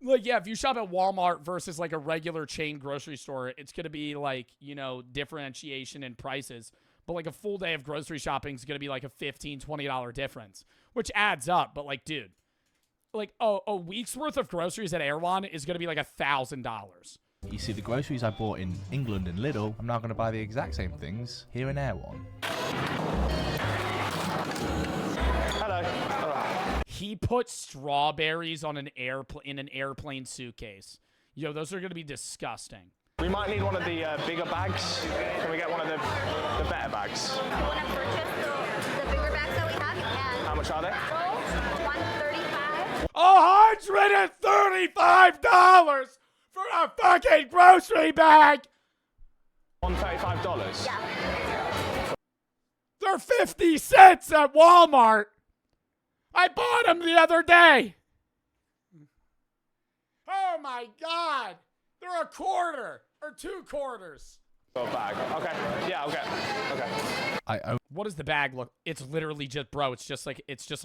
Like, yeah, if you shop at Walmart versus, like, a regular chain grocery store, it's going to be, like, you know, differentiation in prices. But, like, a full day of grocery shopping is going to be, like, a $15, $20 difference, which adds up. But, like, dude, like, a week's worth of groceries at Erewhon is going to be, like, $1,000. You see, the groceries I bought in England in Lidl, I'm now going to buy the exact same things here in Erewhon. Hello. He put strawberries on an airplane suitcase. Yo, those are going to be disgusting. We might need one of the bigger bags. Can we get one of the better bags? If you want to purchase the bigger bags that we have, you can. How much are they? $135. $135 for a fucking grocery bag! $135? Yeah. They're 50 cents at Walmart! I bought them the other day! Oh my God! They're a quarter or 2 quarters. A bag. Okay. Yeah, okay. What does the bag look? It's literally just, bro, it's just like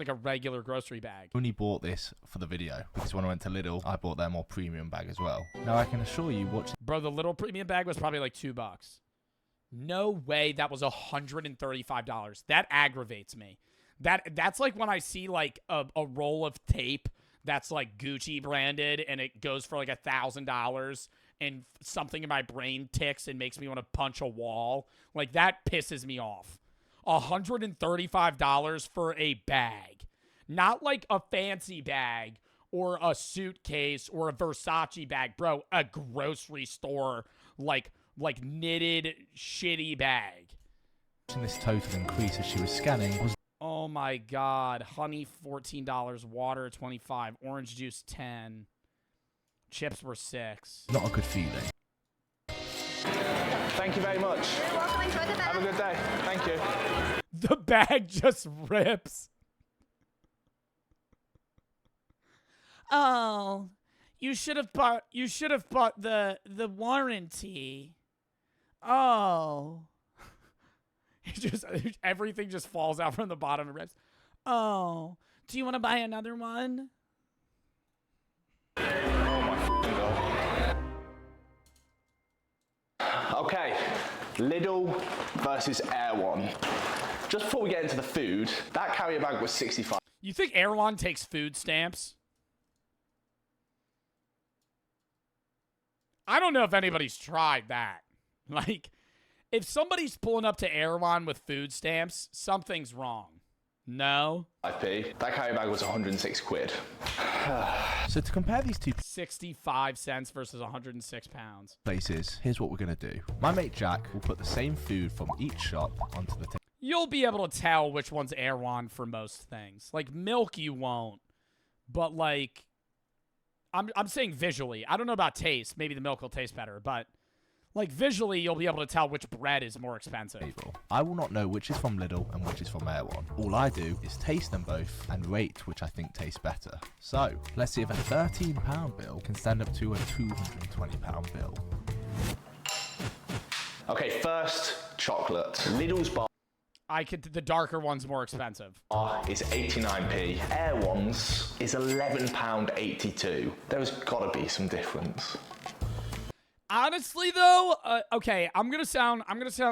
a regular grocery bag. Only bought this for the video because when I went to Lidl, I bought their more premium bag as well. Now I can assure you, Bro, the little premium bag was probably like $2. No way that was $135. That aggravates me. That's like when I see like a roll of tape that's like Gucci branded and it goes for like $1,000 and something in my brain ticks and makes me want to punch a wall. Like, that pisses me off. $135 for a bag. Not like a fancy bag or a suitcase or a Versace bag. Bro, a grocery store like knitted shitty bag. Watching this total increase as she was scanning was... Oh my God. Honey, $14. Water, $25. Orange juice, $10. Chips were $6. not a good feeling. Thank you very much. You're welcome. Enjoy the bag. Have a good day. Thank you. The bag just rips. Oh, you should have bought the warranty. Oh. Everything just falls out from the bottom and rips. Oh, do you want to buy another one? Okay, Lidl versus Erewhon. Just before we get into the food, that carrier bag was $65. You think Erewhon takes food stamps? I don't know if anybody's tried that. Like, if somebody's pulling up to Erewhon with food stamps, something's wrong. No? IP. That carrier bag was 106 quid. So to compare these two 65 cents versus 106 pounds. places, here's what we're going to do. My mate Jack will put the same food from each shop onto the table. You'll be able to tell which one's Erewhon for most things. Like, milk you won't. But, like, I'm saying visually. I don't know about taste. Maybe the milk will taste better, but... like, visually, you'll be able to tell which bread is more expensive. I will not know which is from Lidl and which is from Erewhon. All I do is taste them both and rate which I think tastes better. So, let's see if a £13 bill can stand up to a £220 bill. Okay, first, chocolate. Lidl's bar The darker one's more expensive. is 89p. Erewhon's is £11.82. There's gotta be some difference. Honestly, though, okay, I'm gonna sound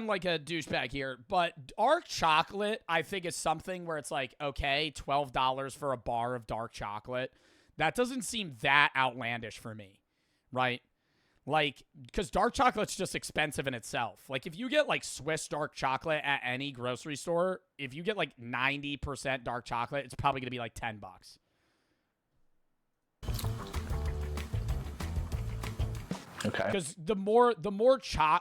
like a douchebag here, but dark chocolate, I think, is something where it's like, okay, $12 for a bar of dark chocolate. That doesn't seem that outlandish for me, right? Like, because dark chocolate's just expensive in itself. Like, if you get, like, Swiss dark chocolate at any grocery store, if you get, like, 90% dark chocolate, it's probably gonna be, like, $10. Okay. Because the more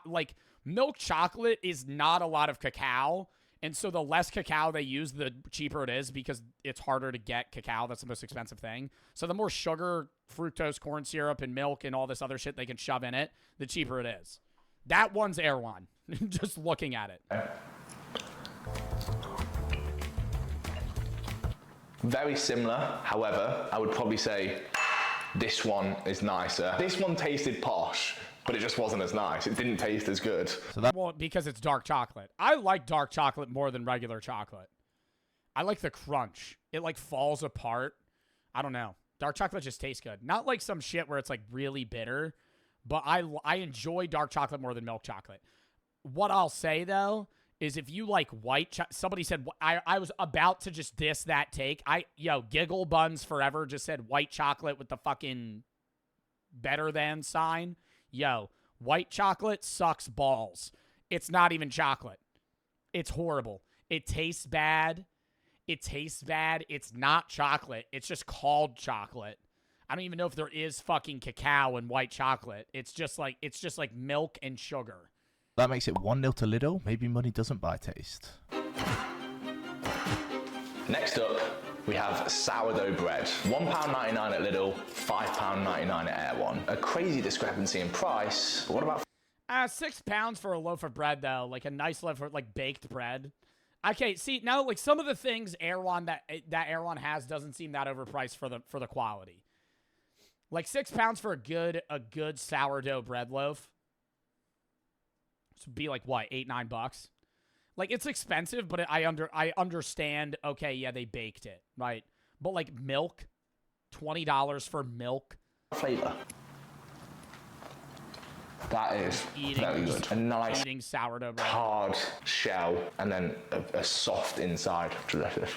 like, milk chocolate is not a lot of cacao, and so the less cacao they use, the cheaper it is because it's harder to get cacao. That's the most expensive thing. So the more sugar, fructose, corn syrup, and milk and all this other shit they can shove in it, the cheaper it is. That one's Erewhon. Just looking at it. Very similar, however, I would probably say this one is nicer. This one tasted posh, but it just wasn't as nice. It didn't taste as good. Well, because it's dark chocolate. I like dark chocolate more than regular chocolate. I like the crunch. It like falls apart. I don't know. Dark chocolate just tastes good. Not like some shit where it's like really bitter, but I enjoy dark chocolate more than milk chocolate. What I'll say though is if you like white somebody said I was about to just diss that take. Giggle Buns Forever just said white chocolate with the fucking better than sign. Yo, white chocolate sucks balls. It's not even chocolate. It's horrible. It tastes bad. It's not chocolate. It's just called chocolate. I don't even know if there is fucking cacao in white chocolate. It's just like milk and sugar. That makes it 1-0 to Lidl. Maybe money doesn't buy taste. Next up, we have sourdough bread. £1.99 at Lidl, £5.99 at Air One. A crazy discrepancy in price. But what about £6 for a loaf of bread though, like a nice loaf of like baked bread. Okay, see now like some of the things Air One that Air One has doesn't seem that overpriced for the quality. Like £6 for a good sourdough bread loaf. This would be like what, $8-9? Like it's expensive, but I understand. Okay, yeah, they baked it, right? But like milk, $20 for milk. Flavor. That is very good. A nice sourdough bread. Hard shell and then a soft inside. Delicious.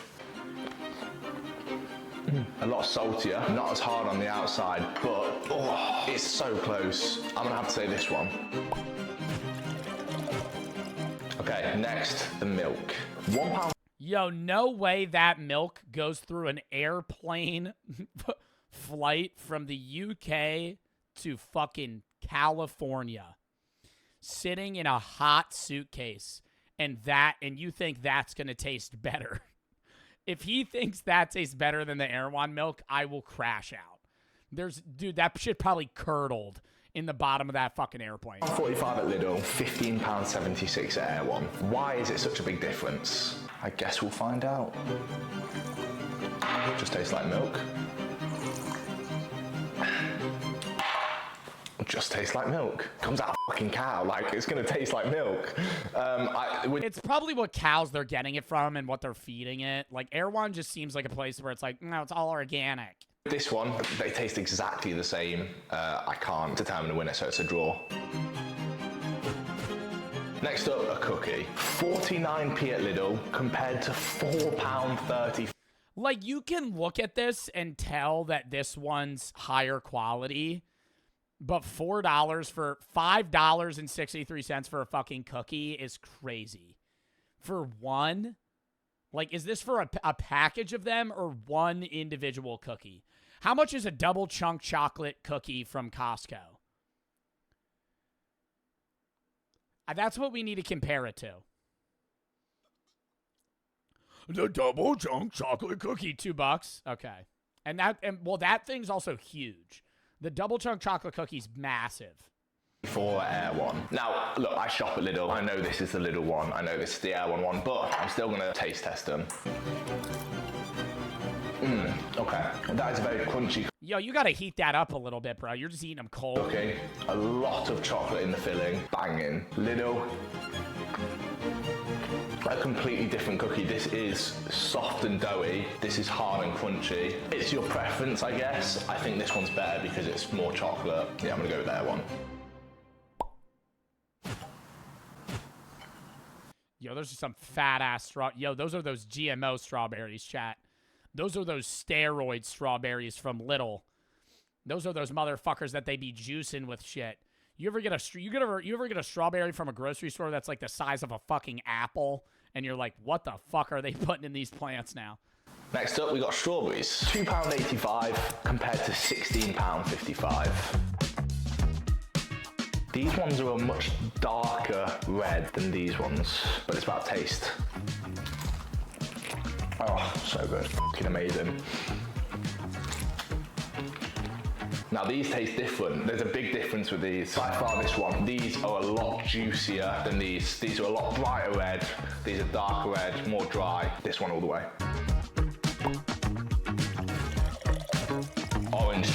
A lot saltier, not as hard on the outside, but it's so close. I'm gonna have to say this one. Okay, next, the milk. £1. Yo, no way that milk goes through an airplane flight from the UK to fucking California, sitting in a hot suitcase, and you think that's gonna taste better. If he thinks that tastes better than the Air One milk, I will crash out. Dude, that shit probably curdled in the bottom of that fucking airplane. £45 at Lidl, £15.76 at Air One. Why is it such a big difference? I guess we'll find out. Just tastes like milk. Just tastes like milk. Comes out of a fucking cow, like it's gonna taste like milk. It's probably what cows they're getting it from and what they're feeding it. Like Air One just seems like a place where it's like, no, it's all organic. This one, they taste exactly the same. I can't determine the winner, so it's a draw. Next up, a cookie. 49p at Lidl compared to £4.30. Like you can look at this and tell that this one's higher quality. But $4 for $5.63 for a fucking cookie is crazy. For one? Like, is this for a package of them or one individual cookie? How much is a double chunk chocolate cookie from Costco? That what we need to compare it to. The double chunk chocolate cookie, $2. Okay. And that thing's also huge. The double chunk chocolate cookie's massive. For Air One. Now, look, I shop at Lidl. I know this is the Lidl one. I know this is the Air one, but I'm still gonna taste test them. Okay. That is a very crunchy. Yo, you gotta heat that up a little bit, bro. You're just eating them cold. Okay. A lot of chocolate in the filling. Banging. Lidl. A completely different cookie. This is soft and doughy. This is hard and crunchy. It's your preference, I guess. I think this one's better because it's more chocolate. Yeah, I'm gonna go with that one. Yo, those are some fat ass Yo, those are those GMO strawberries, chat. Those are those steroid strawberries from Lidl. Those are those motherfuckers that they be juicing with shit. You ever get a strawberry from a grocery store that's like the size of a fucking apple, and you're like, what the fuck are they putting in these plants now? Next up, we got strawberries. £2.85 compared to £16.55. These ones are a much darker red than these ones, but it's about taste. Oh, so good. Fucking amazing. Now these taste different. There's a big difference with these. By far this one. These are a lot juicier than these. These are a lot brighter red. These are darker red, more dry. This one all the way.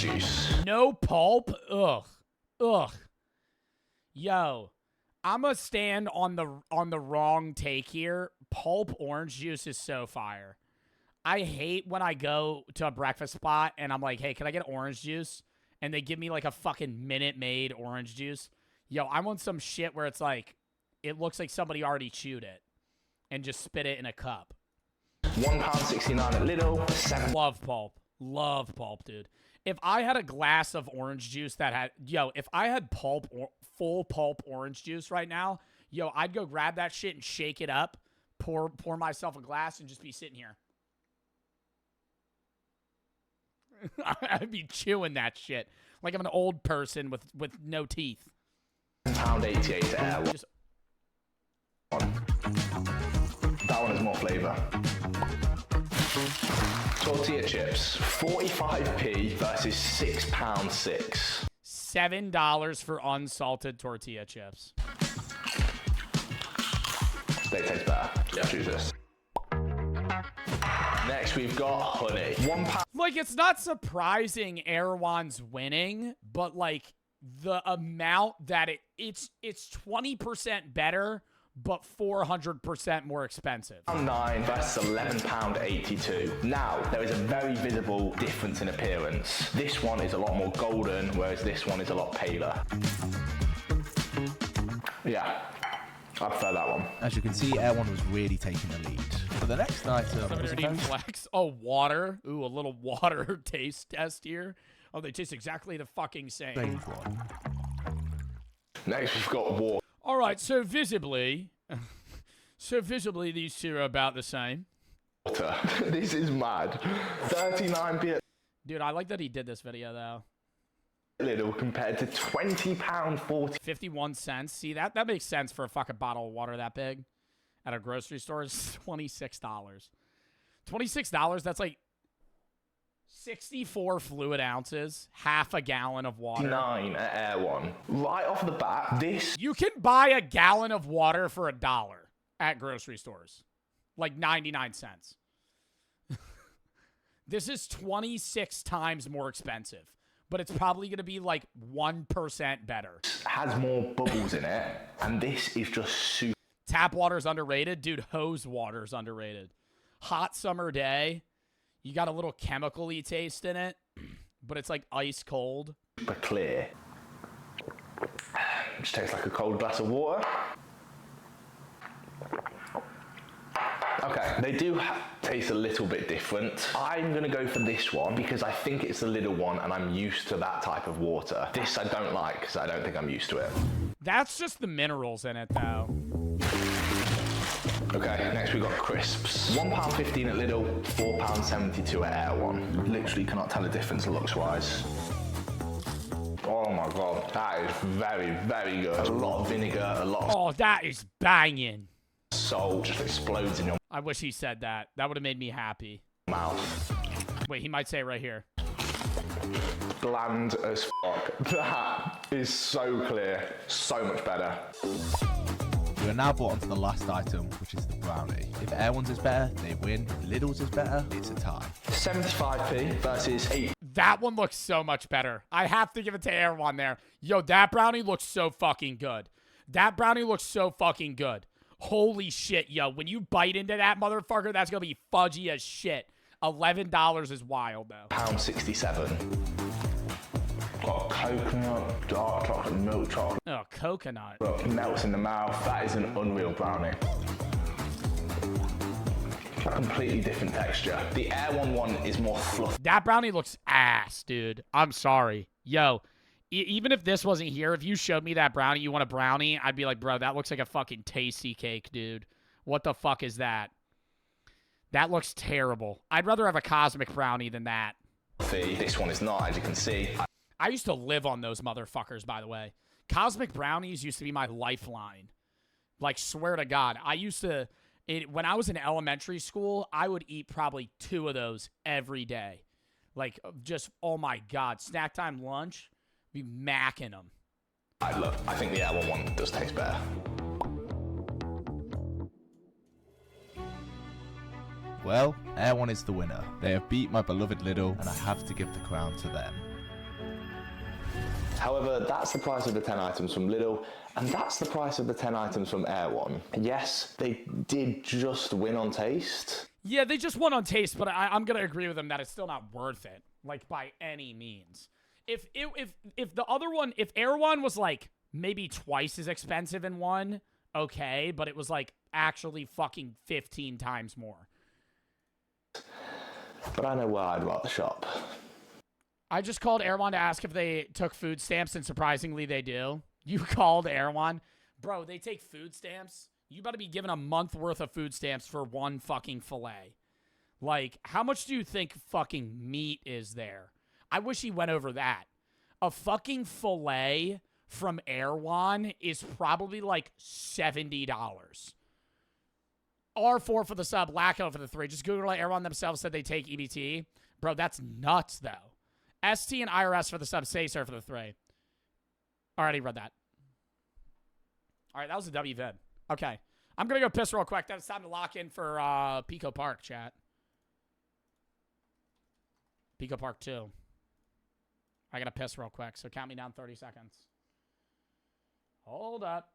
juice. No pulp? Ugh. Ugh. Yo, I'ma stand on the wrong take here. Pulp orange juice is so fire. I hate when I go to a breakfast spot and I'm like, hey, can I get orange juice? And they give me like a fucking Minute Maid orange juice. Yo, I want some shit where it's like, it looks like somebody already chewed it and just spit it in a cup. £1.69 at Lidl. 7. Love pulp. Love pulp, dude. If I had a glass of orange juice that had, yo, if I had pulp, or full pulp orange juice right now, yo, I'd go grab that shit and shake it up, pour myself a glass and just be sitting here. I'd be chewing that shit like I'm an old person with no teeth. £1.88 Air One. Just... That one has more flavour. Tortilla chips, 45p versus £6.06. $7 for unsalted tortilla chips. They taste better. Yeah, choose this. Next, we've got honey. £1. Like, it's not surprising Erewhon's winning, but like the amount that it's 20% better, but 400% more expensive. £9 versus £11.82. Now, there is a very visible difference in appearance. This one is a lot more golden, whereas this one is a lot paler. Yeah, I prefer that one. As you can see, Air One was really taking the lead. For the next item, was a very... flex. Oh, water. Ooh, a little water taste test here. Oh, they taste exactly the fucking same. one. Next, we've got water. All right, so visibly, these two are about the same. Water. This is mad. 39p. Dude, I like that he did this video though. Little compared to £20.40. 51 cents. See, that makes sense for a fucking bottle of water that big at a grocery store. Is $26. $26. That's like 64 fluid ounces, half a gallon of water. 9 at Air One. Right off the bat, this... You can buy a gallon of water for $1 at grocery stores. Like 99 cents. This is 26 times more expensive. But it's probably going to be like 1% better. Has more bubbles in it. And this is just super... Tap water's underrated. Dude, hose water's underrated. Hot summer day. You got a little chemical-y taste in it, but it's like ice cold. Super clear. Just tastes like a cold glass of water. Okay, they do taste a little bit different. I'm gonna go for this one because I think it's the little one and I'm used to that type of water. This I don't like because I don't think I'm used to it. That's just the minerals in it, though. Okay, next we got crisps. £1.15 at Lidl, £4.72 at Air One. Literally cannot tell the difference looks-wise. Oh my god, that is very, very good. A lot of vinegar, a lot of... Oh, that is banging. Salt just explodes in your I wish he said that. That would have made me happy. mouth. Wait, he might say it right here. Bland as fuck. That is so clear. So much better. We are now brought on to the last item, which is the brownie. If Air One's is better, they win. If Lidl's is better, it's a tie. 75p versus 8. That one looks so much better. I have to give it to Air One there. Yo, that brownie looks so fucking good. That brownie looks so fucking good. Holy shit, yo. When you bite into that motherfucker, that's going to be fudgy as shit. $11 is wild, though. £1.67. Got coconut, dark chocolate, milk chocolate. Oh, coconut. Look, melts in the mouth. That is an unreal brownie. A completely different texture. The Air one is more fluffy. That brownie looks ass, dude. I'm sorry. Yo, even if this wasn't here, if you showed me that brownie, you want a brownie, I'd be like, bro, that looks like a fucking tasty cake, dude. What the fuck is that? That looks terrible. I'd rather have a cosmic brownie than that. This one is not, as you can see. I used to live on those motherfuckers, by the way. Cosmic brownies used to be my lifeline. Like, swear to God. I used to... when I was in elementary school, I would eat probably 2 of those every day. Like, just, oh my God. Snack time lunch, be macking them. I think the Air one does taste better. Well, Air One is the winner. They have beat my beloved Lidl, and I have to give the crown to them. However, that's the price of the 10 items from Lidl, and that's the price of the 10 items from Air One. Yes, they did just win on taste. Yeah, they just won on taste, but I'm going to agree with them that it's still not worth it, like, by any means. If the other one, if Air One was, like, maybe twice as expensive in one, okay, but it was, like, actually fucking 15 times more. But I know where I'd rather shop. I just called Erwan to ask if they took food stamps, and surprisingly they do. You called Erwan? Bro, they take food stamps? You better be given a month worth of food stamps for one fucking filet. Like, how much do you think fucking meat is there? I wish he went over that. A fucking filet from Erwan is probably like $70. R4 for the sub, Lacko for the 3. Just Google it. Erwan themselves said they take EBT. Bro, that's nuts, though. ST and IRS for the sub, say sir for the 3. Already read that. All right, that was a W vid. Okay. I'm going to go piss real quick. Then it's time to lock in for Pico Park, chat. Pico Park 2. I got to piss real quick, so count me down 30 seconds. Hold up.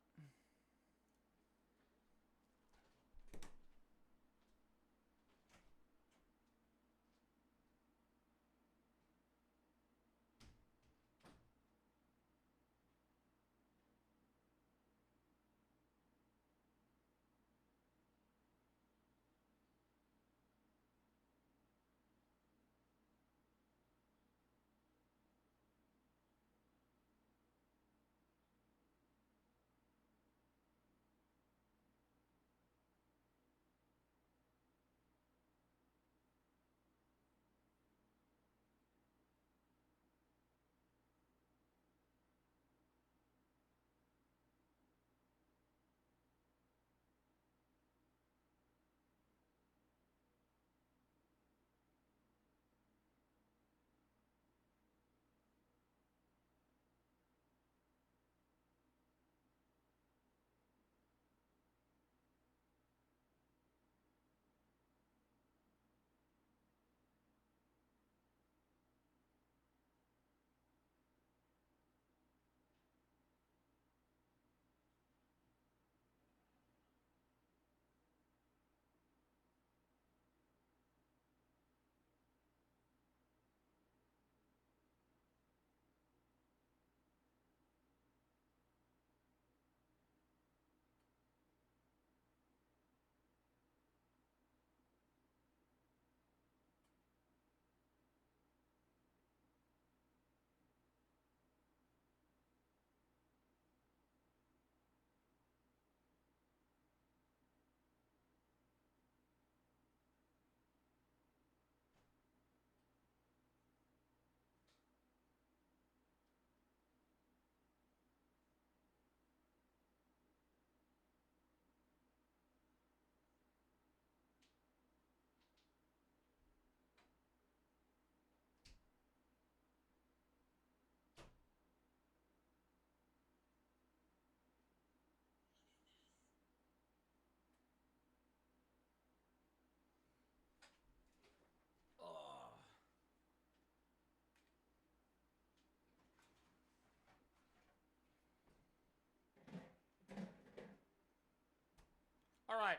All right.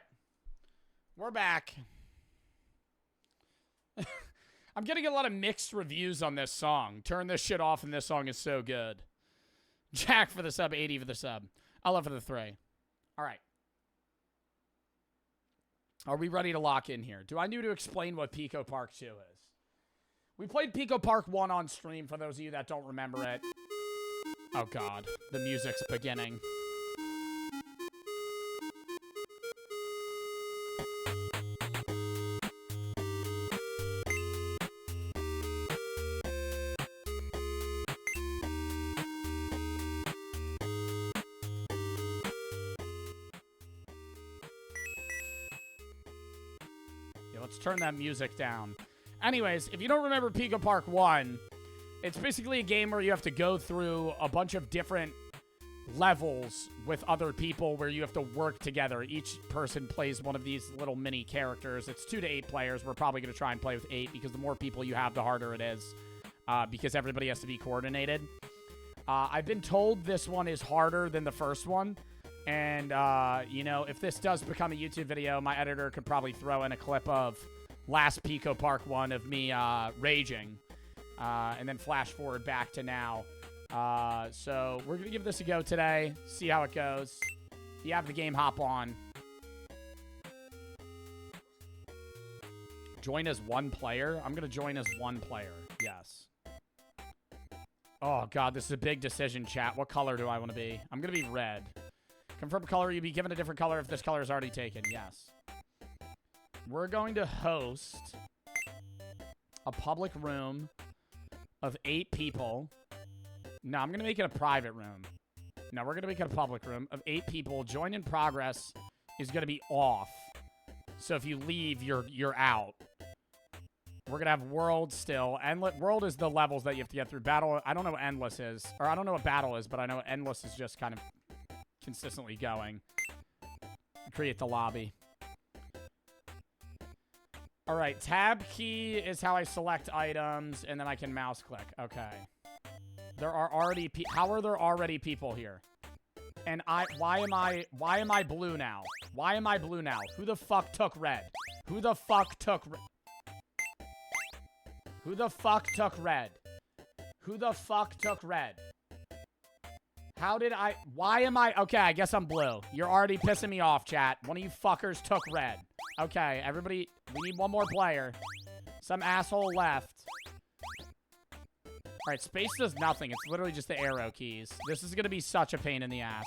We're back. I'm getting a lot of mixed reviews on this song. Turn this shit off and this song is so good. Jack for the sub, 80 for the sub. I love for the 3. All right. Are we ready to lock in here? Do I need to explain what Pico Park 2 is? We played Pico Park 1 on stream for those of you that don't remember it. Oh, God. The music's beginning. Let's turn that music down. Anyways, if you don't remember Pico Park 1, it's basically a game where you have to go through a bunch of different levels with other people where you have to work together. Each person plays one of these little mini characters. It's 2 to 8 players. We're probably going to try and play with 8 because the more people you have, the harder it is because everybody has to be coordinated. I've been told this one is harder than the first one. And, you know, if this does become a YouTube video, my editor could probably throw in a clip of last Pico Park one of me raging. And then flash forward back to now. So we're going to give this a go today. See how it goes. If you have the game, hop on. Join as one player? I'm going to join as one player. Yes. Oh, God, this is a big decision, chat. What color do I want to be? I'm going to be red. Confirm color. You'll be given a different color if this color is already taken. Yes. We're going to host a public room of 8 people. No, I'm going to make it a private room. No, we're going to make it a public room of 8 people. Join in progress is going to be off. So if you leave, you're out. We're going to have world still. World is the levels that you have to get through. Battle, I don't know what endless is. Or I don't know what battle is, but I know endless is just kind of consistently going. Create the lobby. All right, tab key is how I select items, and then I can mouse click. Okay. There are already how are there already people here? And why am I blue now? Why am I blue now? Who the fuck took red? Who the fuck took Who the fuck took red? Who the fuck took red? How did why am I okay, I guess I'm blue. You're already pissing me off, chat. One of you fuckers took red. Okay, everybody, we need one more player. Some asshole left. Alright, space does nothing. It's literally just the arrow keys. This is gonna be such a pain in the ass.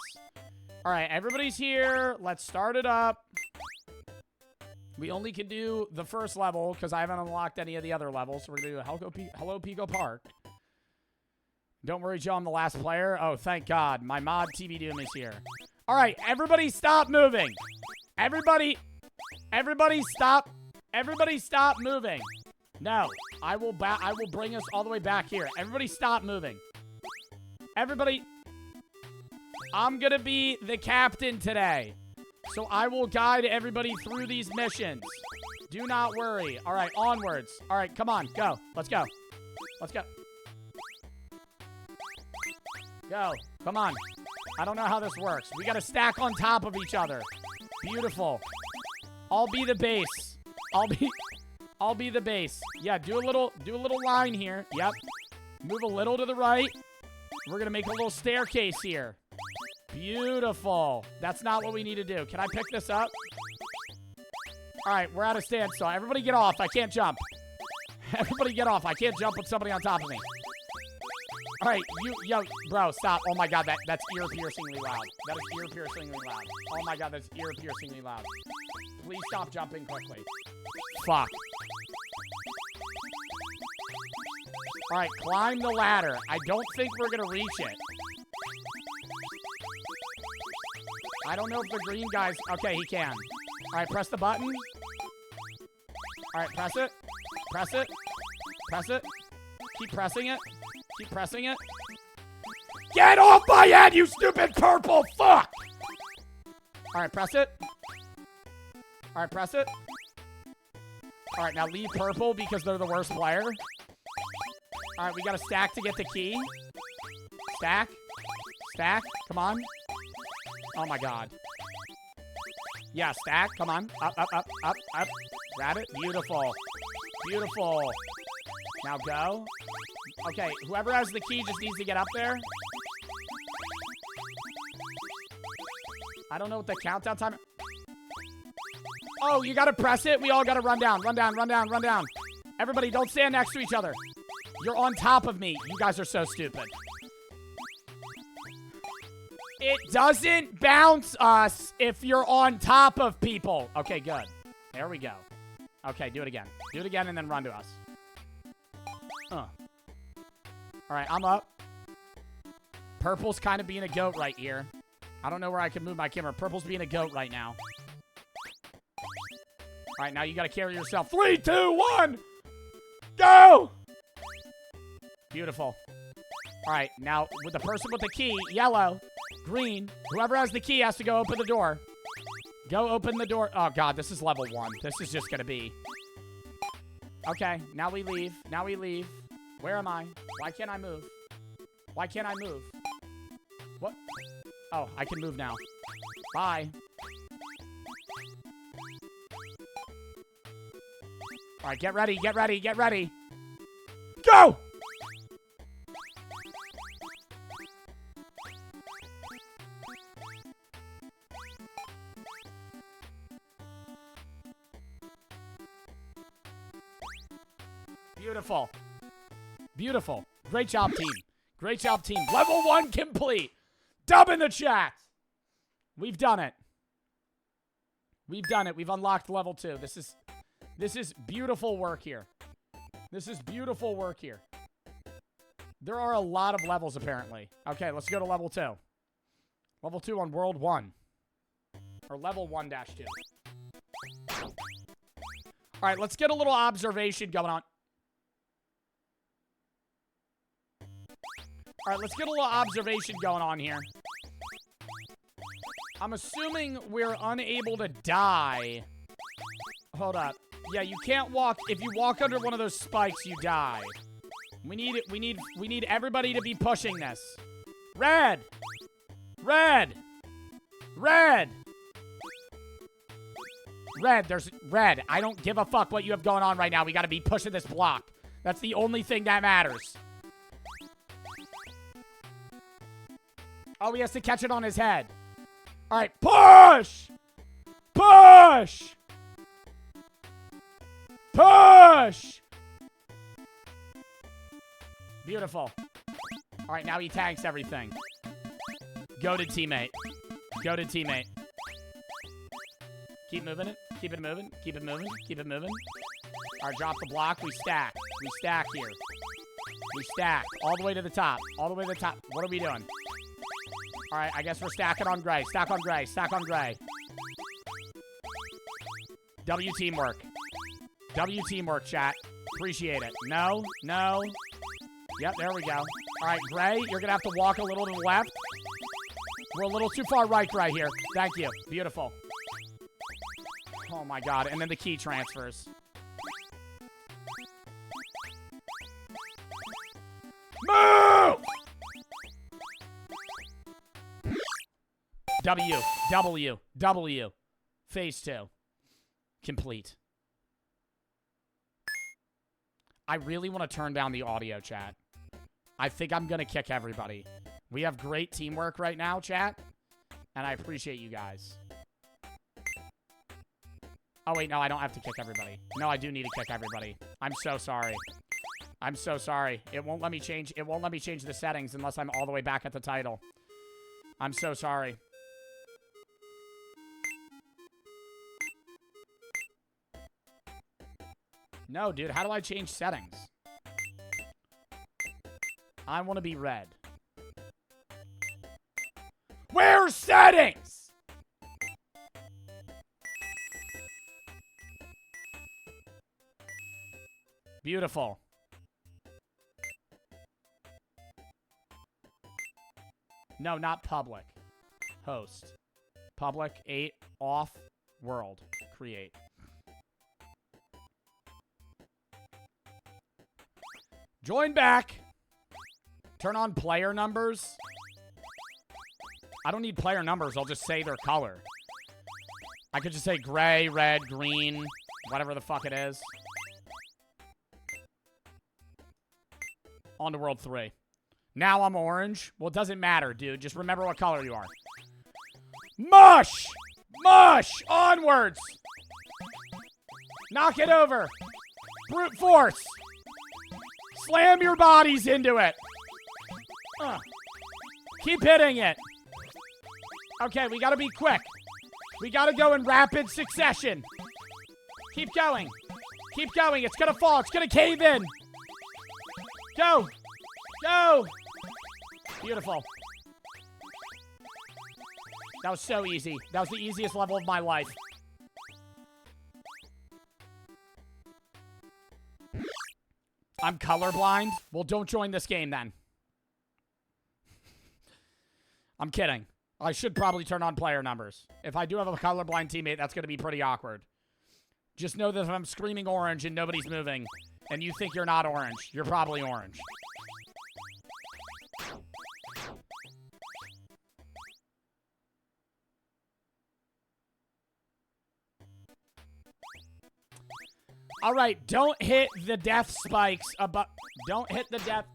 Alright, everybody's here. Let's start it up. We only can do the first level because I haven't unlocked any of the other levels. So we're gonna do Hello Pico Park. Don't worry, Joe, I'm the last player. Oh, thank God. My mod TV Doom is here. Alright, everybody stop moving. Everybody stop. Everybody stop moving. No, I will bring us all the way back here. Everybody stop moving. Everybody. I'm gonna be the captain today. So I will guide everybody through these missions. Do not worry. All right, onwards. All right, come on, go. Let's go. Let's go. Go. Come on. I don't know how this works. We gotta stack on top of each other. Beautiful. I'll be the base. I'll be the base. Yeah, do a little line here. Yep. Move a little to the right. We're gonna make a little staircase here. Beautiful. That's not what we need to do. Can I pick this up? All right, we're at a standstill. Everybody get off. I can't jump. Everybody get off. I can't jump with somebody on top of me. All right, yo, bro, stop. Oh my God, that's ear-piercingly loud. That is ear-piercingly loud. Oh my God, that's ear-piercingly loud. Please stop jumping quickly. Fuck. All right, climb the ladder. I don't think we're gonna reach it. I don't know if the green guy's... Okay, he can. All right, press the button. All right, press it. Press it. Press it. Keep pressing it. Keep pressing it. Get off my head, you stupid purple fuck! All right, press it. All right, press it. All right, now leave purple because they're the worst player. All right, we got to stack to get the key. Stack. Stack. Come on. Oh, my God. Yeah, stack. Come on. Up, up, up, up, up. Grab it. Beautiful. Beautiful. Now go. Okay, whoever has the key just needs to get up there. I don't know what the countdown time... Oh, you got to press it. We all got to run down. Run down, run down, run down. Everybody, don't stand next to each other. You're on top of me. You guys are so stupid. It doesn't bounce us if you're on top of people. Okay, good. There we go. Okay, do it again. Do it again and then run to us. All right, I'm up. Purple's kind of being a goat right here. I don't know where I can move my camera. Purple's being a goat right now. All right, now you got to carry yourself. 3, 2, 1. Go! Beautiful. All right, now with the person with the key, yellow, green, whoever has the key has to go open the door. Go open the door. Oh, God, this is level 1. This is just going to be. Okay, now we leave. Now we leave. Where am I? Why can't I move? Why can't I move? What? Oh, I can move now. Bye. All right, get ready, get ready, get ready. Go! Beautiful. Beautiful. Great job, team. Great job, team. Level 1 complete. Dub in the chat. We've done it. We've done it. We've unlocked level 2. This is beautiful work here. This is beautiful work here. There are a lot of levels, apparently. Okay, let's go to level 2. Level 2 on World 1. Or level 1-2. All right, let's get a little observation going on. All right, let's get a little observation going on here. I'm assuming we're unable to die. Hold up. Yeah, you can't walk. If you walk under one of those spikes, you die. We need it. We need everybody to be pushing this. Red. Red. Red. Red. There's red. I don't give a fuck what you have going on right now. We got to be pushing this block. That's the only thing that matters. Oh, he has to catch it on his head. All right, push! Push! Push! Beautiful. All right, now he tanks everything. Go to teammate. Go to teammate. Keep moving it. Keep it moving. Keep it moving. Keep it moving. All right, drop the block. We stack. We stack here. We stack all the way to the top. All the way to the top. What are we doing? All right, I guess we're stacking on gray. Stack on gray. Stack on gray. W teamwork. W teamwork, chat. Appreciate it. No, no. Yep, there we go. All right, gray, you're going to have to walk a little to the left. We're a little too far right here. Thank you. Beautiful. Oh, my God. And then the key transfers. Move! W, W, W. Phase 2. Complete. I really want to turn down the audio, chat. I think I'm going to kick everybody. We have great teamwork right now, chat. And I appreciate you guys. Oh, wait, no, I don't have to kick everybody. No, I do need to kick everybody. I'm so sorry. I'm so sorry. It won't let me change. It won't let me change the settings unless I'm all the way back at the title. I'm so sorry. No, dude, how do I change settings? I want to be red. Where's settings? Beautiful. No, not public. Host. Public, 8, off, world, create. Join back. Turn on player numbers. I don't need player numbers. I'll just say their color. I could just say gray, red, green, whatever the fuck it is. On to World 3. Now I'm orange. Well, it doesn't matter, dude. Just remember what color you are. Mush! Mush! Onwards! Knock it over. Brute force. Slam your bodies into it. Keep hitting it. Okay, we gotta be quick. We gotta go in rapid succession. Keep going. Keep going. It's gonna fall. It's gonna cave in. Go. Go. Beautiful. That was so easy. That was the easiest level of my life. I'm colorblind? Well, don't join this game then. I'm kidding. I should probably turn on player numbers. If I do have a colorblind teammate, that's going to be pretty awkward. Just know that if I'm screaming orange and nobody's moving, and you think you're not orange, you're probably orange. All right, don't hit the death spikes above. Don't hit the death.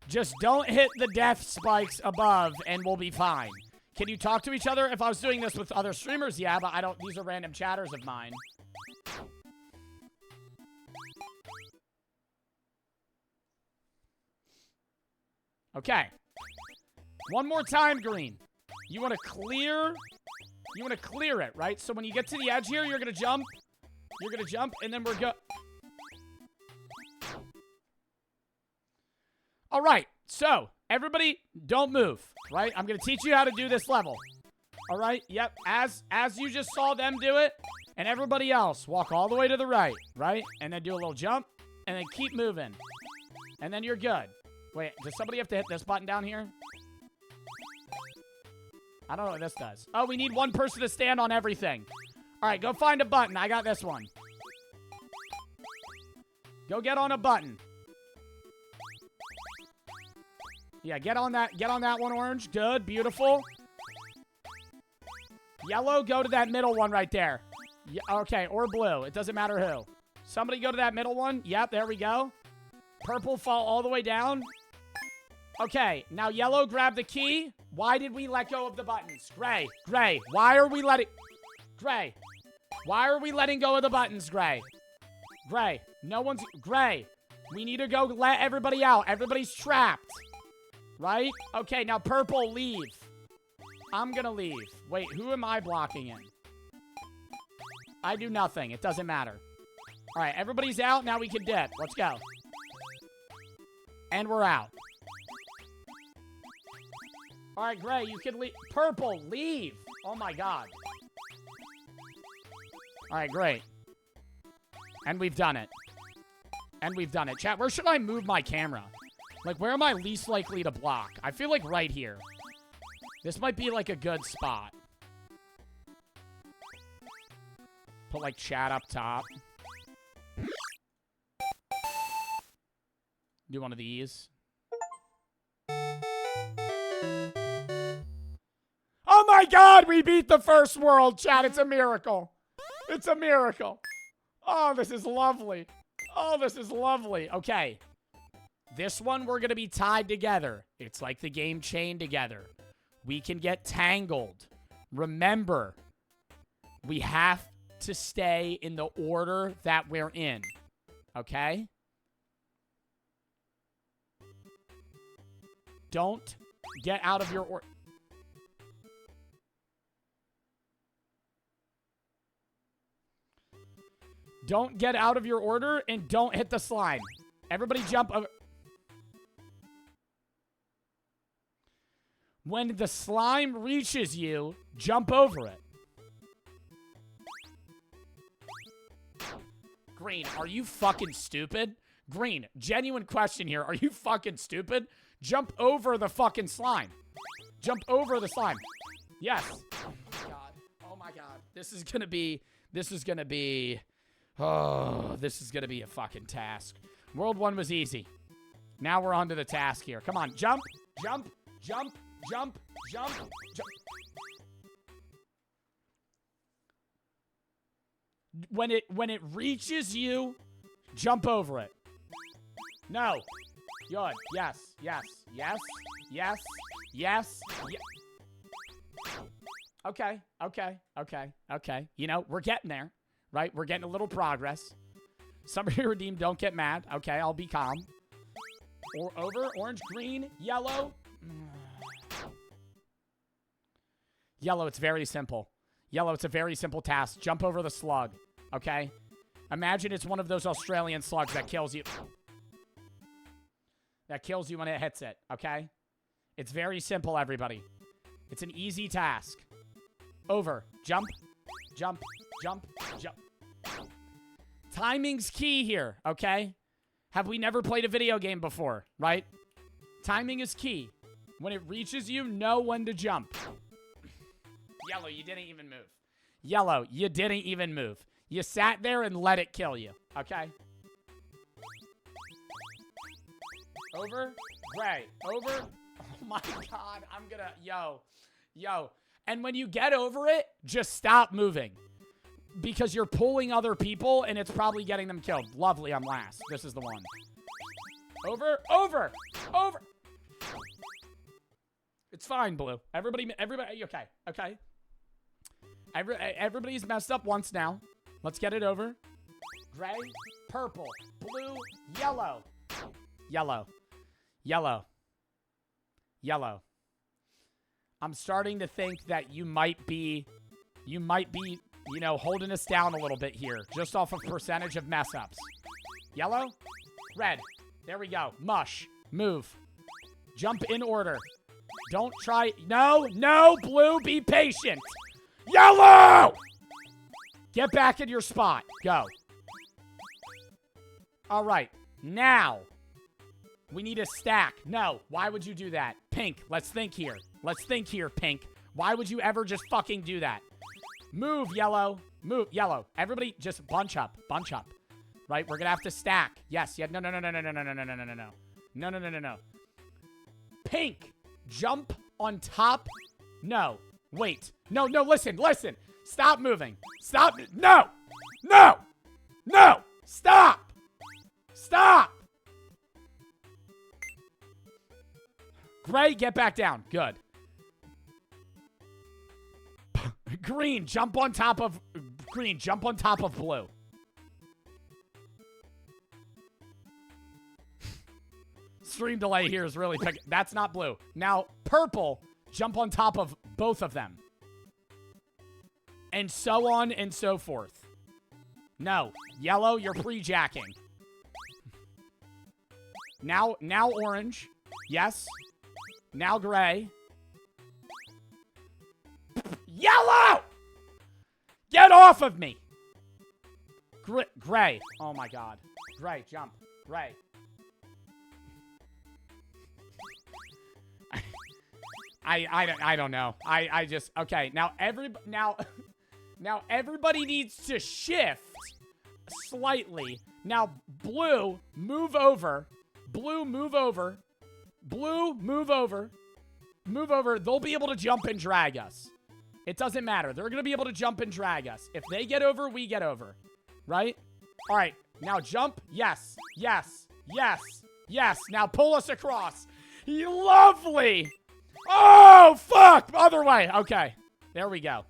Just don't hit the death spikes above and we'll be fine. Can you talk to each other? If I was doing this with other streamers, yeah, but I don't. These are random chatters of mine. Okay. One more time, Green. You want to clear... You want to clear it, right? So when you get to the edge here, you're going to jump. You're going to jump, and then we're go... All right. So, everybody, don't move, right? I'm going to teach you how to do this level. All right? Yep. As you just saw them do it, and everybody else, walk all the way to the right, right? And then do a little jump, and then keep moving. And then you're good. Wait, does somebody have to hit this button down here? I don't know what this does. Oh, we need one person to stand on everything. All right, go find a button. I got this one. Go get on a button. Yeah, get on that one, Orange. Good, beautiful. Yellow, go to that middle one right there. Yeah, okay, or blue. It doesn't matter who. Somebody go to that middle one. Yep, there we go. Purple, fall all the way down. Okay, now yellow, grab the key. Why did we let go of the buttons? Gray, why are we letting... Gray, why are we letting go of the buttons, Gray? Gray, no one's... Gray, we need to go let everybody out. Everybody's trapped. Right? Okay, now purple, leave. I'm gonna leave. Wait, who am I blocking in? I do nothing. It doesn't matter. All right, everybody's out. Now we can dip. Let's go. And we're out. All right, Gray, you can leave. Purple, leave. Oh, my God. All right, great. And we've done it. And we've done it. Chat, where should I move my camera? Like, where am I least likely to block? I feel like right here. This might be, like, a good spot. Put, like, chat up top. Do one of these. Oh my God, we beat the first world, chat. It's a miracle. It's a miracle. Oh, this is lovely. Oh, this is lovely. Okay. This one, we're going to be tied together. It's like the game chained together. We can get tangled. Remember, we have to stay in the order that we're in. Okay? Don't get out of your order. Don't get out of your order and don't hit the slime. Everybody jump over. When the slime reaches you, jump over it. Green, are you fucking stupid? Green, genuine question here. Are you fucking stupid? Jump over the fucking slime. Jump over the slime. Yes. Oh my God. Oh my God. This is gonna be a fucking task. World 1 was easy. Now we're on to the task here. Come on, jump, jump, jump, jump, jump, jump. When it reaches you, jump over it. No. Good. Yes. Yes. Yes. Yes. Yes. Yes. Okay. Okay. Okay. Okay. You know, we're getting there. Right? We're getting a little progress. Somebody redeemed, don't get mad. Okay, I'll be calm. Or over, orange, green, yellow. Yellow, it's very simple. Yellow, it's a very simple task. Jump over the slug. Okay? Imagine it's one of those Australian slugs that kills you. That kills you when it hits it. Okay? It's very simple, everybody. It's an easy task. Over. Jump. Jump. Jump. Jump. Timing's key here, okay? Have we never played a video game before, right? Timing is key. When it reaches you, know when to jump. Yellow, you didn't even move. Yellow, you didn't even move. You sat there and let it kill you, okay? Over. Gray. Over. Oh my God, I'm gonna... Yo. Yo. And when you get over it, just stop moving. Because you're pulling other people, and it's probably getting them killed. Lovely, I'm last. This is the one. Over, over, over. It's fine, Blue. Everybody, okay, okay. Everybody's messed up once now. Let's get it over. Gray, purple, blue, yellow. Yellow. Yellow. Yellow. I'm starting to think that you might be, you know, holding us down a little bit here. Just off of percentage of mess ups. Yellow. Red. There we go. Mush. Move. Jump in order. Don't try. No, no, blue, be patient. Yellow! Get back in your spot. Go. All right. Now, we need a stack. No, why would you do that? Pink, let's think here. Let's think here, Pink. Why would you ever just fucking do that? Move, yellow. Move, yellow. Everybody just bunch up. Bunch up. Right? We're gonna have to stack. Yes, yeah. No, no, no, no, no, no, no, no, no, no, no, no. No, no, no, no, no. Pink, jump on top. No. Wait. No, no, listen, listen. Stop moving. Stop. No. No. No. Stop. Stop. Gray, get back down. Good. Green, jump on top of green. Jump on top of blue. Stream delay here is really big. That's not blue. Now, purple, jump on top of both of them. And so on and so forth. No. Yellow, you're pre-jacking. Now orange. Yes. Now gray. Yellow! Get off of me! Gray. Oh my god. Gray, jump. Gray. I don't know. I just, okay. Now everybody needs to shift slightly. Now blue, move over. Blue, move over. Blue, move over. Move over. They'll be able to jump and drag us. It doesn't matter. They're going to be able to jump and drag us. If they get over, we get over. Right? All right. Now jump. Yes. Yes. Yes. Yes. Now pull us across. Lovely. Oh, fuck. Other way. Okay. There we go.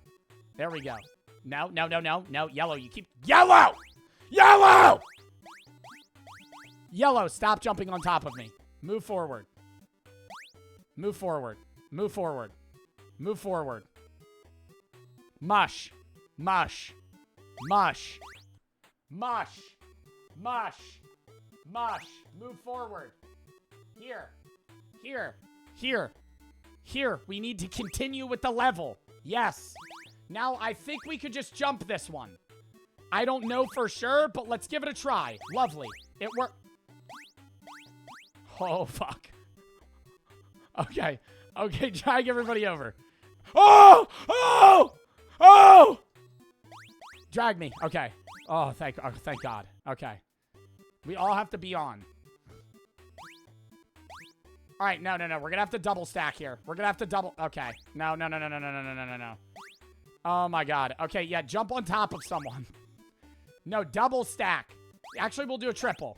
There we go. No, no, no, no. No, yellow. You keep... Yellow! Yellow! Yellow, stop jumping on top of me. Move forward. Move forward. Move forward. Move forward. Mush. Mush. Mush. Mush. Mush. Mush. Move forward. Here. Here. Here. Here. We need to continue with the level. Yes. Now, I think we could just jump this one. I don't know for sure, but let's give it a try. Lovely. It worked. Oh, fuck. Okay. Okay, drag everybody over. Oh! Oh! Oh! Drag me. Okay. Oh, thank God. Okay. We all have to be on. All right, no. We're going to have to double stack here. We're going to have to double... Okay. No. Oh, my God. Okay, yeah, jump on top of someone. No, double stack. Actually, we'll do a triple.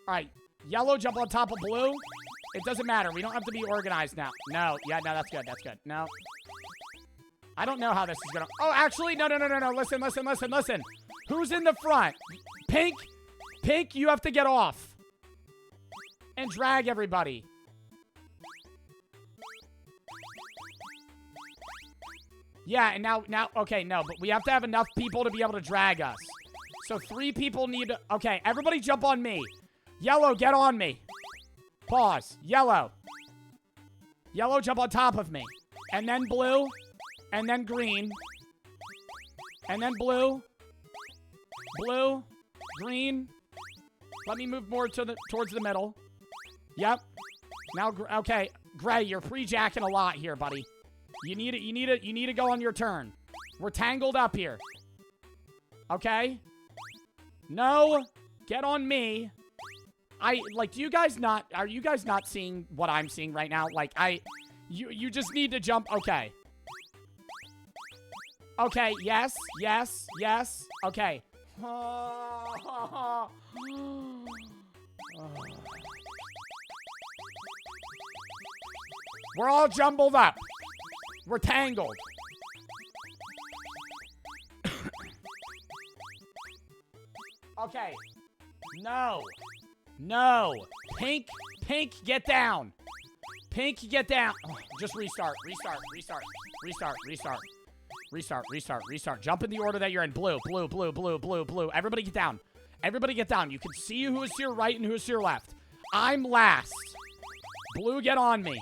All right. Yellow, jump on top of blue. It doesn't matter. We don't have to be organized now. No. Yeah, no, that's good. That's good. No. I don't know how this is going to... Oh, actually, no. Listen. Who's in the front? Pink. Pink, you have to get off. And drag everybody. Yeah, and now, okay, no, but we have to have enough people to be able to drag us. So 3 people need to... Okay, everybody jump on me. Yellow, get on me. Pause. Yellow. Yellow, jump on top of me. And then blue. And then green. And then blue. Blue. Green. Let me move more towards the middle. Yep. Now, okay. Gray, you're pre-jacking a lot here, buddy. You need to go on your turn. We're tangled up here. Okay? No. Get on me. are you guys not seeing what I'm seeing right now? Like, You just need to jump. Okay. Okay, yes, yes, yes. Okay. We're all jumbled up. We're tangled. Okay. No. No. Pink, get down. Pink, get down. Oh, just restart. Restart. Jump in the order that you're in. Blue. Everybody get down. You can see who is to your right and who is to your left. I'm last. Blue, get on me.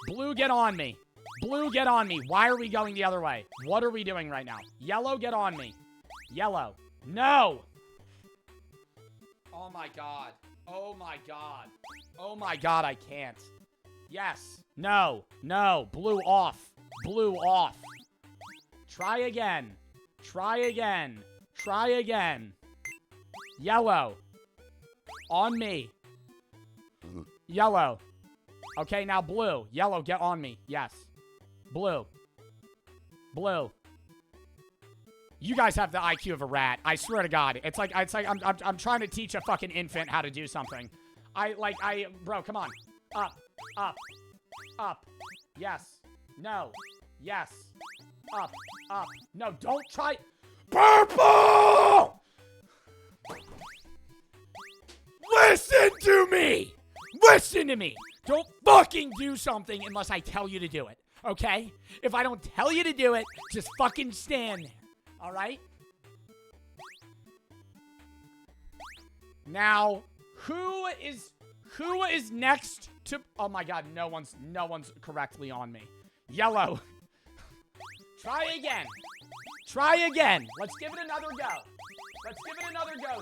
Blue, get on me. Why are we going the other way? What are we doing right now? Yellow, get on me. Yellow. No. Oh my god. Oh my god, I can't. Yes. No. Blue off. Try again. Yellow. On me. Yellow. Okay, now blue. Yellow, get on me. Yes. Blue. You guys have the IQ of a rat. I swear to God. It's like I'm trying to teach a fucking infant how to do something. Bro, come on. Up. Yes. No. Yes. Up. No, don't try. Purple! Listen to me! Don't fucking do something unless I tell you to do it, okay? If I don't tell you to do it, just fucking stand there, all right? Now, who is next to... Oh my god, no one's correctly on me. Yellow. Try again. Let's give it another go.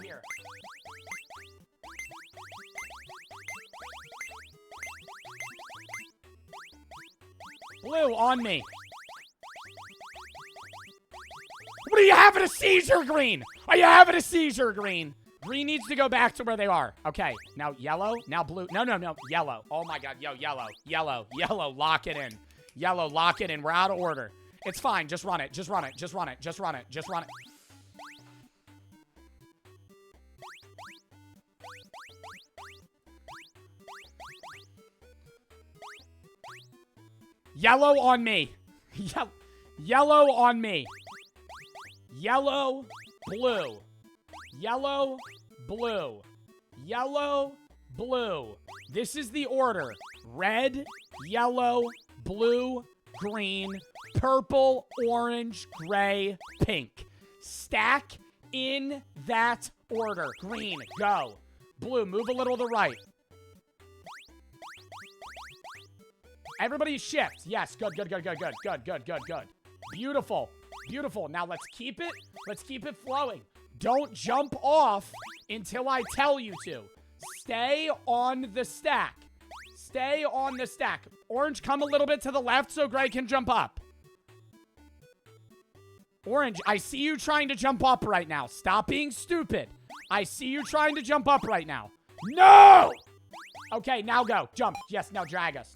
Here. Blue, on me. What are you having a seizure, Green? Green needs to go back to where they are. Okay, now yellow, now blue. No, yellow. Oh my god, yellow. Lock it in. We're out of order. It's fine, just run it. Yellow on me. Yellow on me. Yellow, blue. Yellow, blue. This is the order. Red, yellow, blue, green, purple, orange, gray, pink. Stack in that order. Green, go. Blue, move a little to the right. Everybody shift. Yes, good. Beautiful. Now let's keep it flowing. Don't jump off until I tell you to. Stay on the stack. Orange, come a little bit to the left so Gray can jump up. Orange, I see you trying to jump up right now. Stop being stupid. I see you trying to jump up right now. No! Okay, now go. Jump. Yes, now drag us.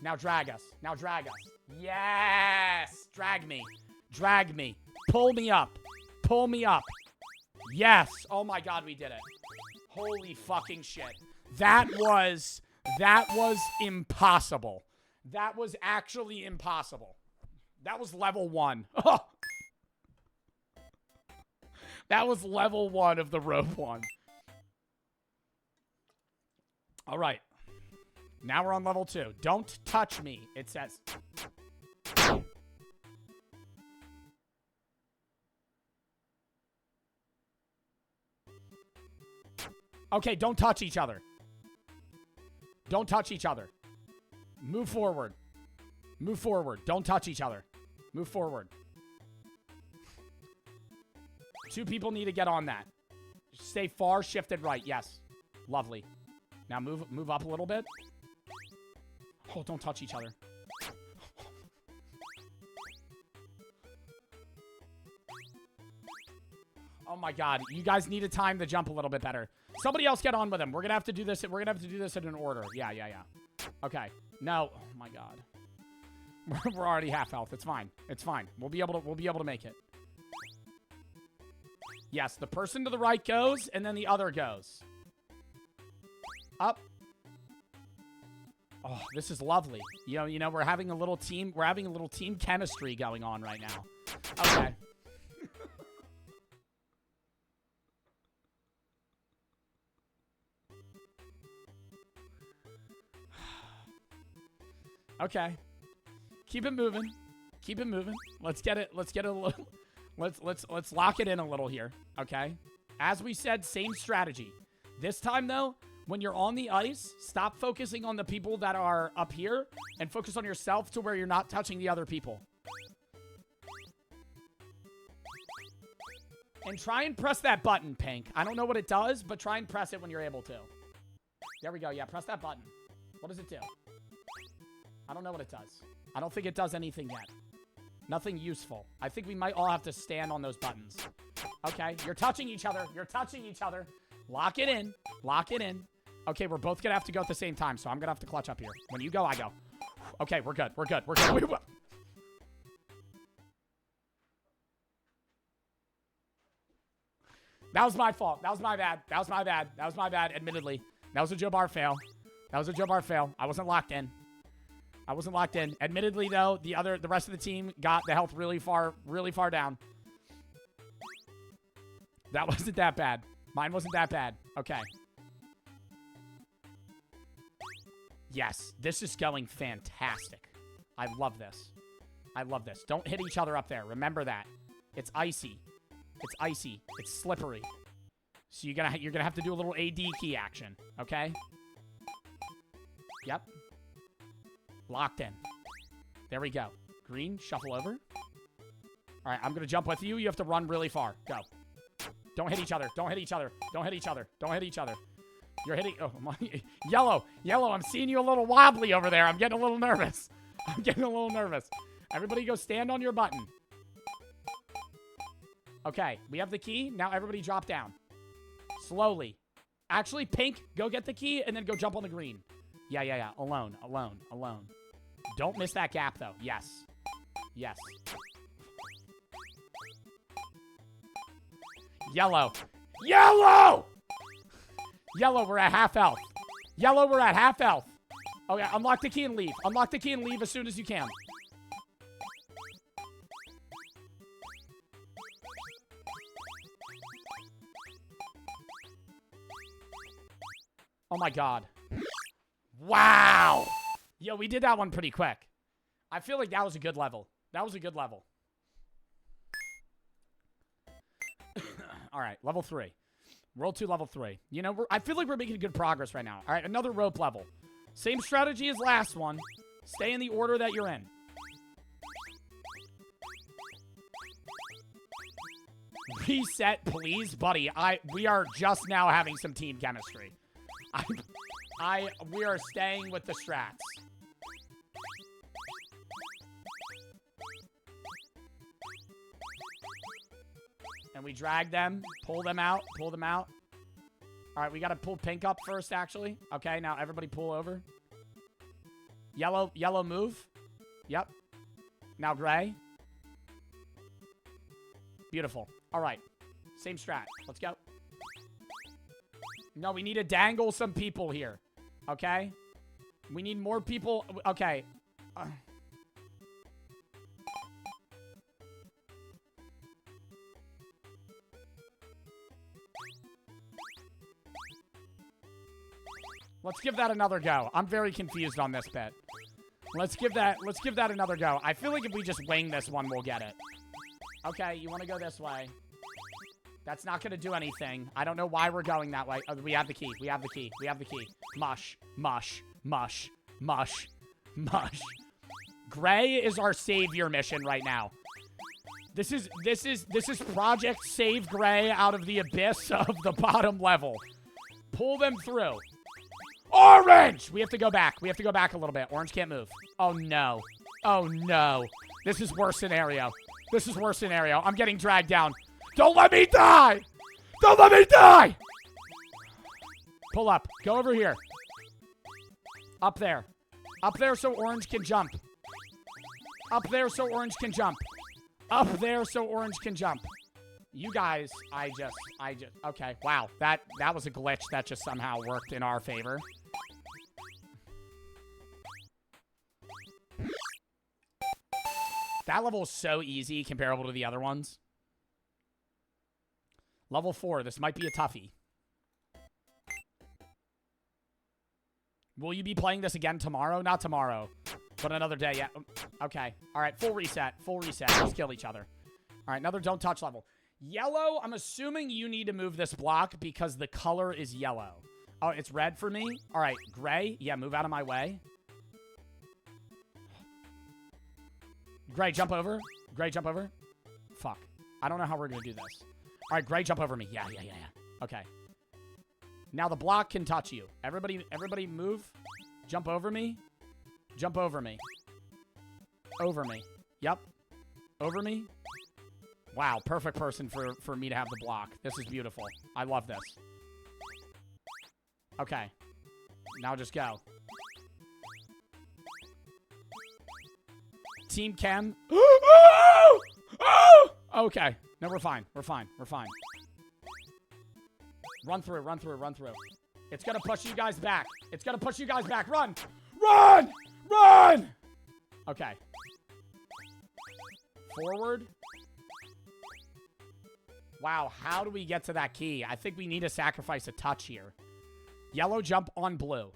Yes! Drag me. Pull me up. Yes! Oh my god, we did it. Holy fucking shit. That was impossible. That was actually impossible. That was level 1. That was level 1 of the rope one. All right. Now we're on level 2. Don't touch me, it says. Okay, don't touch each other. Move forward. Don't touch each other. Move forward. 2 people need to get on that. Stay far shifted right. Yes. Lovely. Now move up a little bit. Oh, don't touch each other. Oh my god. You guys need to time the jump a little bit better. Somebody else get on with him. We're gonna have to do this. We're gonna have to do this in an order. Yeah. Okay. No. Oh my god. We're already half health. It's fine. It's fine. We'll be able to make it. Yes, the person to the right goes, and then the other goes. Up. Oh, this is lovely. You know, we're having a little team chemistry going on right now. Okay. Okay. Keep it moving. Keep it moving. Let's get a little let's lock it in a little here, okay? As we said, same strategy. This time though, when you're on the ice, stop focusing on the people that are up here and focus on yourself to where you're not touching the other people. And try and press that button, Pink. I don't know what it does, but try and press it when you're able to. There we go. Yeah, press that button. What does it do? I don't know what it does. I don't think it does anything yet. Nothing useful. I think we might all have to stand on those buttons. Okay, you're touching each other. You're touching each other. Lock it in. Lock it in. Okay, we're both going to have to go at the same time, so I'm going to have to clutch up here. When you go, I go. Okay, we're good. We're good. We're good. That was my fault. That was my bad. That was my bad. That was my bad, admittedly. That was a Joe Bar fail. That was a Joe Bar fail. I wasn't locked in. I wasn't locked in. Admittedly, though, the rest of the team got the health really far down. That wasn't that bad. Mine wasn't that bad. Okay. Yes, this is going fantastic. I love this. I love this. Don't hit each other up there. Remember that. It's icy. It's icy. It's slippery. So you're gonna have to do a little AD key action. Okay? Yep. Locked in. There we go. Green, shuffle over. All right, I'm going to jump with you. You have to run really far. Go. Don't hit each other. Don't hit each other. Don't hit each other. Don't hit each other. You're hitting... Oh, my... Yellow. Yellow, I'm seeing you a little wobbly over there. I'm getting a little nervous. I'm getting a little nervous. Everybody go stand on your button. Okay, we have the key. Now everybody drop down. Slowly. Actually, Pink, go get the key and then go jump on the green. Yeah. Alone. Don't miss that gap, though. Yes. Yes. Yellow. Yellow! Yellow, we're at half health. Yellow, we're at half health. Okay, unlock the key and leave. Unlock the key and leave as soon as you can. Oh my god. Wow! Yo, we did that one pretty quick. I feel like that was a good level. That was a good level. All right, level 3. World 2, level 3. You know, I feel like we're making good progress right now. All right, another rope level. Same strategy as last one. Stay in the order that you're in. Reset, please, buddy. We are just now having some team chemistry. We are staying with the strats. And we drag them, pull them out. All right, we got to pull Pink up first, actually. Okay, now everybody pull over. Yellow move. Yep. Now gray. Beautiful. All right, same strat. Let's go. No, we need to dangle some people here. Okay? We need more people. Okay. Let's give that another go. I'm very confused on this bit. Let's give that another go. I feel like if we just wing this one, we'll get it. Okay, you want to go this way. That's not going to do anything. I don't know why we're going that way. Oh, we have the key. We have the key. Mush. Gray is our savior mission right now. This is Project Save Gray out of the abyss of the bottom level. Pull them through. Orange! We have to go back. We have to go back a little bit. Orange can't move. Oh, no. Oh, no. This is worst scenario. I'm getting dragged down. Don't let me die! Don't let me die! Pull up. Go over here. Up there. Up there so Orange can jump. Up there so orange can jump. Up there so orange can jump. You guys, I just, okay. Wow, that was a glitch that just somehow worked in our favor. That level is so easy comparable to the other ones. Level 4, this might be a toughie. Will you be playing this again tomorrow? Not tomorrow, but another day. Yeah. Okay. All right. Full reset. Full reset. Let's kill each other. All right. Another don't touch level. Yellow. I'm assuming you need to move this block because the color is yellow. Oh, it's red for me. All right. Gray. Yeah. Move out of my way. Gray, jump over. Gray, jump over. Fuck. I don't know how we're going to do this. All right. Gray, jump over me. Yeah. Okay. Now the block can touch you. Everybody move. Jump over me. Jump over me. Over me. Yep. Over me. Wow, perfect person for me to have the block. This is beautiful. I love this. Okay. Now just go. Team Chem. Okay. No, we're fine. We're fine. We're fine. Run through, run through, run through. It's gonna push you guys back. It's gonna push you guys back. Run! Run! Run! Okay. Forward. Wow, how do we get to that key? I think we need to sacrifice a touch here. Yellow jump on blue.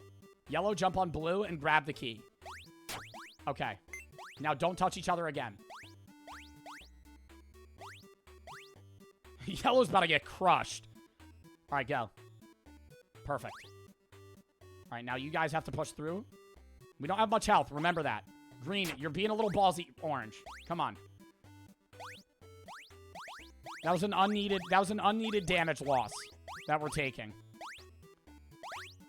Yellow jump on blue and grab the key. Okay. Now don't touch each other again. Yellow's about to get crushed. All right, go. Perfect. All right, now you guys have to push through. We don't have much health. Remember that. Green, you're being a little ballsy. Orange, come on. That was an unneeded damage loss that we're taking.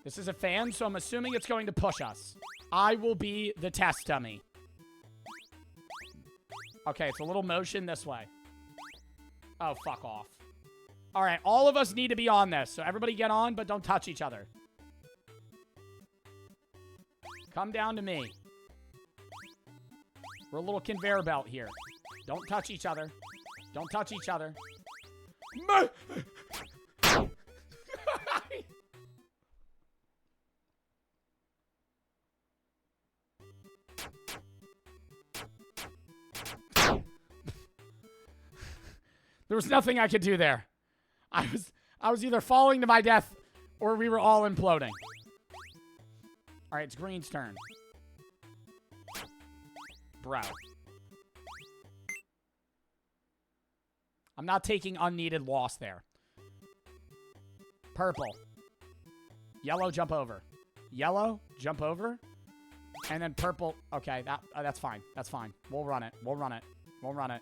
This is a fan, so I'm assuming it's going to push us. I will be the test dummy. Okay, it's a little motion this way. Oh, fuck off. All right, all of us need to be on this. So everybody get on, but don't touch each other. Come down to me. We're a little conveyor belt here. Don't touch each other. Don't touch each other. There was nothing I could do there. I was either falling to my death or we were all imploding. All right, it's Green's turn. Bro. I'm not taking unneeded loss there. Purple. Yellow, jump over. Yellow, jump over. And then purple. Okay, that's fine. That's fine. We'll run it. We'll run it. We'll run it.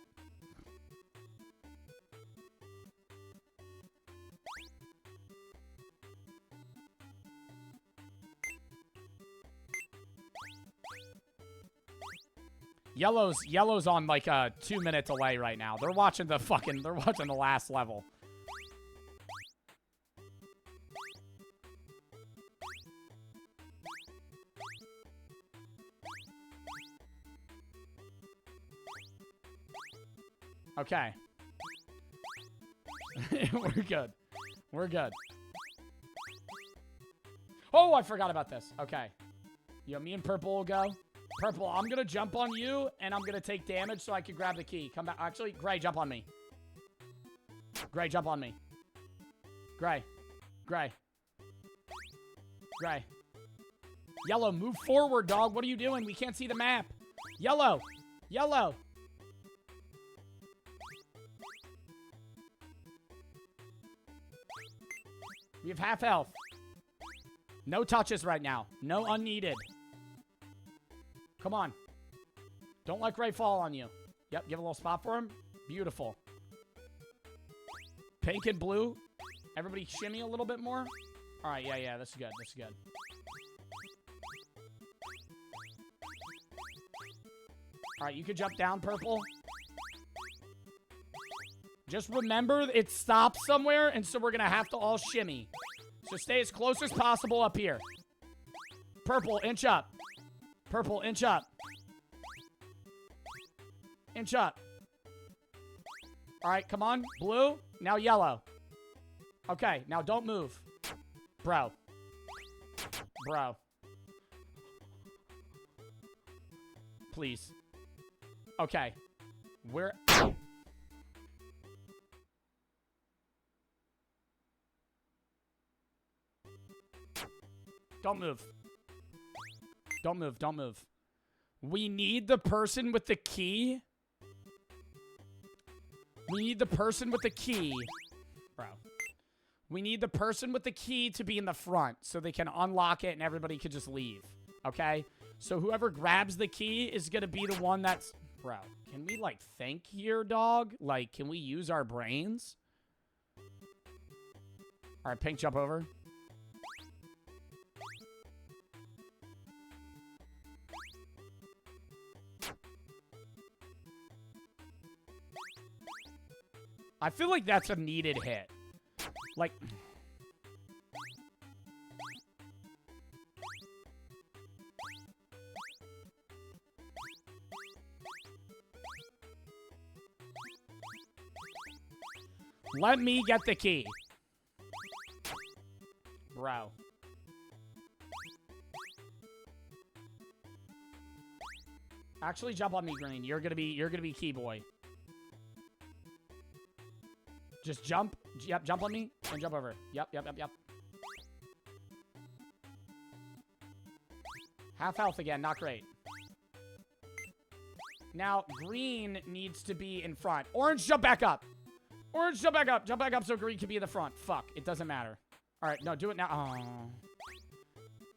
Yellow's on like a 2-minute delay right now. They're watching the last level. Okay. We're good. We're good. Oh, I forgot about this. Okay. Yo, me and Purple will go. Purple, I'm going to jump on you, and I'm going to take damage so I can grab the key. Come back. Actually, Gray, jump on me. Gray, jump on me. Gray. Gray. Gray. Yellow, move forward, dog. What are you doing? We can't see the map. Yellow. Yellow. We have half health. No touches right now. No unneeded. Come on. Don't let Gray fall on you. Yep, give a little spot for him. Beautiful. Pink and blue. Everybody shimmy a little bit more. All right, yeah, this is good. This is good. All right, you can jump down, Purple. Just remember, it stops somewhere, and so we're going to have to all shimmy. So stay as close as possible up here. Purple, inch up. Purple, inch up. Inch up. All right, come on. Blue. Now yellow. Okay, now don't move. Bro. Bro. Please. Okay. Where... Don't move. Don't move. Don't move. We need the person with the key. We need the person with the key. Bro. We need the person with the key to be in the front so they can unlock it and everybody can just leave. Okay? So whoever grabs the key is going to be the one that's... Bro, can we, like, think here, dog? Like, can we use our brains? All right, Pink, jump over. I feel like that's a needed hit. Like... Let me get the key. Bro. Actually, jump on me, Green. You're gonna be key boy. Just jump. Yep, jump on me and jump over. Yep. Half health again, not great. Now, Green needs to be in front. Orange, jump back up. Orange, jump back up. Jump back up so Green can be in the front. Fuck, it doesn't matter. All right, no, do it now. Oh.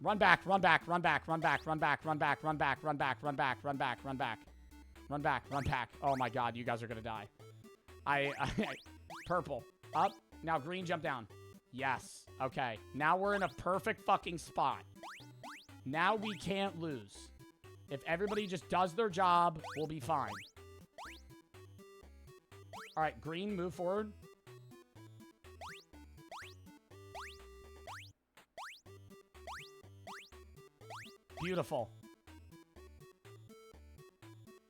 Run back. Oh my god, you guys are gonna die. Purple. Up. Now green, jump down. Yes. Okay. Now we're in a perfect fucking spot. Now we can't lose. If everybody just does their job, we'll be fine. All right, green, move forward. Beautiful.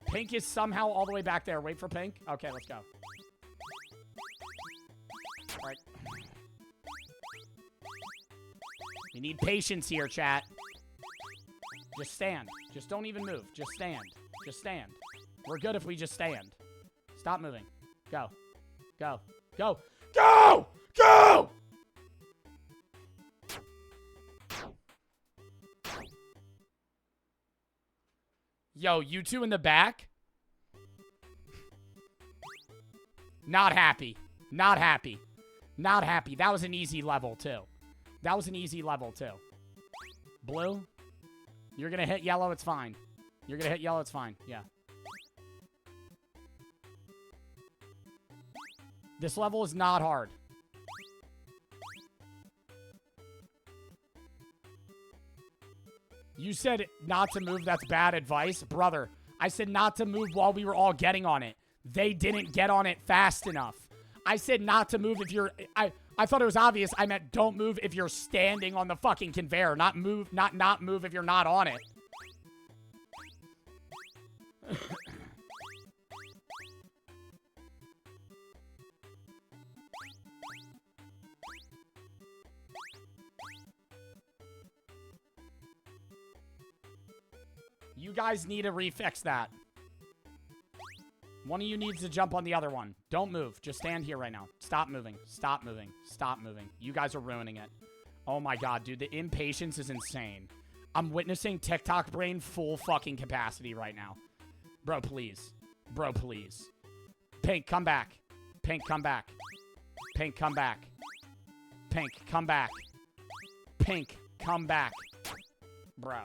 Pink is somehow all the way back there. Wait for pink. Okay, let's go. All right. We need patience here, chat. Just stand. Just don't even move. Just stand. Just stand. We're good if we just stand. Stop moving. Go. Go. Go. Go! Go! Yo, you two in the back? Not happy. Not happy. Not happy. That was an easy level, too. That was an easy level, too. Blue? You're gonna hit yellow, it's fine. You're gonna hit yellow, it's fine. Yeah. This level is not hard. You said not to move, that's bad advice. Brother, I said not to move while we were all getting on it. They didn't get on it fast enough. I said not to move if you're... I thought it was obvious. I meant don't move if you're standing on the fucking conveyor. Not move if you're not on it. You guys need to refix that. One of you needs to jump on the other one. Don't move. Just stand here right now. Stop moving. Stop moving. Stop moving. You guys are ruining it. Oh my god, dude. The impatience is insane. I'm witnessing TikTok brain full fucking capacity right now. Bro, please. Bro, please. Pink, come back. Pink, come back. Pink, come back. Pink, come back. Pink, come back. Bro.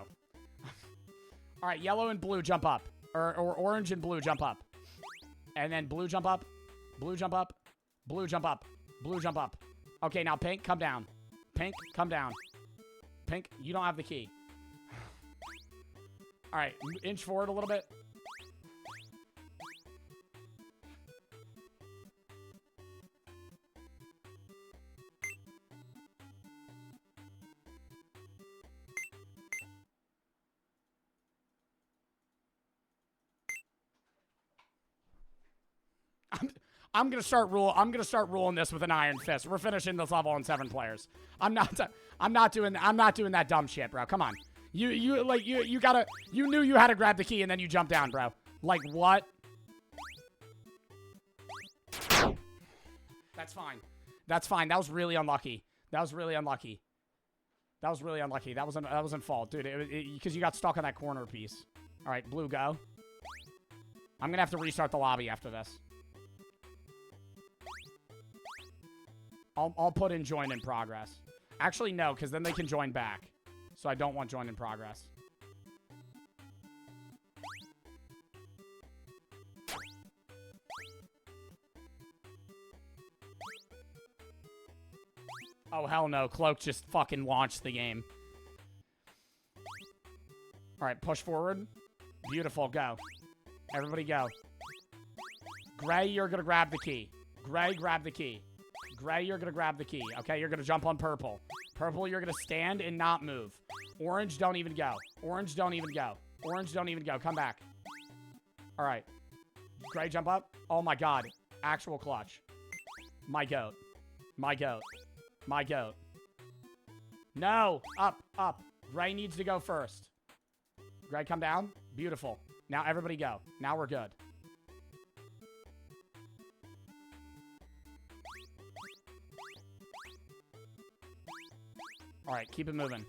All right, yellow and blue jump up. Or orange and blue jump up. And then blue jump up. Blue jump up. Blue jump up. Blue jump up. Okay, now pink, come down. Pink, come down. Pink, you don't have the key. All right, inch forward a little bit. I'm gonna start ruling this with an iron fist. We're finishing this level on 7 players. I'm not doing that dumb shit, bro. Come on. You knew you had to grab the key and then you jump down, bro. Like what? That's fine. That's fine. That was really unlucky. That was really unlucky. That wasn't fault, dude. Because you got stuck on that corner piece. All right, blue, go. I'm gonna have to restart the lobby after this. I'll put in join in progress. Actually, no, because then they can join back. So I don't want join in progress. Oh, hell no. Cloak just fucking launched the game. All right, push forward. Beautiful, go. Everybody go. Gray, you're going to grab the key. Gray, grab the key. Gray, you're going to grab the key. Okay, you're going to jump on purple. Purple, you're going to stand and not move. Orange, don't even go. Orange, don't even go. Orange, don't even go. Come back. All right. Gray, jump up. Oh, my God. Actual clutch. My goat. My goat. My goat. No. Up, up. Gray needs to go first. Gray, come down. Beautiful. Now everybody go. Now we're good. All right, keep it moving.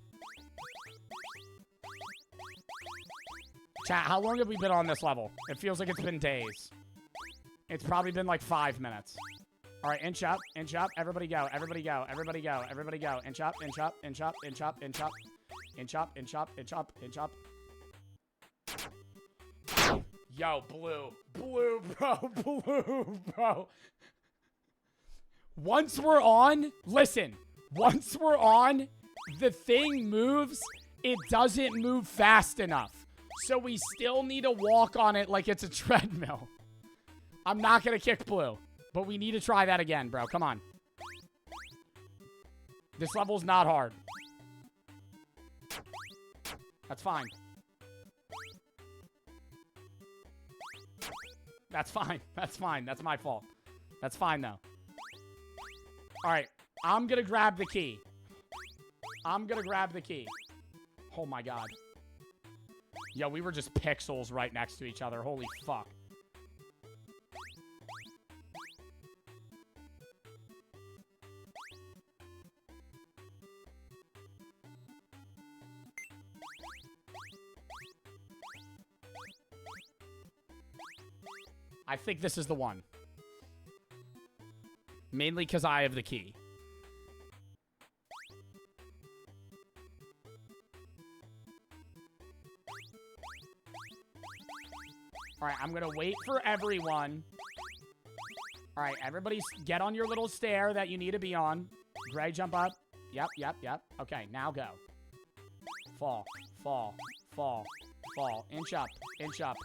Chat, how long have we been on this level? It feels like it's been days. It's probably been like 5 minutes. All right, inch up, everybody go, everybody go, everybody go, everybody go. Inch up, inch up, inch up, inch up, inch up, inch up, inch up, inch up, inch up. Yo, blue, bro. Once we're on, listen, once we're on, the thing moves, it doesn't move fast enough. So we still need to walk on it like it's a treadmill. I'm not gonna kick blue. But we need to try that again, bro. Come on. This level's not hard. That's fine. That's fine. That's fine. That's my fault. That's fine, though. All right. I'm going to grab the key. I'm going to grab the key. Oh, my God. Yo, we were just pixels right next to each other. Holy fuck. I think this is the one. Mainly because I have the key. Alright, I'm gonna wait for everyone. Alright, everybody get on your little stair that you need to be on. Gray, jump up. Yep, yep, yep. Okay, now go. Fall, fall, fall, fall. Inch up, inch up.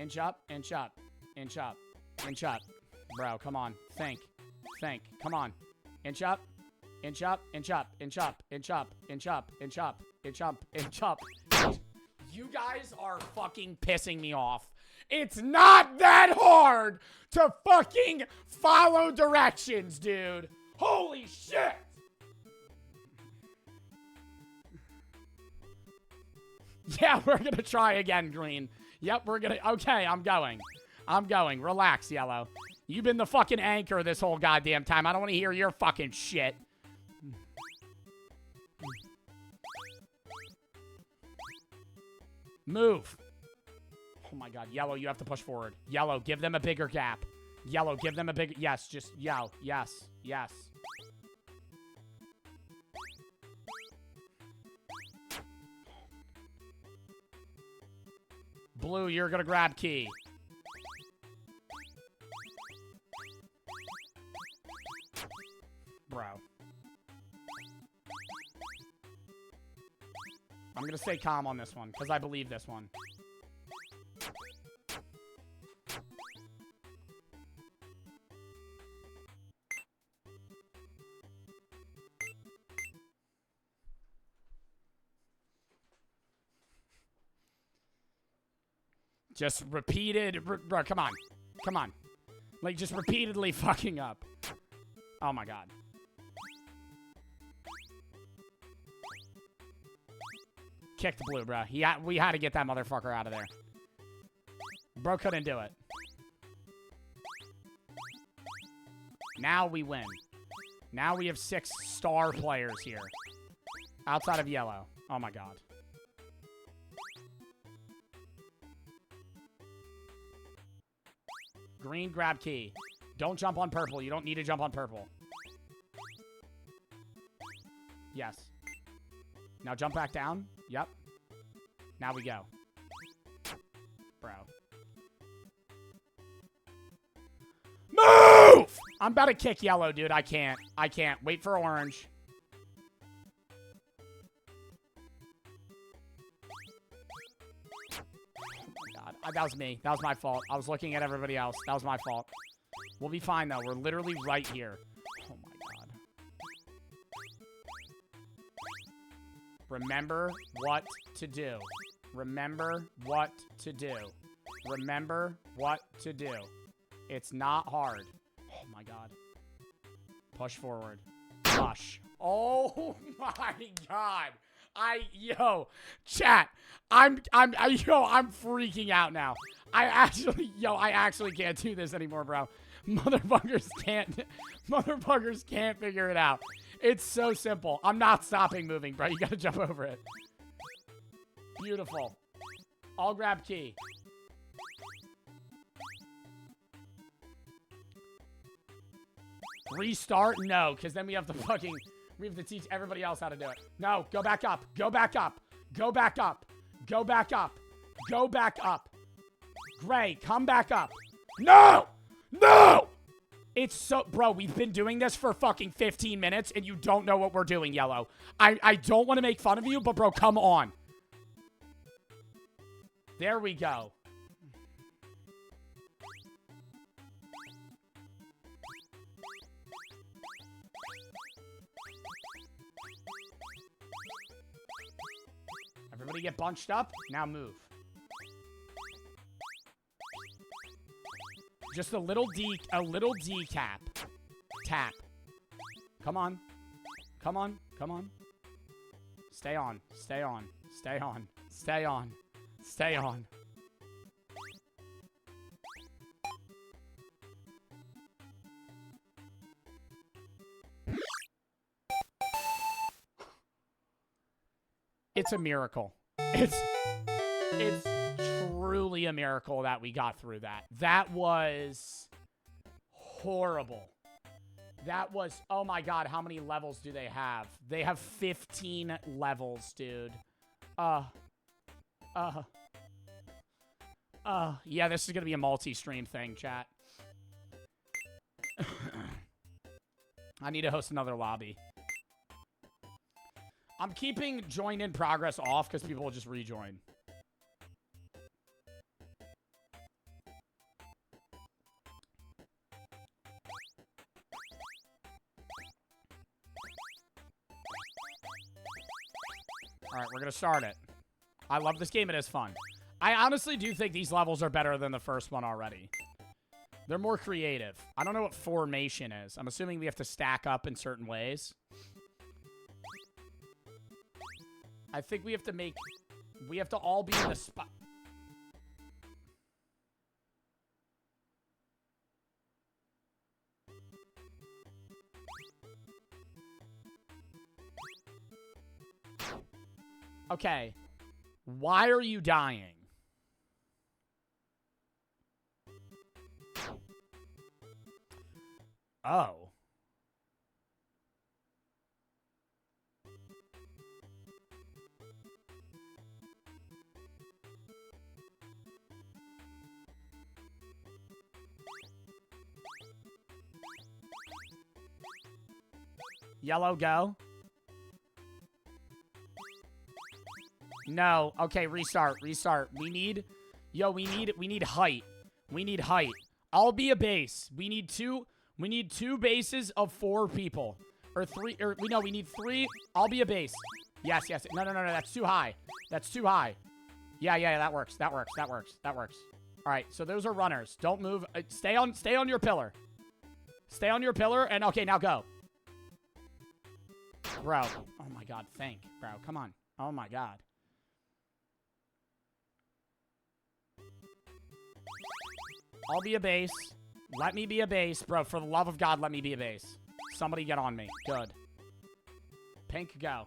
Inch up, inch up, inch up, inch up. Bro, come on. Think. Come on. Inch up, inch up, inch up, inch up, inch up, inch up, inch up, inch up, inch up. You guys are fucking pissing me off. It's not that hard to fucking follow directions, dude. Holy shit. Yeah, we're gonna try again, green. Yep, we're gonna... Okay, I'm going. Relax, yellow. You've been the fucking anchor this whole goddamn time. I don't want to hear your fucking shit. Move. Oh my God, yellow, you have to push forward. Yellow, give them a bigger gap. Yellow, give them a big... Yes, just yell. Yes, yes. Blue, you're gonna grab key. Bro. I'm gonna stay calm on this one, because I believe this one. Just repeated. Bro, come on. Come on. Like, just repeatedly fucking up. Oh, my God. Kicked blue, bro. We had to get that motherfucker out of there. Bro couldn't do it. Now we win. Now we have 6 star players here. Outside of yellow. Oh, my God. Green, grab key. Don't jump on purple. You don't need to jump on purple. Yes. Now jump back down. Yep. Now we go. Bro. Move! I'm about to kick yellow, dude. I can't. I can't. Wait for orange. That was me. That was my fault. I was looking at everybody else. That was my fault. We'll be fine, though. We're literally right here. Oh, my God. Remember what to do. Remember what to do. Remember what to do. It's not hard. Oh, my God. Push forward. Push. Oh, my God. Yo, chat. I'm freaking out now. I actually can't do this anymore, bro. Motherfuckers can't figure it out. It's so simple. I'm not stopping moving, bro. You gotta jump over it. Beautiful. I'll grab key. Restart? No, because then we have to teach everybody else how to do it. No, go back up. Go back up. Go back up. Go back up. Go back up. Gray, come back up. No! No! It's so... Bro, we've been doing this for fucking 15 minutes, and you don't know what we're doing, Yellow. I don't want to make fun of you, but bro, come on. There we go. Everybody get bunched up. Now move. Just a little D cap. Tap. Come on. Come on. Come on. Stay on. Stay on. Stay on. Stay on. Stay on. It's a miracle. It's truly a miracle that we got through that. That was horrible. That was, oh my God, how many levels do they have? They have 15 levels, dude. Yeah, this is gonna be a multi-stream thing, chat. I need to host another lobby. I'm keeping join in progress off because people will just rejoin. All right, we're going to start it. I love this game. It is fun. I honestly do think these levels are better than the first one already. They're more creative. I don't know what formation is. I'm assuming we have to stack up in certain ways. I think we have to all be in the spot. Okay. Why are you dying? Oh. Yellow, go. No. Okay, restart. Restart. We need height. We need height. I'll be a base. We need two bases of 4 people. Or 3, or no, we need 3. I'll be a base. Yes, yes. No, that's too high. That's too high. Yeah, that works. That works. All right, so those are runners. Don't move. Stay on your pillar. Stay on your pillar, and okay, now go. Bro. Oh my god, think. Bro, come on. Oh my god. I'll be a base. Let me be a base. Bro, for the love of God, let me be a base. Somebody get on me. Good. Pink, go.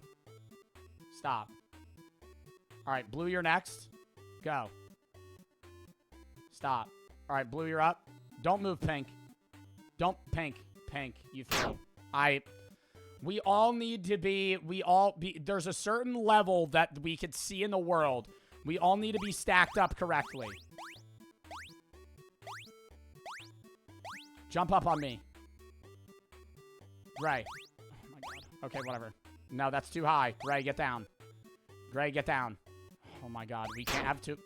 Stop. All right, blue, you're next. Go. Stop. All right, blue, you're up. Don't move, pink. Don't, pink. Pink, you throw. We all need to be, there's a certain level that we could see in the world. We all need to be stacked up correctly. Jump up on me. Gray. Oh my god. Okay, whatever. No, that's too high. Gray, get down. Gray, get down. Oh my god, we can't have to.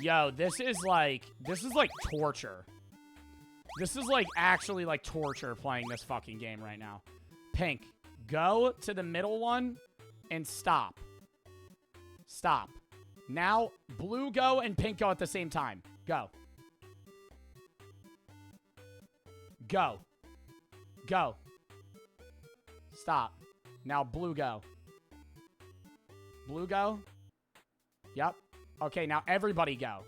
Yo, this is like torture. This is like actually like torture playing this fucking game right now. Pink, go to the middle one and stop. Stop. Now, blue go and pink go at the same time. Go. Go. Go. Stop. Now, blue go. Blue go. Yep. Okay, now everybody go.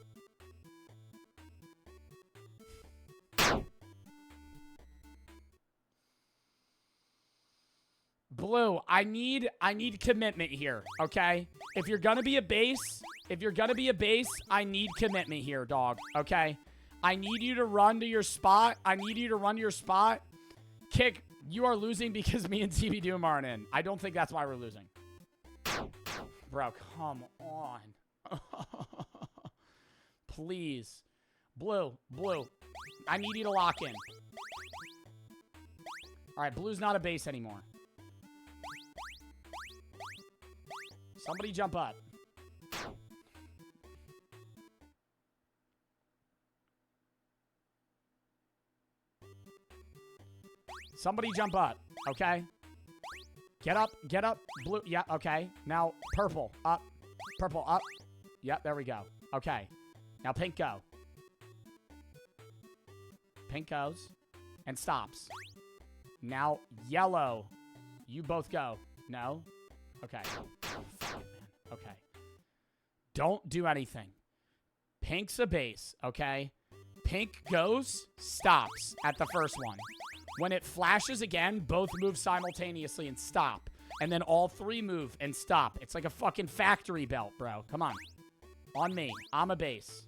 Blue, I need commitment here, okay? If you're gonna be a base, I need commitment here, dog, okay? I need you to run to your spot. Kick, you are losing because me and TV Doom aren't in. I don't think that's why we're losing. Bro, come on. Please. Blue. I need you to lock in. Alright, blue's not a base anymore. Somebody jump up. Somebody jump up, okay? Get up, blue, yeah, okay. Now, purple, up. Yep, there we go. Okay. Now, pink go. Pink goes and stops. Now, yellow. You both go. No? Okay. Oh, fuck it, man. Okay. Don't do anything. Pink's a base, okay? Pink goes, stops at the first one. When it flashes again, both move simultaneously and stop. And then all three move and stop. It's like a fucking factory belt, bro. Come on. On me. I'm a base.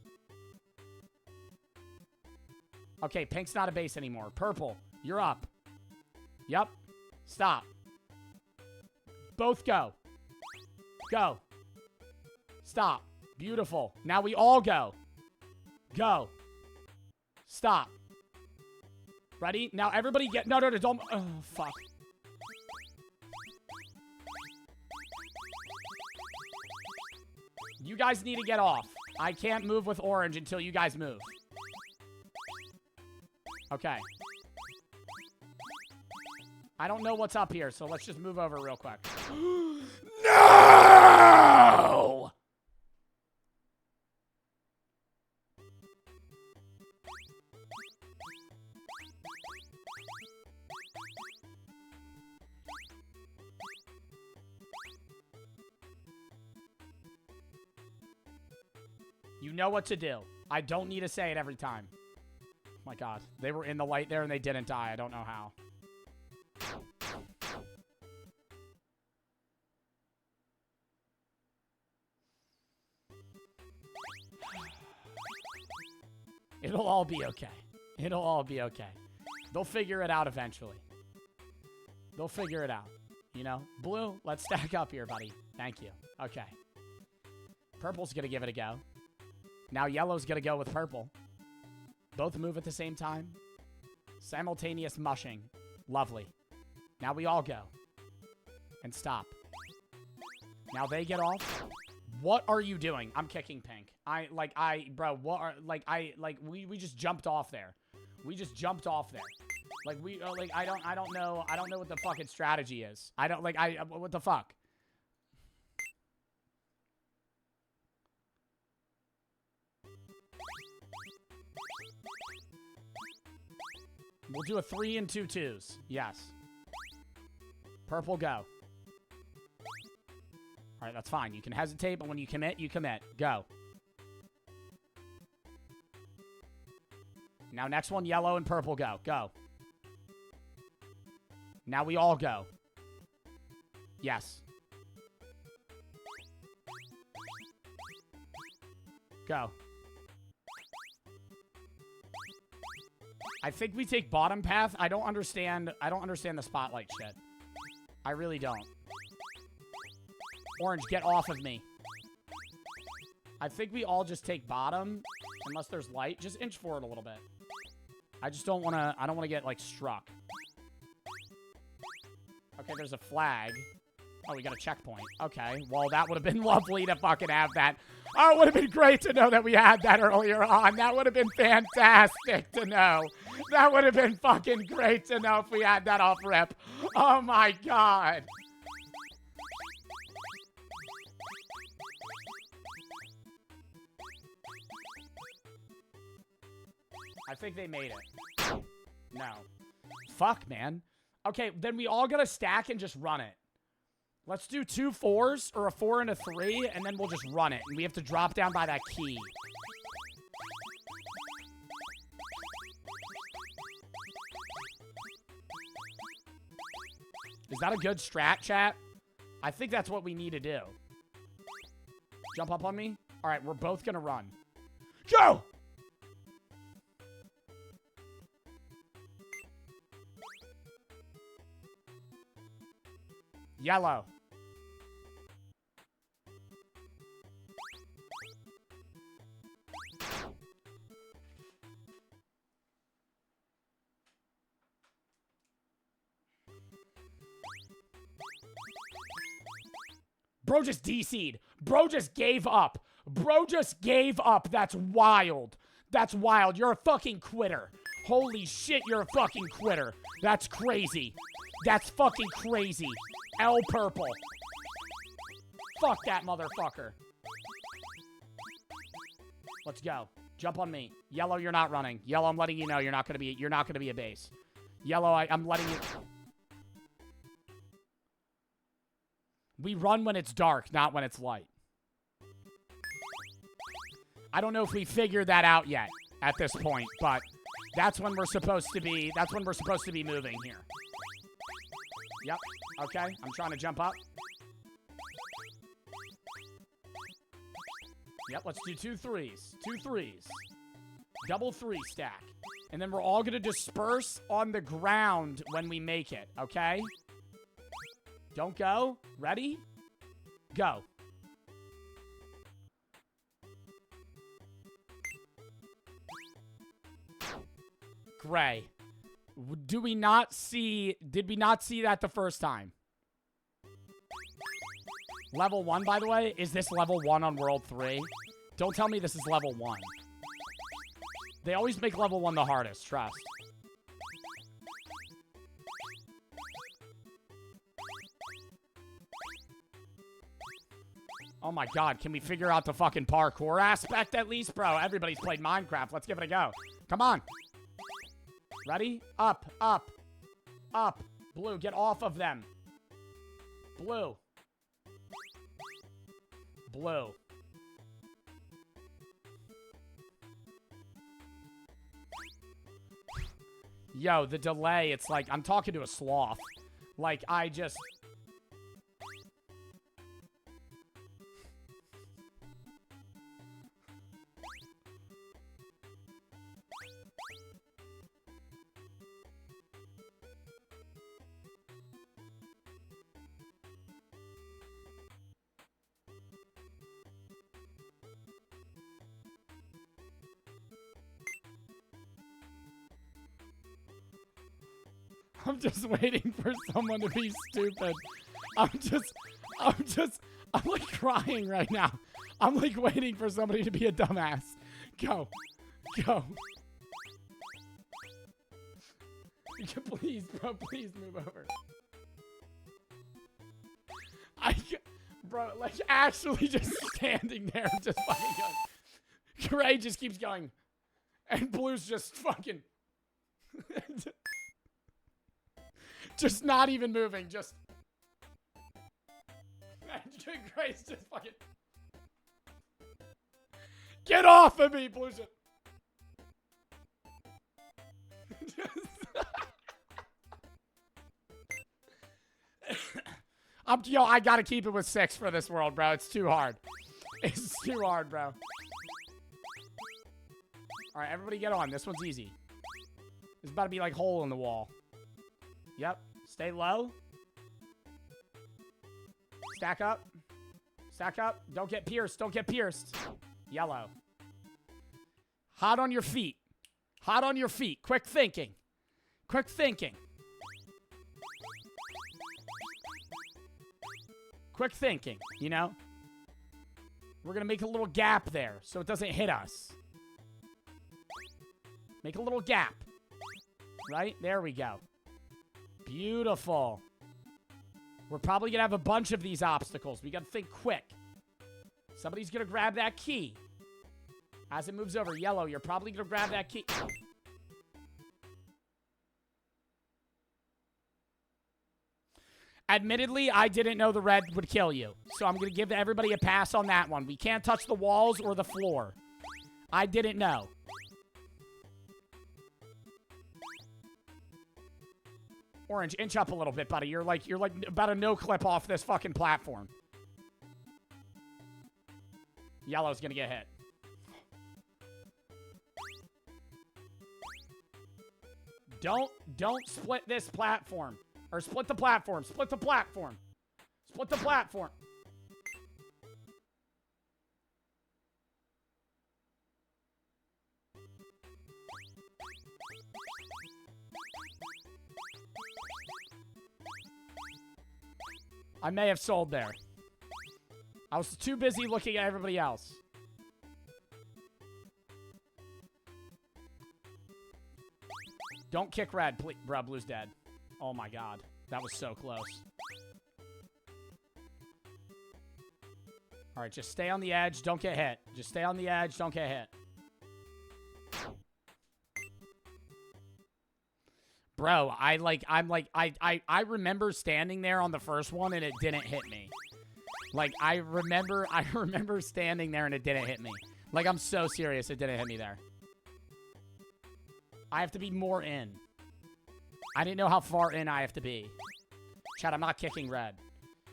Okay, pink's not a base anymore. Purple, you're up. Yep. Stop. Both go. Go. Stop. Beautiful. Now we all go. Go. Stop. Ready? Now everybody get... No, don't... Oh, fuck. You guys need to get off. I can't move with orange until you guys move. Okay. I don't know what's up here, so let's just move over real quick. No! You know what to do. I don't need to say it every time. Oh my god. They were in the light there and they didn't die. I don't know how. It'll all be okay. It'll all be okay. They'll figure it out eventually. They'll figure it out. You know? Blue, let's stack up here, buddy. Thank you. Okay. Purple's gonna give it a go. Now yellow's gonna go with purple. Both move at the same time. Simultaneous mushing. Lovely. Now we all go. And stop. Now they get off. What are you doing? I'm kicking pink. Bro, we just jumped off there. We just jumped off there. Like like I don't know what the fucking strategy is. I don't like what the fuck? We'll do a 3 and 2 twos. Yes. Purple, go. All right, that's fine. You can hesitate, but when you commit, you commit. Go. Now, next one, yellow and purple, go. Go. Now we all go. Yes. Go. I think we take bottom path. I don't understand the spotlight shit. I really don't. Orange, get off of me. I think we all just take bottom, unless there's light. Just inch forward a little bit. I just don't want to, I don't want to get, like, struck. Okay, there's a flag. Oh, we got a checkpoint. Okay, well, that would have been lovely to fucking have that. Oh, it would have been great to know that we had that earlier on. That would have been fantastic to know. That would have been fucking great to know if we had that off rip. Oh, my God. I think they made it. No. Fuck, man. Okay, then we all gotta stack and just run it. Let's do 2 4s or a 4 and a 3, and then we'll just run it. And we have to drop down by that key. Is that a good strat, chat? I think that's what we need to do. Jump up on me? All right, we're both gonna run. Go! Yellow. Bro just DC'd. Bro just gave up. Bro just gave up. That's wild. That's wild. You're a fucking quitter. Holy shit, you're a fucking quitter. That's crazy. That's fucking crazy. L purple. Fuck that motherfucker. Let's go. Jump on me. Yellow, you're not running. Yellow, I'm letting you know you're not gonna be a base. Yellow, I'm letting you. We run when it's dark, not when it's light. I don't know if we figured that out yet at this point, but that's when we're supposed to be. That's when we're supposed to be moving here. Yep. Okay. I'm trying to jump up. Yep. Let's do 2 3s. 2 3s. Double 3 stack. And then we're all going to disperse on the ground when we make it. Okay? Don't go. Ready? Go. Gray. Did we not see that the first time? Level 1, by the way? Is this level 1 on World 3? Don't tell me this is level 1. They always make level 1 the hardest, trust. Oh my god, can we figure out the fucking parkour aspect at least? Bro, everybody's played Minecraft. Let's give it a go. Come on. Ready? Up, up, up. Blue, get off of them. Blue. Blue. Yo, the delay, it's like, I'm talking to a sloth. Like, I just... I'm just waiting for someone to be stupid. I'm like crying right now. I'm like waiting for somebody to be a dumbass. Go. Go. Please, bro, please move over. Bro, like, actually just standing there, just fucking going. Gray just keeps going. And Blue's just fucking... just not even moving, just... Gray's just fucking... Get off of me, Blue's just... Yo, I gotta keep it with 6 for this world, bro. It's too hard. It's too hard, bro. Alright, everybody get on. This one's easy. There's about to be like hole in the wall. Yep. Stay low. Stack up. Stack up. Don't get pierced. Don't get pierced. Yellow. Hot on your feet. Hot on your feet. Quick thinking. Quick thinking. Quick thinking, you know? We're gonna make a little gap there so it doesn't hit us. Make a little gap. Right? There we go. Beautiful. We're probably gonna have a bunch of these obstacles. We gotta think quick. Somebody's gonna grab that key. As it moves over, yellow, you're probably gonna grab that key. Admittedly, I didn't know the red would kill you. So I'm going to give everybody a pass on that one. We can't touch the walls or the floor. I didn't know. Orange, inch up a little bit, buddy. You're like about a no clip off this fucking platform. Yellow's going to get hit. Don't split this platform. Or split the platform. Split the platform. Split the platform. I may have sold there. I was too busy looking at everybody else. Don't kick red, please. Bruh, Blue's dead. Oh my god. That was so close. Alright, just stay on the edge. Don't get hit. Just stay on the edge. Don't get hit. Bro, I remember standing there on the first one and it didn't hit me. Like, I remember standing there and it didn't hit me. Like, I'm so serious it didn't hit me there. I have to be more in. I didn't know how far in I have to be. Chad, I'm not kicking red.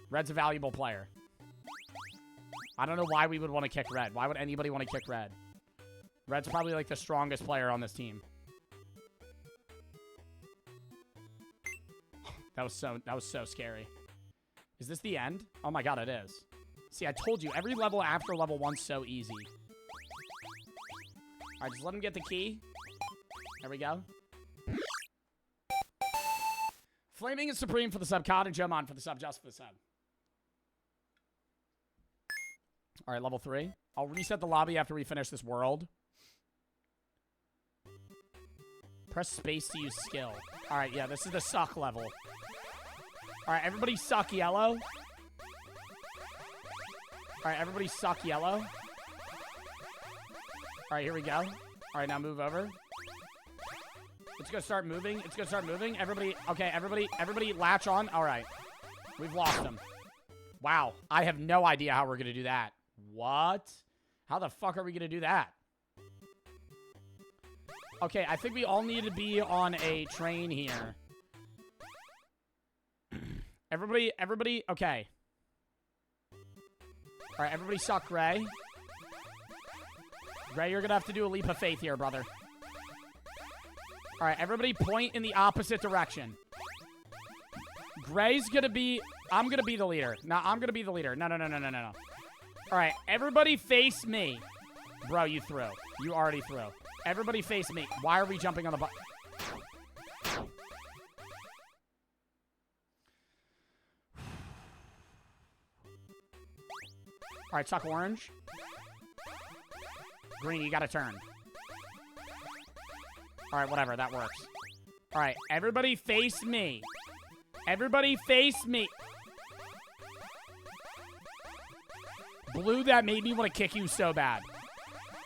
Red's a valuable player. I don't know why we would want to kick red. Why would anybody want to kick red? Red's probably like the strongest player on this team. That was so scary. Is this the end? Oh my god, it is. See, I told you, every level after level 1's so easy. Alright, just let him get the key. There we go. Flaming is Supreme for the sub. Cod and Jomon for the sub. Just for the sub. Alright, level 3. I'll reset the lobby after we finish this world. Press space to use skill. Alright, yeah, this is the suck level. Alright, everybody suck yellow. Alright, everybody suck yellow. Alright, here we go. Alright, now move over. It's gonna start moving. It's gonna start moving. Everybody, okay, everybody latch on. Alright. We've lost them. Wow. I have no idea how we're gonna do that. What? How the fuck are we gonna do that? Okay, I think we all need to be on a train here. Everybody, okay. Alright, everybody suck Gray. Gray, you're gonna have to do a leap of faith here, brother. Alright, everybody point in the opposite direction. Gray's gonna be... I'm gonna be the leader. No, I'm gonna be the leader. No. Alright, everybody face me. Bro, you threw. You already threw. Everybody face me. Why are we jumping on the button? Alright, suck orange. Green, you gotta turn. Alright, whatever, that works. All right, everybody face me. Everybody face me. Blue, that made me want to kick you so bad.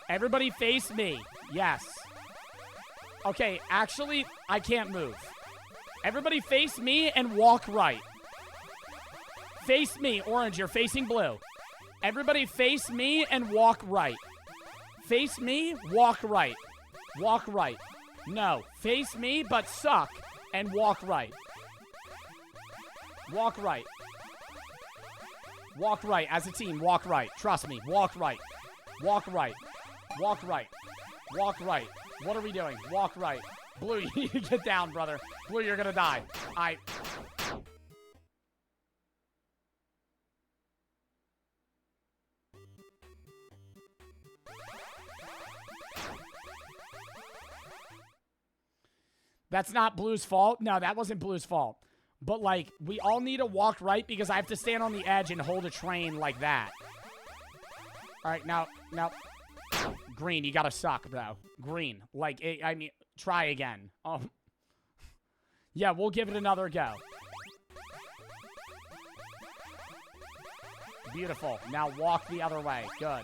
Everybody face me. Yes. Okay, actually, I can't move. Everybody face me and walk right. Face me. Orange, you're facing blue. Everybody face me and walk right. Face me, walk right. Walk right. No, face me, but suck, and walk right. Walk right. Walk right. As a team, walk right. Trust me, walk right. Walk right. Walk right. Walk right. What are we doing? Walk right. Blue, you need to get down, brother. Blue, you're gonna die. That's not Blue's fault. No, that wasn't Blue's fault. But, like, we all need to walk right because I have to stand on the edge and hold a train like that. All right, now, green, you gotta suck, bro. Green. Like, I mean, try again. Oh. Yeah, we'll give it another go. Beautiful. Now walk the other way. Good.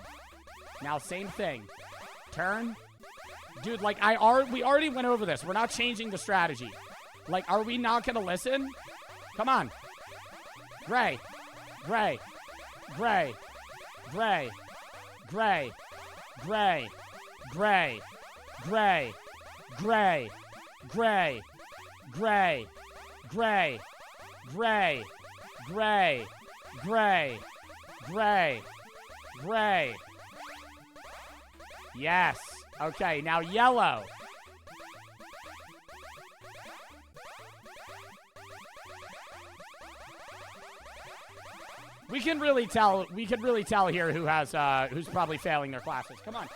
Now, same thing. Turn. Dude, like, we already went over this. We're not changing the strategy. Like, are we not gonna listen? Come on. Gray. Gray. Gray. Gray. Gray. Gray. Gray. Gray. Gray. Gray. Gray. Gray. Gray. Gray. Gray. Gray. Gray. Yes. Okay, now yellow. We can really tell here who has who's probably failing their classes. Come on.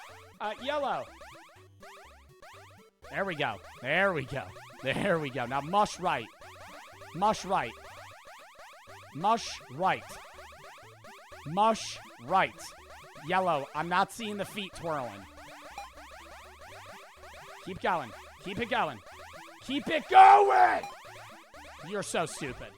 Yellow. There we go. There we go. There we go. Now mush right. Mush right. Mush right. Mush right. Yellow. I'm not seeing the feet twirling. Keep going. Keep it going. Keep it going! You're so stupid.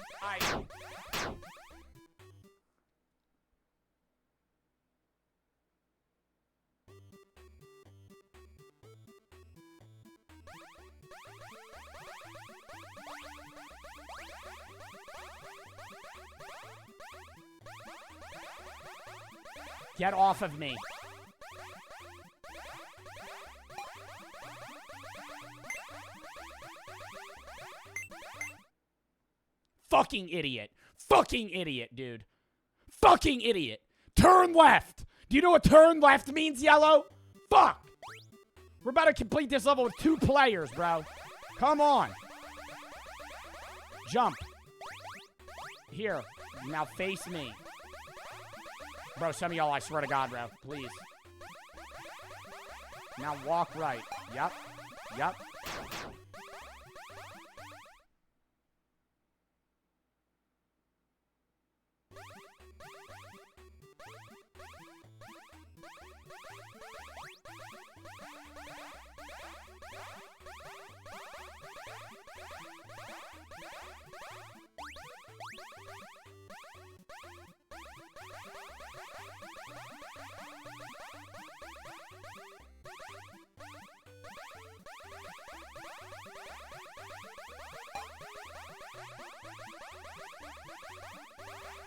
Get off of me. Fucking idiot. Fucking idiot, dude. Fucking idiot. Turn left. Do you know what turn left means, yellow? Fuck. We're about to complete this level with 2 players, bro. Come on. Jump. Here. Now face me. Bro, some of y'all, I swear to God, bro. Please. Now walk right. Yep. Yep.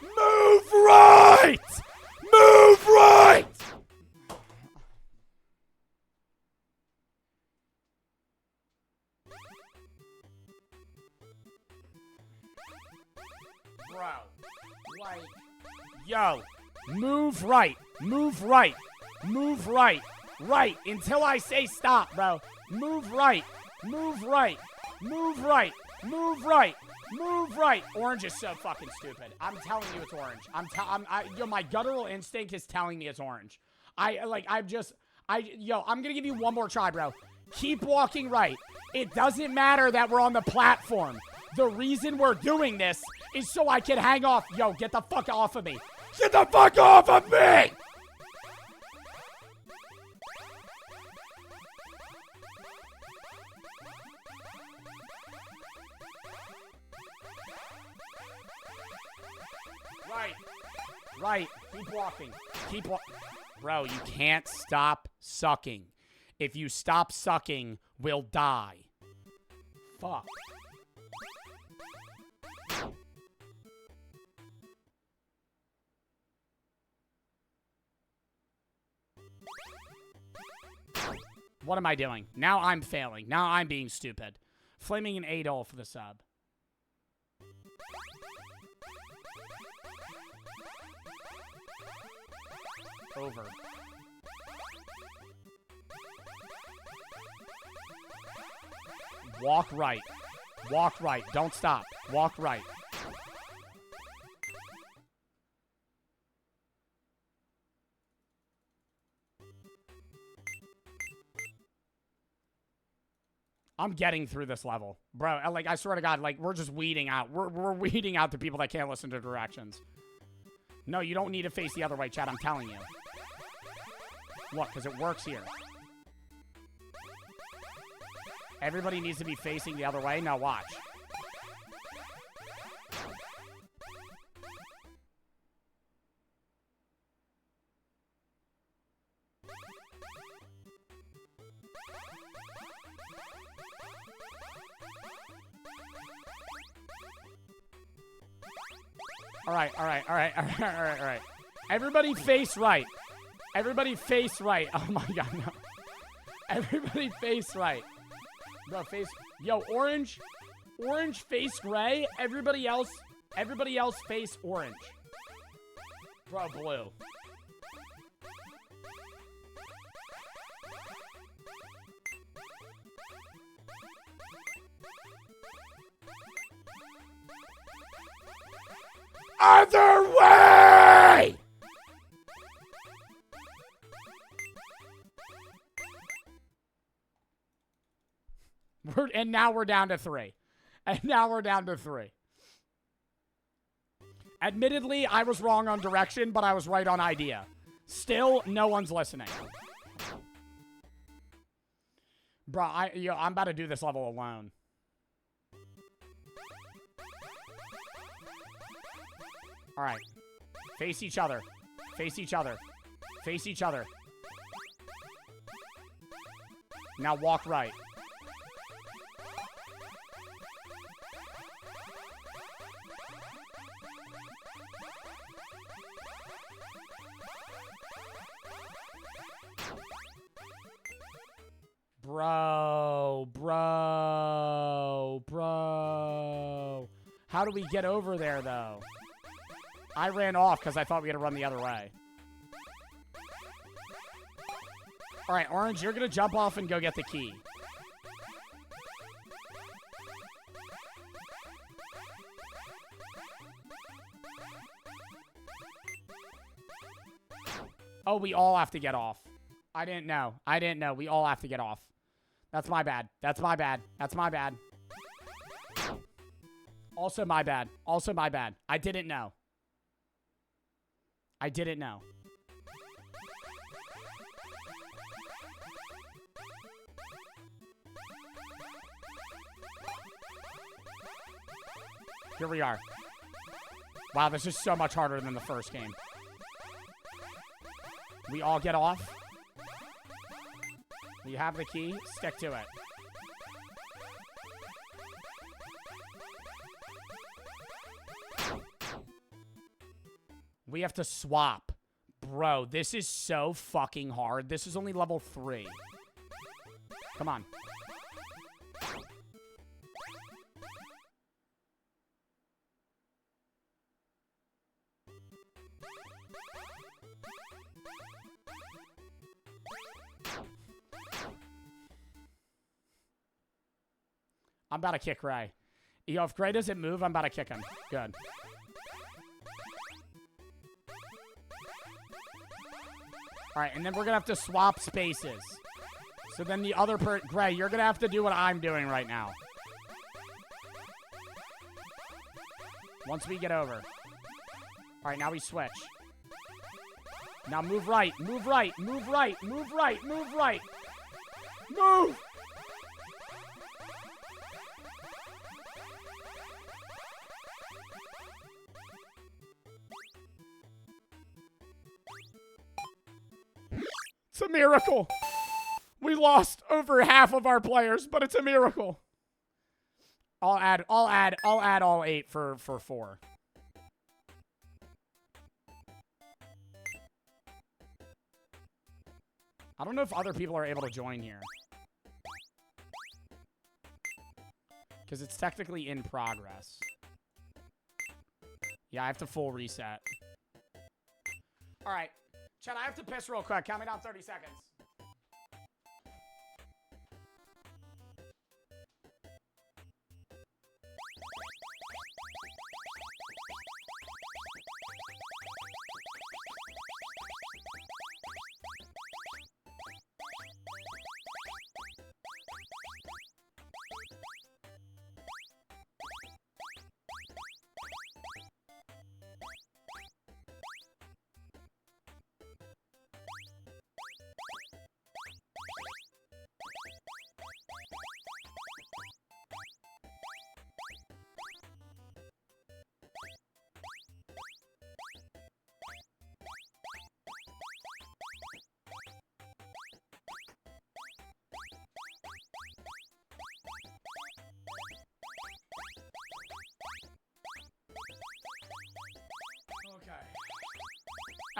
Move right! Move right! Bro, like, yo, move right, move right, move right, right, until I say stop, bro. Move right, move right, move right, move right. Move right. Orange is so fucking stupid. I'm telling you it's orange. Yo, my guttural instinct is telling me it's orange. I'm gonna give you one more try, bro. Keep walking right. It doesn't matter that we're on the platform. The reason we're doing this is so I can hang off. Yo, get the fuck off of me. Get the fuck off of me! Right. Keep walking. Keep walking. Bro, you can't stop sucking. If you stop sucking, we'll die. Fuck. What am I doing? Now I'm failing. Now I'm being stupid. Flaming an Adol for the sub. Over. Walk right. Walk right. Don't stop. Walk right. I'm getting through this level. Bro, like, I swear to God, like, we're just weeding out. We're weeding out the people that can't listen to directions. No, you don't need to face the other way, Chad. I'm telling you. Look, because it works here. Everybody needs to be facing the other way. Now watch. All right. Everybody face right. Everybody face right. Oh my God, no. Everybody face right. Bro, face. Yo, orange. Orange face gray. Everybody else face orange. Bro, blue. Other way! And now we're down to 3. Admittedly, I was wrong on direction, but I was right on idea. Still, no one's listening. Bro, I'm about to do this level alone. All right. Face each other. Face each other. Face each other. Now walk right. Bro. How do we get over there, though? I ran off because I thought we had to run the other way. All right, Orange, you're going to jump off and go get the key. Oh, we all have to get off. I didn't know. We all have to get off. That's my bad. That's my bad. Also my bad. I didn't know. Here we are. Wow, this is so much harder than the first game. We all get off. We have the key. Stick to it. We have to swap. Bro, this is so fucking hard. This is only level 3. Come on. I'm about to kick Ray. Yo, if Gray doesn't move, I'm about to kick him. Good. All right, and then we're going to have to swap spaces. So then the other Gray, you're going to have to do what I'm doing right now. Once we get over. All right, now we switch. Now move right. Move! It's a miracle. We lost over half of our players, but it's a miracle. I'll add all 8 for 4. I don't know if other people are able to join here. Because it's technically in progress. Yeah, I have to full reset. All right. Chad, I have to piss real quick. Count me down 30 seconds.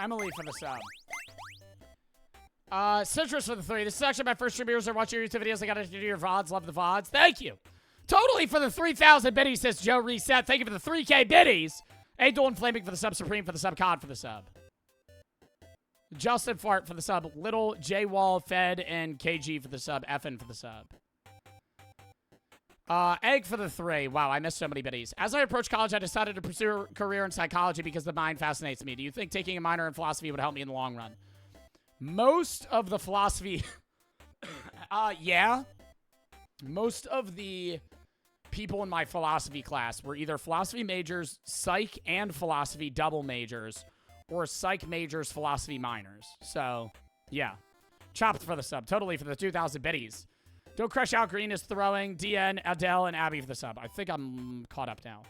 Emily for the sub. Citrus for the 3. This is actually my first stream viewers are watching your YouTube videos. I got to do your VODs. Love the VODs. Thank you. Totally for the 3,000 biddies, says Joe Reset. Thank you for the 3K biddies. A Dolan Flaming for the sub. Supreme for the sub. Cod for the sub. Justin Fart for the sub. Little J Wall, Fed, and KG for the sub. FN for the sub. Egg for the 3. Wow, I missed so many biddies. As I approach college, I decided to pursue a career in psychology because the mind fascinates me. Do you think taking a minor in philosophy would help me in the long run? Most of the philosophy... yeah. Most of the people in my philosophy class were either philosophy majors, psych and philosophy double majors, or psych majors, philosophy minors. So, yeah. Chopped for the sub. Totally for the 2,000 biddies. Don't Crush Out Green is throwing. DN, Adele, and Abby for the sub. I think I'm caught up now.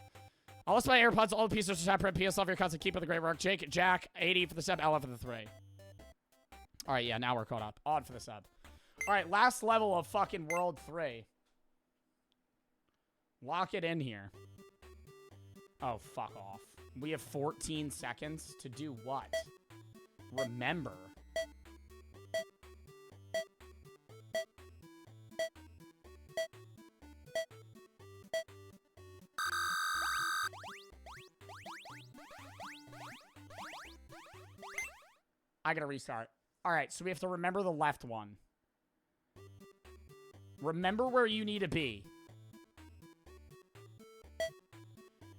I'll list my AirPods. All the pieces are separate. PS, love your cuts and keep up the great work. Jake, Jack, 80 for the sub. Ella for the 3. All right, yeah, now we're caught up. Odd for the sub. All right, last level of fucking World 3. Lock it in here. Oh, fuck off. We have 14 seconds to do what? Remember. I gotta restart. All right, so we have to remember the left one. Remember where you need to be.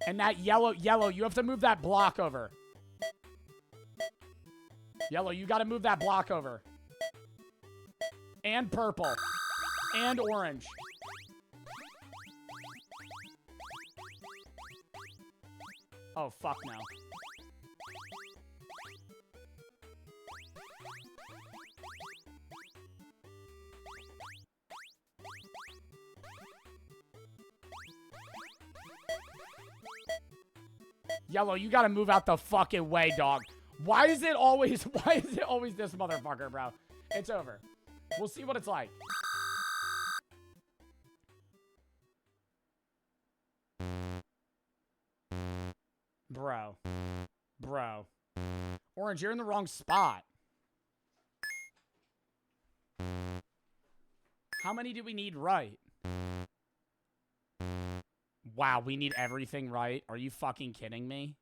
And that yellow, you have to move that block over. Yellow, you gotta move that block over. And purple. And orange. Oh, fuck no. Yellow, you gotta move out the fucking way, dog. Why is it always this motherfucker, bro? It's over. We'll see what it's like. Bro. Orange, you're in the wrong spot. How many do we need right? Wow, we need everything right. Are you fucking kidding me?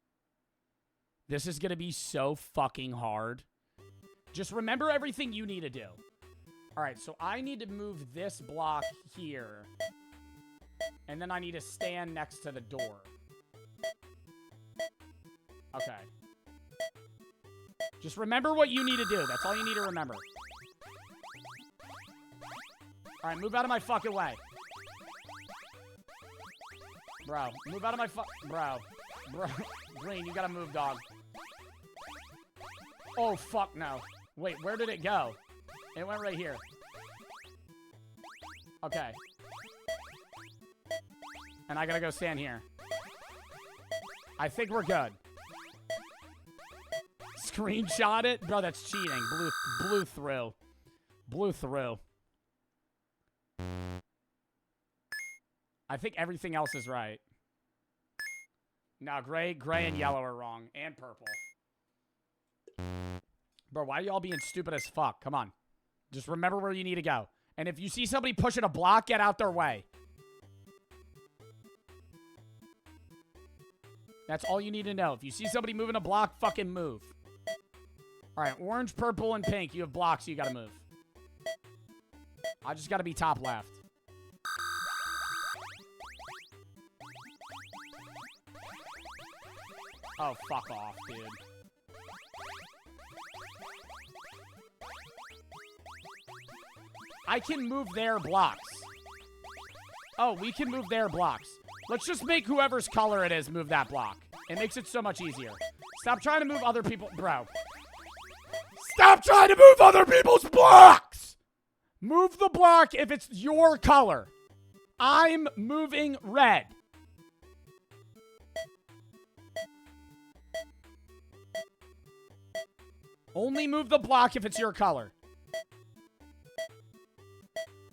This is gonna be so fucking hard. Just remember everything you need to do. All right, so I need to move this block here. And then I need to stand next to the door. Okay. Just remember what you need to do. That's all you need to remember. All right, move out of my fucking way. Bro, move out of my Bro. Green, you gotta move, dog. Oh, fuck no. Wait, where did it go? It went right here. Okay. And I gotta go stand here. I think we're good. Screenshot it? Bro, that's cheating. Blue through. Blue through. I think everything else is right. No, gray and yellow are wrong. And purple. Bro, why are y'all being stupid as fuck? Come on. Just remember where you need to go. And if you see somebody pushing a block, get out their way. That's all you need to know. If you see somebody moving a block, fucking move. All right, orange, purple, and pink. You have blocks, so you gotta move. I just gotta be top left. Oh, fuck off, dude. I can move their blocks. Oh, we can move their blocks. Let's just make whoever's color it is move that block. It makes it so much easier. Stop trying to move other people. Bro. Stop trying to move other people's blocks! Move the block if it's your color. I'm moving red. Only move the block if it's your color.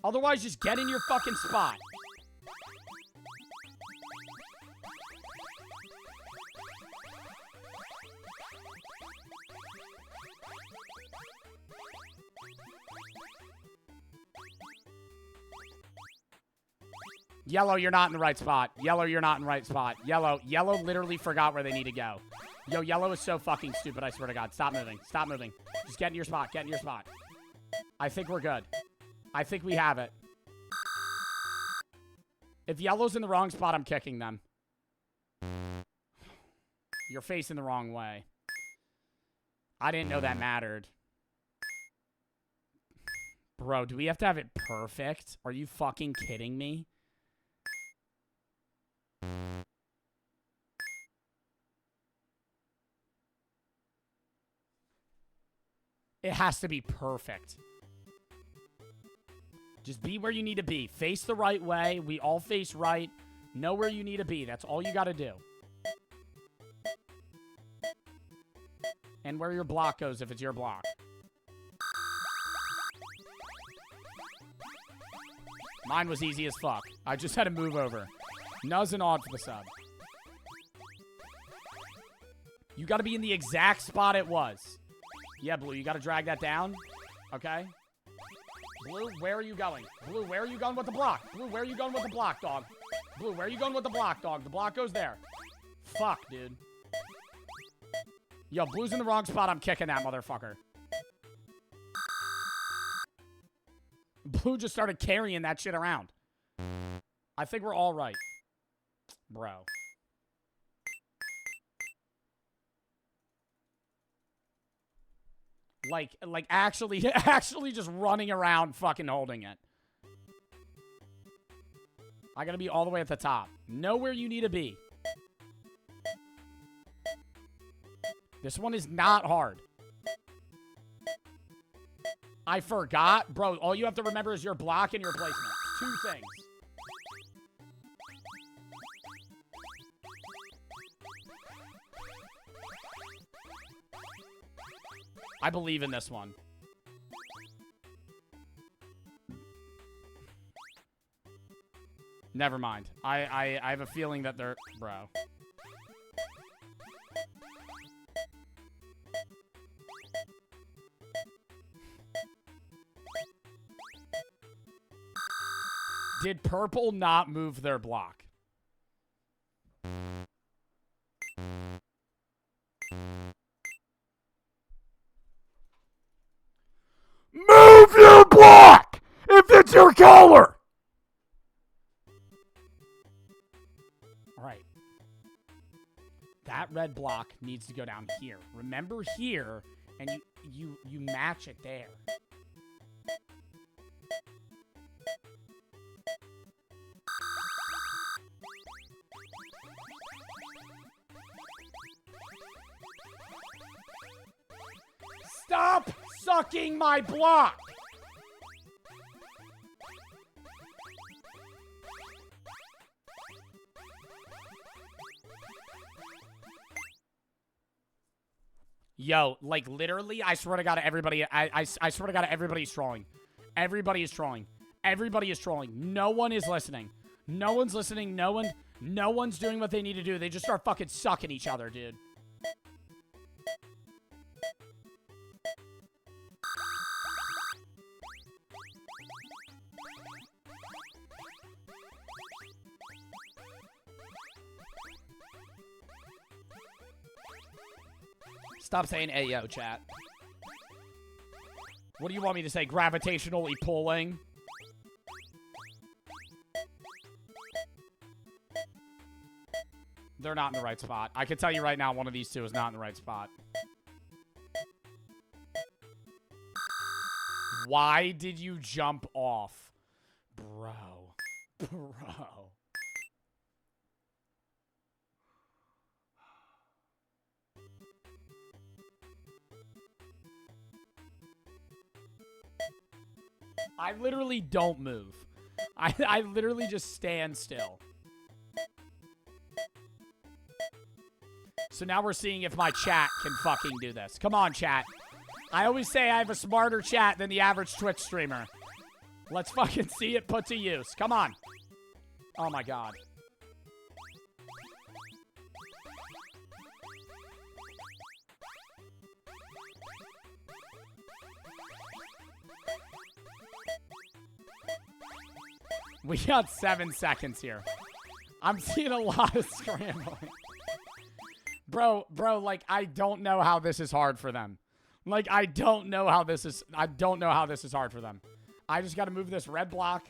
Otherwise, just get in your fucking spot. Yellow, you're not in the right spot. Yellow, you're not in the right spot. Yellow literally forgot where they need to go. Yo, yellow is so fucking stupid, I swear to God. Stop moving. Stop moving. Just get in your spot. Get in your spot. I think we're good. I think we have it. If yellow's in the wrong spot, I'm kicking them. You're facing the wrong way. I didn't know that mattered. Bro, do we have to have it perfect? Are you fucking kidding me? It has to be perfect. Just be where you need to be. Face the right way. We all face right. Know where you need to be. That's all you got to do. And where your block goes if it's your block. Mine was easy as fuck. I just had to move over. Nuz and odd for the sub. You got to be in the exact spot it was. Yeah, Blue, you got to drag that down. Okay. Blue, where are you going? Blue, where are you going with the block? Blue, where are you going with the block, dog? Blue, where are you going with the block, dog? The block goes there. Fuck, dude. Yo, Blue's in the wrong spot. I'm kicking that motherfucker. Blue just started carrying that shit around. I think we're all right. Bro. Like actually just running around fucking holding it. I gotta be all the way at the top. Know where you need to be. This one is not hard. I forgot. Bro, all you have to remember is your block and your placement. Two things. I believe in this one. Never mind. I have a feeling that they're... Bro. Did purple not move their block? Move your block if it's your color. All right. That red block needs to go down here. Remember here, and you match it there. Stop sucking my block! Yo, like, literally, I swear to God, everybody, I swear to God, everybody's trolling. Everybody is trolling. Everybody is trolling. No one is listening. No one's listening. No one's doing what they need to do. They just start fucking sucking each other, dude. Stop saying ayo, chat. What do you want me to say? Gravitationally pulling? They're not in the right spot. I can tell you right now, one of these two is not in the right spot. Why did you jump off? Bro. Bro. I literally don't move. I literally just stand still. So now we're seeing if my chat can fucking do this. Come on, chat. I always say I have a smarter chat than the average Twitch streamer. Let's fucking see it put to use. Come on. Oh my God. We got 7 seconds here. I'm seeing a lot of scrambling. Bro, like, I don't know how this is hard for them. Like, I don't know how this is hard for them. I just got to move this red block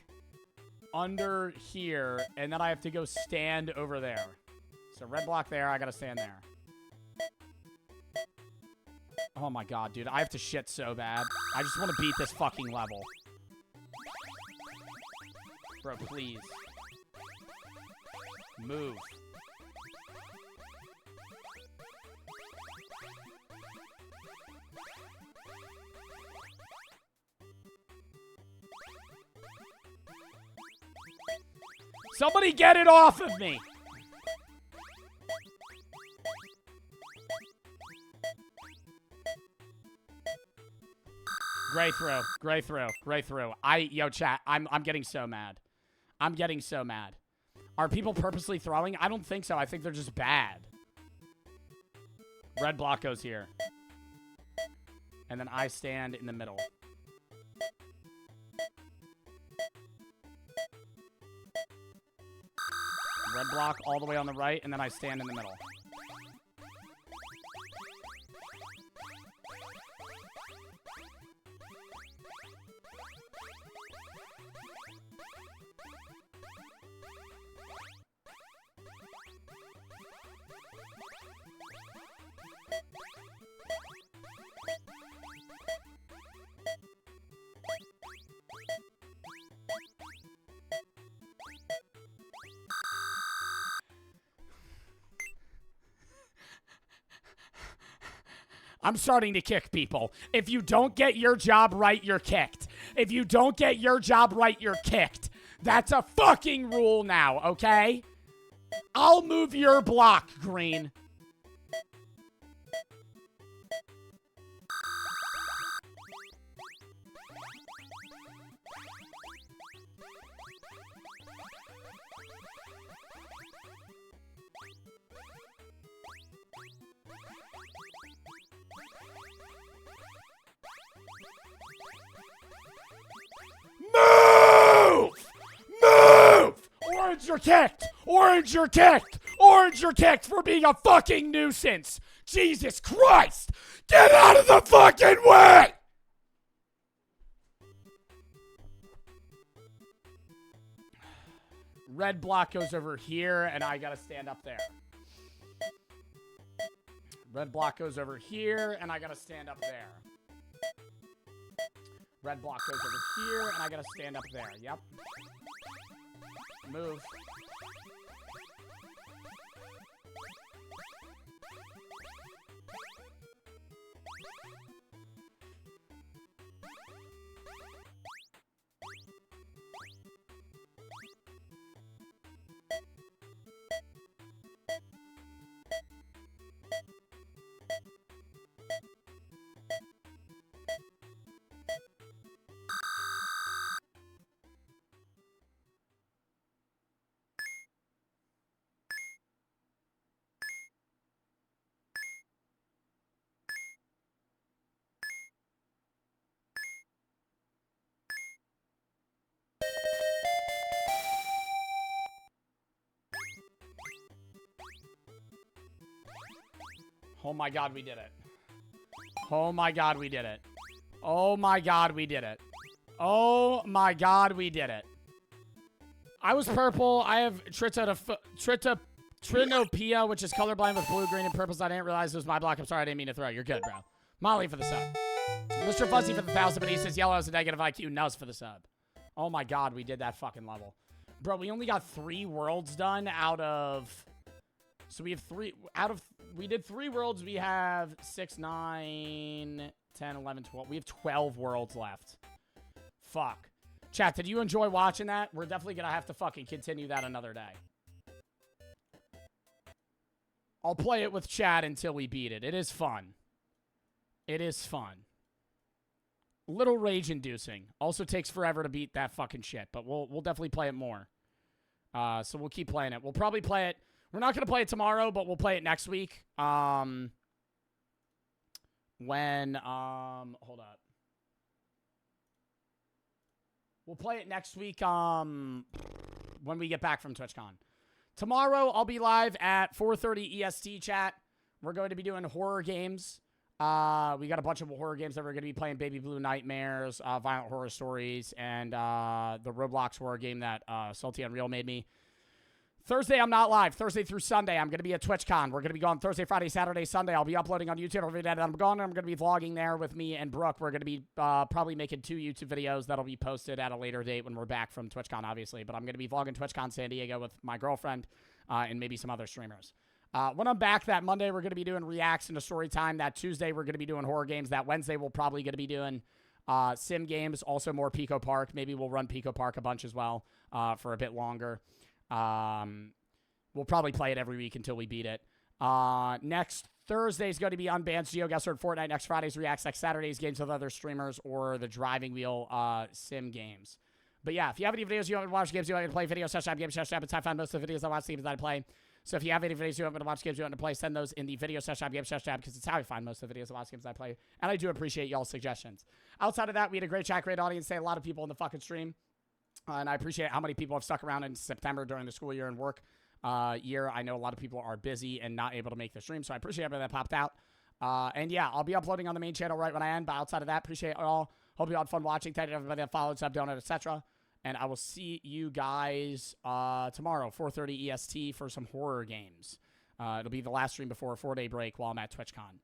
under here, and then I have to go stand over there. So red block there, I got to stand there. Oh my God, dude, I have to shit so bad. I just want to beat this fucking level. Bro, please. Move. Somebody get it off of me! Gray throw, gray throw, gray throw. Yo, chat, I'm getting so mad. I'm getting so mad. Are people purposely throwing? I don't think so. I think they're just bad. Red block goes here. And then I stand in the middle. Red block all the way on the right, and then I stand in the middle. I'm starting to kick people. If you don't get your job right, you're kicked. If you don't get your job right, you're kicked. That's a fucking rule now, okay? I'll move your block, green. Move! Move! Orange, you're kicked! Orange, you're kicked! Orange, you're kicked for being a fucking nuisance! Jesus Christ! Get out of the fucking way! Red block goes over here, and I gotta stand up there. Red block goes over here, and I gotta stand up there. Red block goes over here, and I gotta stand up there. Yep. Move. Oh my god, we did it. Oh my god, we did it. Oh my god, we did it. Oh my god, we did it. I was purple. I have Trinopia, which is colorblind with blue, green, and purples. I didn't realize it was my block. I'm sorry, I didn't mean to throw it. You're good, bro. Molly for the sub. Mr. Fuzzy for the 1,000, but he says yellow is a negative IQ. Nuz for the sub. Oh my god, we did that fucking level. Bro, we only got 3 worlds done out of... So we have 3... We did 3 worlds. We have 6, 9, 10, 11, 12. We have 12 worlds left. Fuck. Chat, did you enjoy watching that? We're definitely gonna have to fucking continue that another day. I'll play it with chat until we beat it. It is fun. It is fun. Little rage-inducing. Also takes forever to beat that fucking shit, but we'll definitely play it more. So we'll keep playing it. We'll probably play it. We're not gonna play it tomorrow, but we'll play it next week. Hold up. We'll play it next week when we get back from TwitchCon. Tomorrow, I'll be live at 4:30 EST, chat. We're going to be doing horror games. We got a bunch of horror games that we're going to be playing. Baby Blue Nightmares, Violent Horror Stories, and the Roblox horror game that Salty Unreal made me. Thursday, I'm not live. Thursday through Sunday, I'm going to be at TwitchCon. We're going to be gone Thursday, Friday, Saturday, Sunday. I'll be uploading on YouTube every day that I'm gone. I'm going to be vlogging there with me and Brooke. We're going to be probably making 2 YouTube videos that'll be posted at a later date when we're back from TwitchCon, obviously. But I'm going to be vlogging TwitchCon San Diego with my girlfriend and maybe some other streamers. When I'm back that Monday, we're going to be doing reacts into story time. That Tuesday, we're going to be doing horror games. That Wednesday, we're probably going to be doing sim games, also more Pico Park. Maybe we'll run Pico Park a bunch as well for a bit longer. We'll probably play it every week until we beat it. Next Thursday is going to be Unbanned GeoGuessr and Fortnite. Next Friday's Reacts. Next Saturday's games with other streamers or the driving wheel sim games. But yeah, if you have any videos you want me to watch, games you want me to play, video session, games session, it's I find most of the videos I watch, the games that I play. So if you have any videos you want me to watch, games you want me to play, send those in the video session, games session, because it's how I find most of the videos I watch, games I play. And I do appreciate y'all's suggestions. Outside of that, we had a great chat, great audience, a lot of people in the fucking stream. And I appreciate how many people have stuck around in September during the school year and work year. I know a lot of people are busy and not able to make the stream, so I appreciate everybody that popped out. And yeah, I'll be uploading on the main channel right when I end, but outside of that, appreciate it all. Hope you all had fun watching. Thank you to everybody that followed, sub, donate, etc. And I will see you guys tomorrow, 4:30 EST, for some horror games. It'll be the last stream before a 4-day break while I'm at TwitchCon.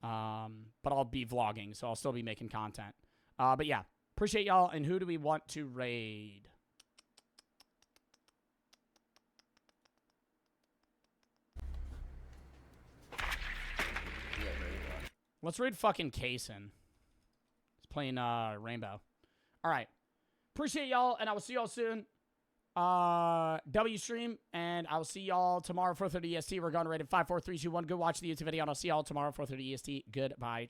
But I'll be vlogging, so I'll still be making content. But yeah, appreciate y'all. And who do we want to raid? Let's raid fucking Kaysen. He's playing Rainbow. All right. Appreciate y'all, and I will see y'all soon. W stream, and I will see y'all tomorrow, 4:30 EST. We're going to raid in 5, 4, 3, 2, 1. Go watch the YouTube video, and I'll see y'all tomorrow, 4:30 EST. Goodbye.